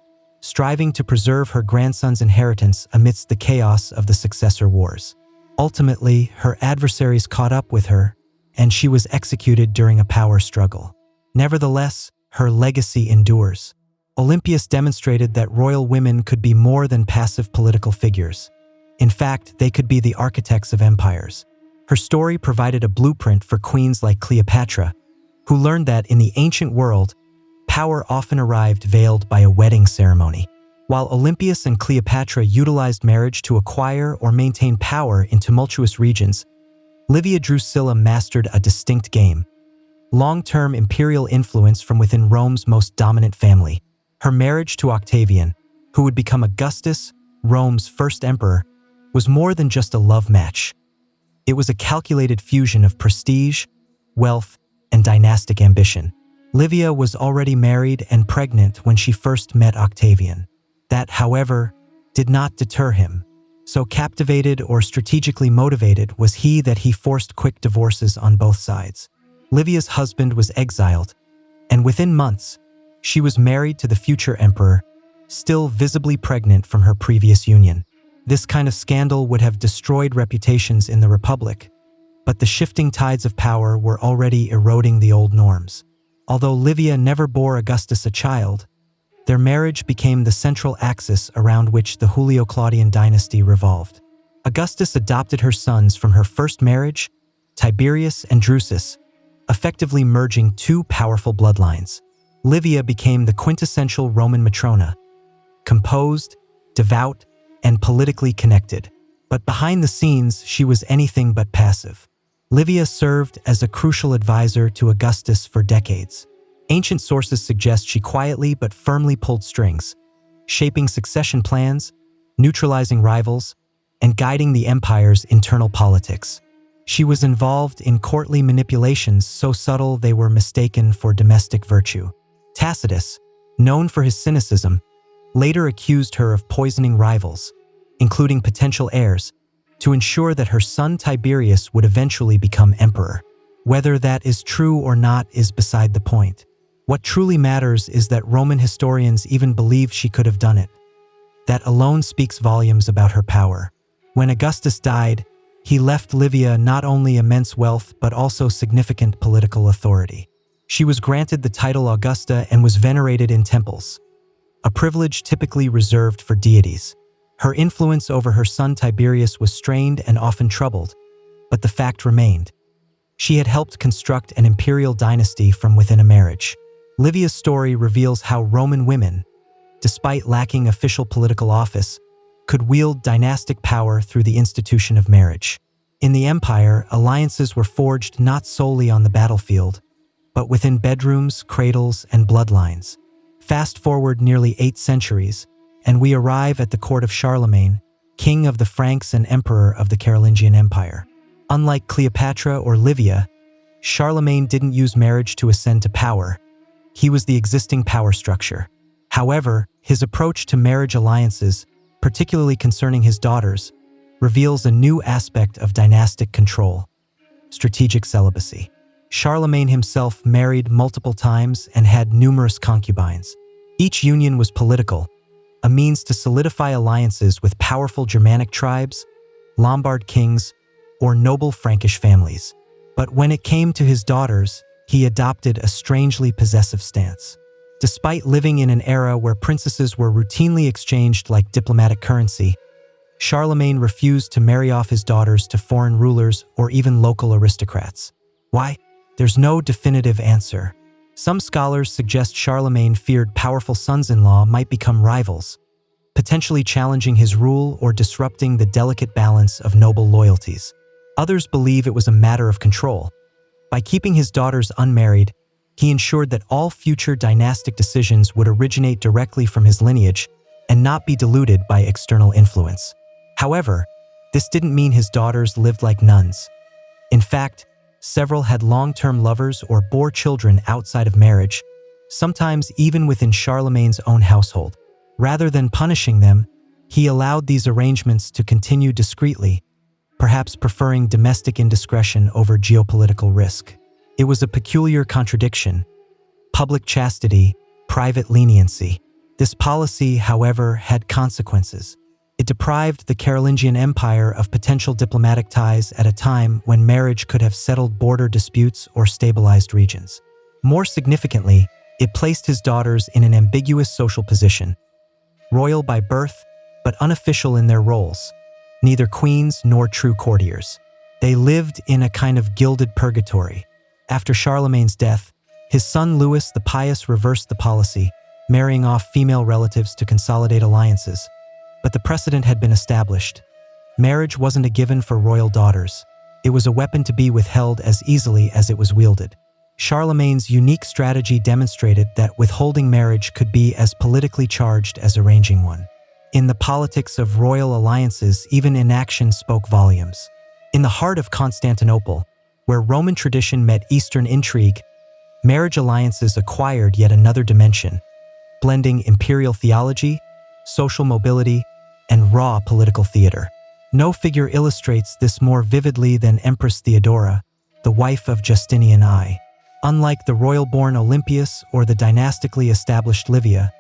striving to preserve her grandson's inheritance amidst the chaos of the successor wars. Ultimately, her adversaries caught up with her, and she was executed during a power struggle. Nevertheless, her legacy endures. Olympias demonstrated that royal women could be more than passive political figures. In fact, they could be the architects of empires. Her story provided a blueprint for queens like Cleopatra, who learned that in the ancient world, power often arrived veiled by a wedding ceremony. While Olympias and Cleopatra utilized marriage to acquire or maintain power in tumultuous regions, Livia Drusilla mastered a distinct game: long-term imperial influence from within Rome's most dominant family. Her marriage to Octavian, who would become Augustus, Rome's first emperor, was more than just a love match. It was a calculated fusion of prestige, wealth, and dynastic ambition. Livia was already married and pregnant when she first met Octavian. That, however, did not deter him. So captivated or strategically motivated was he that he forced quick divorces on both sides. Livia's husband was exiled, and within months, she was married to the future emperor, still visibly pregnant from her previous union. This kind of scandal would have destroyed reputations in the Republic, but the shifting tides of power were already eroding the old norms. Although Livia never bore Augustus a child, their marriage became the central axis around which the Julio-Claudian dynasty revolved. Augustus adopted her sons from her first marriage, Tiberius and Drusus, effectively merging two powerful bloodlines. Livia became the quintessential Roman matrona, composed, devout, and politically connected. But behind the scenes, she was anything but passive. Livia served as a crucial advisor to Augustus for decades. Ancient sources suggest she quietly but firmly pulled strings, shaping succession plans, neutralizing rivals, and guiding the empire's internal politics. She was involved in courtly manipulations so subtle they were mistaken for domestic virtue. Tacitus, known for his cynicism, later accused her of poisoning rivals, including potential heirs, to ensure that her son Tiberius would eventually become emperor. Whether that is true or not is beside the point. What truly matters is that Roman historians even believed she could have done it. That alone speaks volumes about her power. When Augustus died, he left Livia not only immense wealth but also significant political authority. She was granted the title Augusta and was venerated in temples, a privilege typically reserved for deities. Her influence over her son Tiberius was strained and often troubled, but the fact remained: she had helped construct an imperial dynasty from within a marriage. Livia's story reveals how Roman women, despite lacking official political office, could wield dynastic power through the institution of marriage. In the empire, alliances were forged not solely on the battlefield, but within bedrooms, cradles, and bloodlines. Fast forward nearly 8 centuries, and we arrive at the court of Charlemagne, king of the Franks and emperor of the Carolingian Empire. Unlike Cleopatra or Livia, Charlemagne didn't use marriage to ascend to power. He was the existing power structure. However, his approach to marriage alliances, particularly concerning his daughters, reveals a new aspect of dynastic control: strategic celibacy. Charlemagne himself married multiple times and had numerous concubines. Each union was political, a means to solidify alliances with powerful Germanic tribes, Lombard kings, or noble Frankish families. But when it came to his daughters, he adopted a strangely possessive stance. Despite living in an era where princesses were routinely exchanged like diplomatic currency, Charlemagne refused to marry off his daughters to foreign rulers or even local aristocrats. Why? There's no definitive answer. Some scholars suggest Charlemagne feared powerful sons-in-law might become rivals, potentially challenging his rule or disrupting the delicate balance of noble loyalties. Others believe it was a matter of control. By keeping his daughters unmarried, he ensured that all future dynastic decisions would originate directly from his lineage and not be diluted by external influence. However, this didn't mean his daughters lived like nuns. In fact, several had long-term lovers or bore children outside of marriage, sometimes even within Charlemagne's own household. Rather than punishing them, he allowed these arrangements to continue discreetly, perhaps preferring domestic indiscretion over geopolitical risk. It was a peculiar contradiction: public chastity, private leniency. This policy, however, had consequences. It deprived the Carolingian Empire of potential diplomatic ties at a time when marriage could have settled border disputes or stabilized regions. More significantly, it placed his daughters in an ambiguous social position, royal by birth, but unofficial in their roles, neither queens nor true courtiers. They lived in a kind of gilded purgatory. After Charlemagne's death, his son Louis the Pious reversed the policy, marrying off female relatives to consolidate alliances. But the precedent had been established. Marriage wasn't a given for royal daughters. It was a weapon to be withheld as easily as it was wielded. Charlemagne's unique strategy demonstrated that withholding marriage could be as politically charged as arranging one. In the politics of royal alliances, even inaction spoke volumes. In the heart of Constantinople, where Roman tradition met Eastern intrigue, marriage alliances acquired yet another dimension, blending imperial theology, social mobility, and raw political theater. No figure illustrates this more vividly than Empress Theodora, the wife of Justinian I. Unlike the royal-born Olympias or the dynastically established Livia,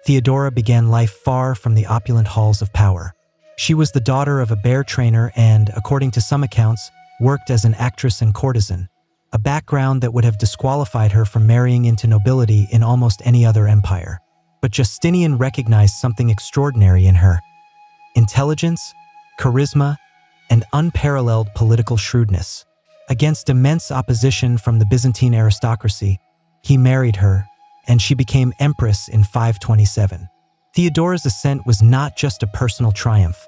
Theodora began life far from the opulent halls of power. She was the daughter of a bear trainer and, according to some accounts, worked as an actress and courtesan, a background that would have disqualified her from marrying into nobility in almost any other empire. But Justinian recognized something extraordinary in her: intelligence, charisma, and unparalleled political shrewdness. Against immense opposition from the Byzantine aristocracy, he married her, and she became empress in 527. Theodora's ascent was not just a personal triumph.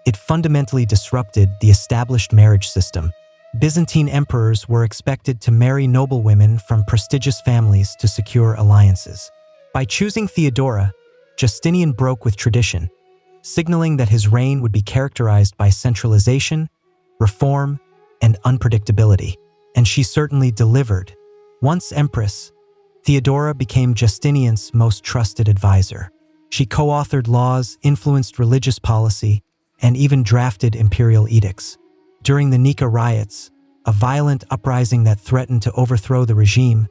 It fundamentally disrupted the established marriage system. Byzantine emperors were expected to marry noblewomen from prestigious families to secure alliances. By choosing Theodora, Justinian broke with tradition, signaling that his reign would be characterized by centralization, reform, and unpredictability. And she certainly delivered. Once empress, Theodora became Justinian's most trusted advisor. She co-authored laws, influenced religious policy, and even drafted imperial edicts. During the Nika riots, a violent uprising that threatened to overthrow the regime,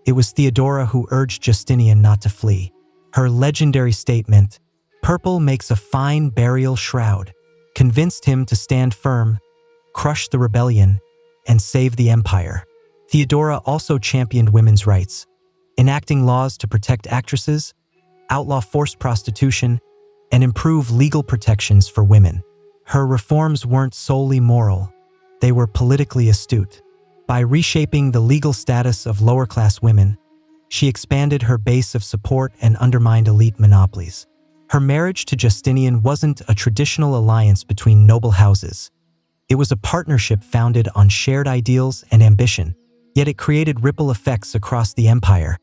it was Theodora who urged Justinian not to flee. Her legendary statement, "Purple makes a fine burial shroud," convinced him to stand firm, crush the rebellion, and save the empire. Theodora also championed women's rights, enacting laws to protect actresses, outlaw forced prostitution, and improve legal protections for women. Her reforms weren't solely moral, they were politically astute. By reshaping the legal status of lower-class women, she expanded her base of support and undermined elite monopolies. Her marriage to Justinian wasn't a traditional alliance between noble houses. It was a partnership founded on shared ideals and ambition, yet it created ripple effects across the empire.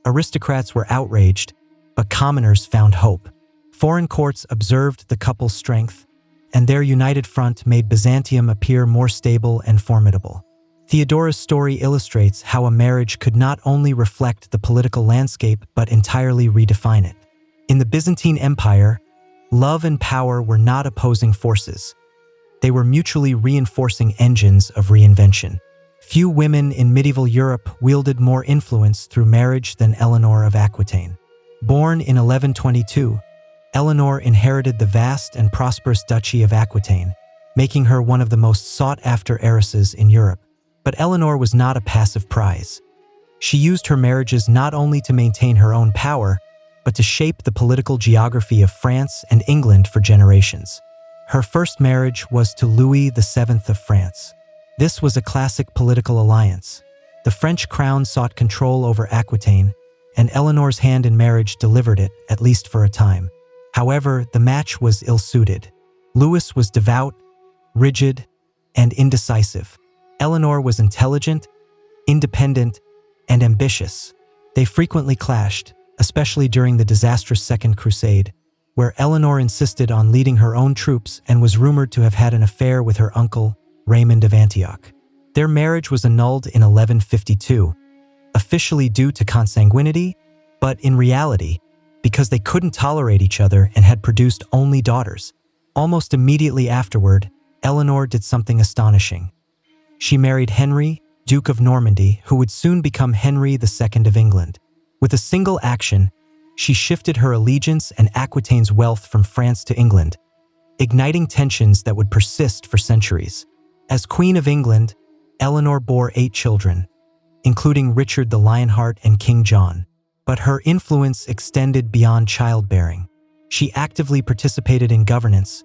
Aristocrats were outraged, but commoners found hope. Foreign courts observed the couple's strength, and their united front made Byzantium appear more stable and formidable. Theodora's story illustrates how a marriage could not only reflect the political landscape but entirely redefine it. In the Byzantine Empire, love and power were not opposing forces. They were mutually reinforcing engines of reinvention. Few women in medieval Europe wielded more influence through marriage than Eleanor of Aquitaine. Born in 1122, Eleanor inherited the vast and prosperous Duchy of Aquitaine, making her one of the most sought-after heiresses in Europe. But Eleanor was not a passive prize. She used her marriages not only to maintain her own power, but to shape the political geography of France and England for generations. Her first marriage was to Louis VII of France. This was a classic political alliance. The French crown sought control over Aquitaine, and Eleanor's hand in marriage delivered it, at least for a time. However, the match was ill-suited. Louis was devout, rigid, and indecisive. Eleanor was intelligent, independent, and ambitious. They frequently clashed, especially during the disastrous Second Crusade, where Eleanor insisted on leading her own troops and was rumored to have had an affair with her uncle, Raymond of Antioch. Their marriage was annulled in 1152, officially due to consanguinity, but in reality, because they couldn't tolerate each other and had produced only daughters. Almost immediately afterward, Eleanor did something astonishing. She married Henry, Duke of Normandy, who would soon become Henry II of England. With a single action, She shifted her allegiance and Aquitaine's wealth from France to England, igniting tensions that would persist for centuries. As Queen of England, Eleanor bore 8 children, including Richard the Lionheart and King John. But her influence extended beyond childbearing. She actively participated in governance,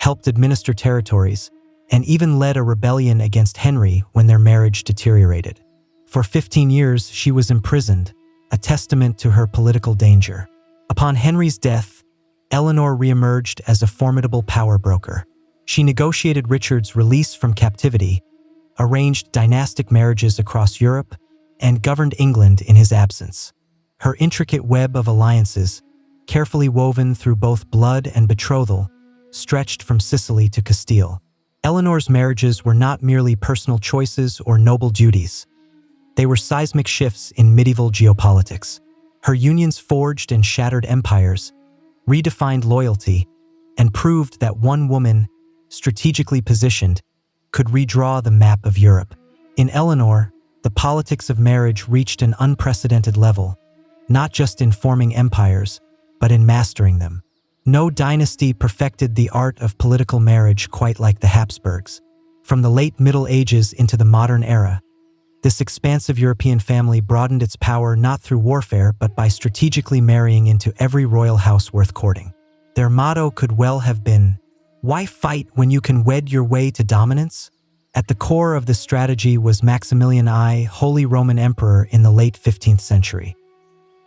helped administer territories, and even led a rebellion against Henry when their marriage deteriorated. For 15 years, she was imprisoned, a testament to her political danger. Upon Henry's death, Eleanor reemerged as a formidable power broker. She negotiated Richard's release from captivity, arranged dynastic marriages across Europe, and governed England in his absence. Her intricate web of alliances, carefully woven through both blood and betrothal, stretched from Sicily to Castile. Eleanor's marriages were not merely personal choices or noble duties. They were seismic shifts in medieval geopolitics. Her unions forged and shattered empires, redefined loyalty, and proved that one woman, strategically positioned, could redraw the map of Europe. In Eleanor, the politics of marriage reached an unprecedented level, not just in forming empires, but in mastering them. No dynasty perfected the art of political marriage quite like the Habsburgs. From the late Middle Ages into the modern era, this expansive European family broadened its power not through warfare but by strategically marrying into every royal house worth courting. Their motto could well have been, "Why fight when you can wed your way to dominance?" At the core of this strategy was Maximilian I, Holy Roman Emperor in the late 15th century.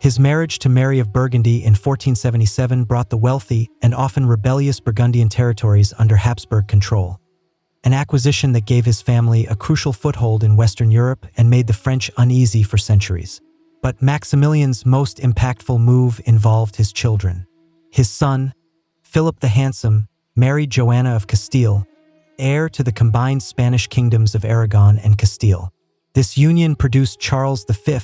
His marriage to Mary of Burgundy in 1477 brought the wealthy and often rebellious Burgundian territories under Habsburg control, an acquisition that gave his family a crucial foothold in Western Europe and made the French uneasy for centuries. But Maximilian's most impactful move involved his children. His son, Philip the Handsome, married Joanna of Castile, heir to the combined Spanish kingdoms of Aragon and Castile. This union produced Charles V,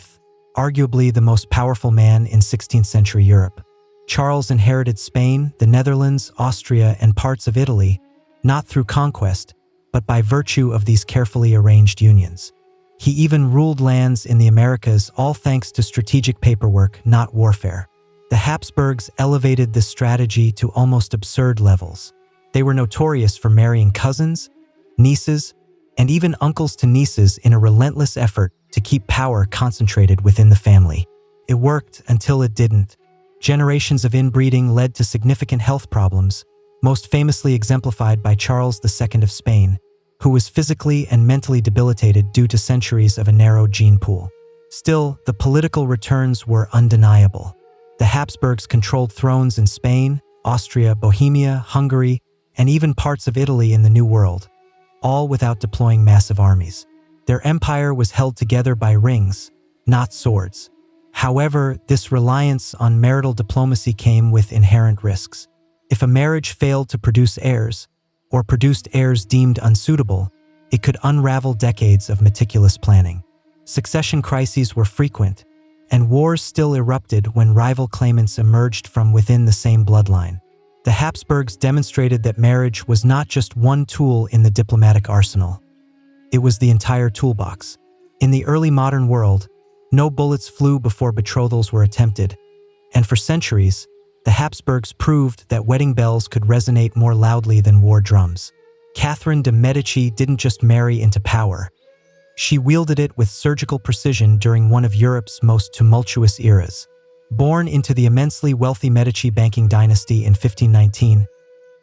arguably the most powerful man in 16th century Europe. Charles inherited Spain, the Netherlands, Austria, and parts of Italy, not through conquest, but by virtue of these carefully arranged unions. He even ruled lands in the Americas, all thanks to strategic paperwork, not warfare. The Habsburgs elevated this strategy to almost absurd levels. They were notorious for marrying cousins, nieces, and even uncles to nieces in a relentless effort to keep power concentrated within the family. It worked until it didn't. Generations of inbreeding led to significant health problems, most famously exemplified by Charles II of Spain, who was physically and mentally debilitated due to centuries of a narrow gene pool. Still, the political returns were undeniable. The Habsburgs controlled thrones in Spain, Austria, Bohemia, Hungary, and even parts of Italy in the New World, all without deploying massive armies. Their empire was held together by rings, not swords. However, this reliance on marital diplomacy came with inherent risks. If a marriage failed to produce heirs, or produced heirs deemed unsuitable, it could unravel decades of meticulous planning. Succession crises were frequent, and wars still erupted when rival claimants emerged from within the same bloodline. The Habsburgs demonstrated that marriage was not just one tool in the diplomatic arsenal. It was the entire toolbox. In the early modern world, no bullets flew before betrothals were attempted, and for centuries, the Habsburgs proved that wedding bells could resonate more loudly than war drums. Catherine de' Medici didn't just marry into power. She wielded it with surgical precision during one of Europe's most tumultuous eras. Born into the immensely wealthy Medici banking dynasty in 1519,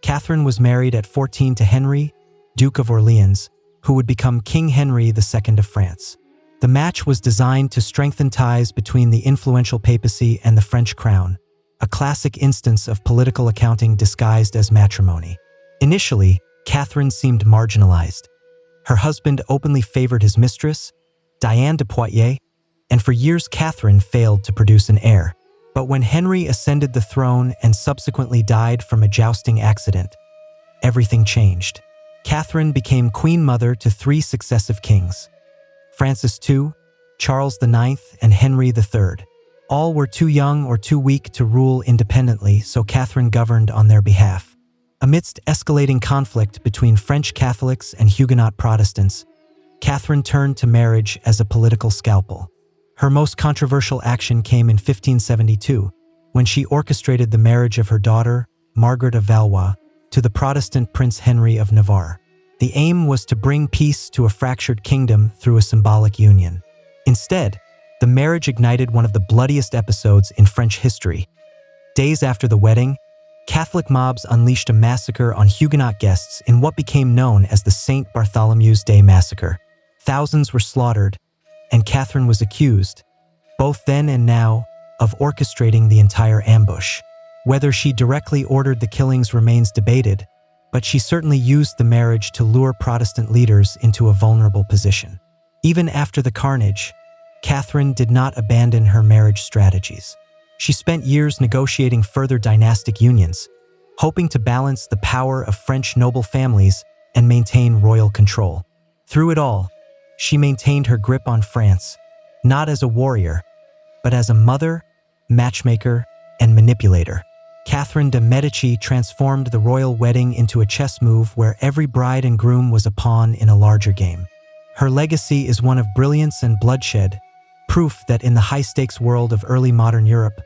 Catherine was married at 14 to Henry, Duke of Orleans, who would become King Henry II of France. The match was designed to strengthen ties between the influential papacy and the French crown, a classic instance of political accounting disguised as matrimony. Initially, Catherine seemed marginalized. Her husband openly favored his mistress, Diane de Poitiers, and for years Catherine failed to produce an heir. But when Henry ascended the throne and subsequently died from a jousting accident, everything changed. Catherine became queen mother to 3 successive kings: Francis II, Charles IX, and Henry III. All were too young or too weak to rule independently, so Catherine governed on their behalf. Amidst escalating conflict between French Catholics and Huguenot Protestants, Catherine turned to marriage as a political scalpel. Her most controversial action came in 1572, when she orchestrated the marriage of her daughter, Margaret of Valois, to the Protestant Prince Henry of Navarre. The aim was to bring peace to a fractured kingdom through a symbolic union. Instead, the marriage ignited one of the bloodiest episodes in French history. Days after the wedding, Catholic mobs unleashed a massacre on Huguenot guests in what became known as the St. Bartholomew's Day Massacre. Thousands were slaughtered, and Catherine was accused, both then and now, of orchestrating the entire ambush. Whether she directly ordered the killings remains debated, but she certainly used the marriage to lure Protestant leaders into a vulnerable position. Even after the carnage, Catherine did not abandon her marriage strategies. She spent years negotiating further dynastic unions, hoping to balance the power of French noble families and maintain royal control. Through it all, she maintained her grip on France, not as a warrior, but as a mother, matchmaker, and manipulator. Catherine de' Medici transformed the royal wedding into a chess move where every bride and groom was a pawn in a larger game. Her legacy is one of brilliance and bloodshed, proof that in the high-stakes world of early modern Europe,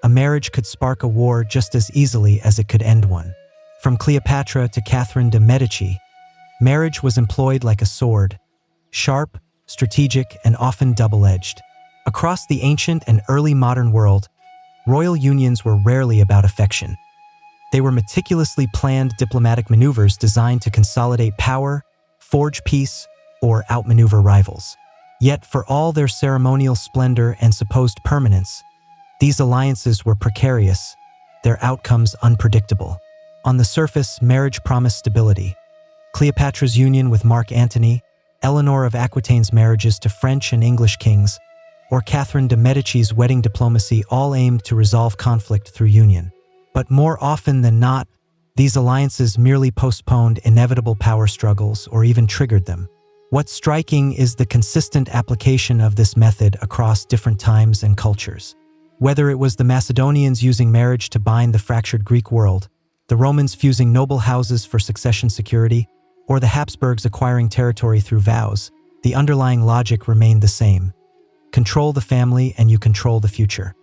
a marriage could spark a war just as easily as it could end one. From Cleopatra to Catherine de' Medici, marriage was employed like a sword, sharp, strategic, and often double-edged. Across the ancient and early modern world, royal unions were rarely about affection. They were meticulously planned diplomatic maneuvers designed to consolidate power, forge peace, or outmaneuver rivals. Yet, for all their ceremonial splendor and supposed permanence, these alliances were precarious, their outcomes unpredictable. On the surface, marriage promised stability. Cleopatra's union with Mark Antony, Eleanor of Aquitaine's marriages to French and English kings, or Catherine de' Medici's wedding diplomacy all aimed to resolve conflict through union. But more often than not, these alliances merely postponed inevitable power struggles or even triggered them. What's striking is the consistent application of this method across different times and cultures. Whether it was the Macedonians using marriage to bind the fractured Greek world, the Romans fusing noble houses for succession security, or the Habsburgs acquiring territory through vows, the underlying logic remained the same. Control the family and you control the future.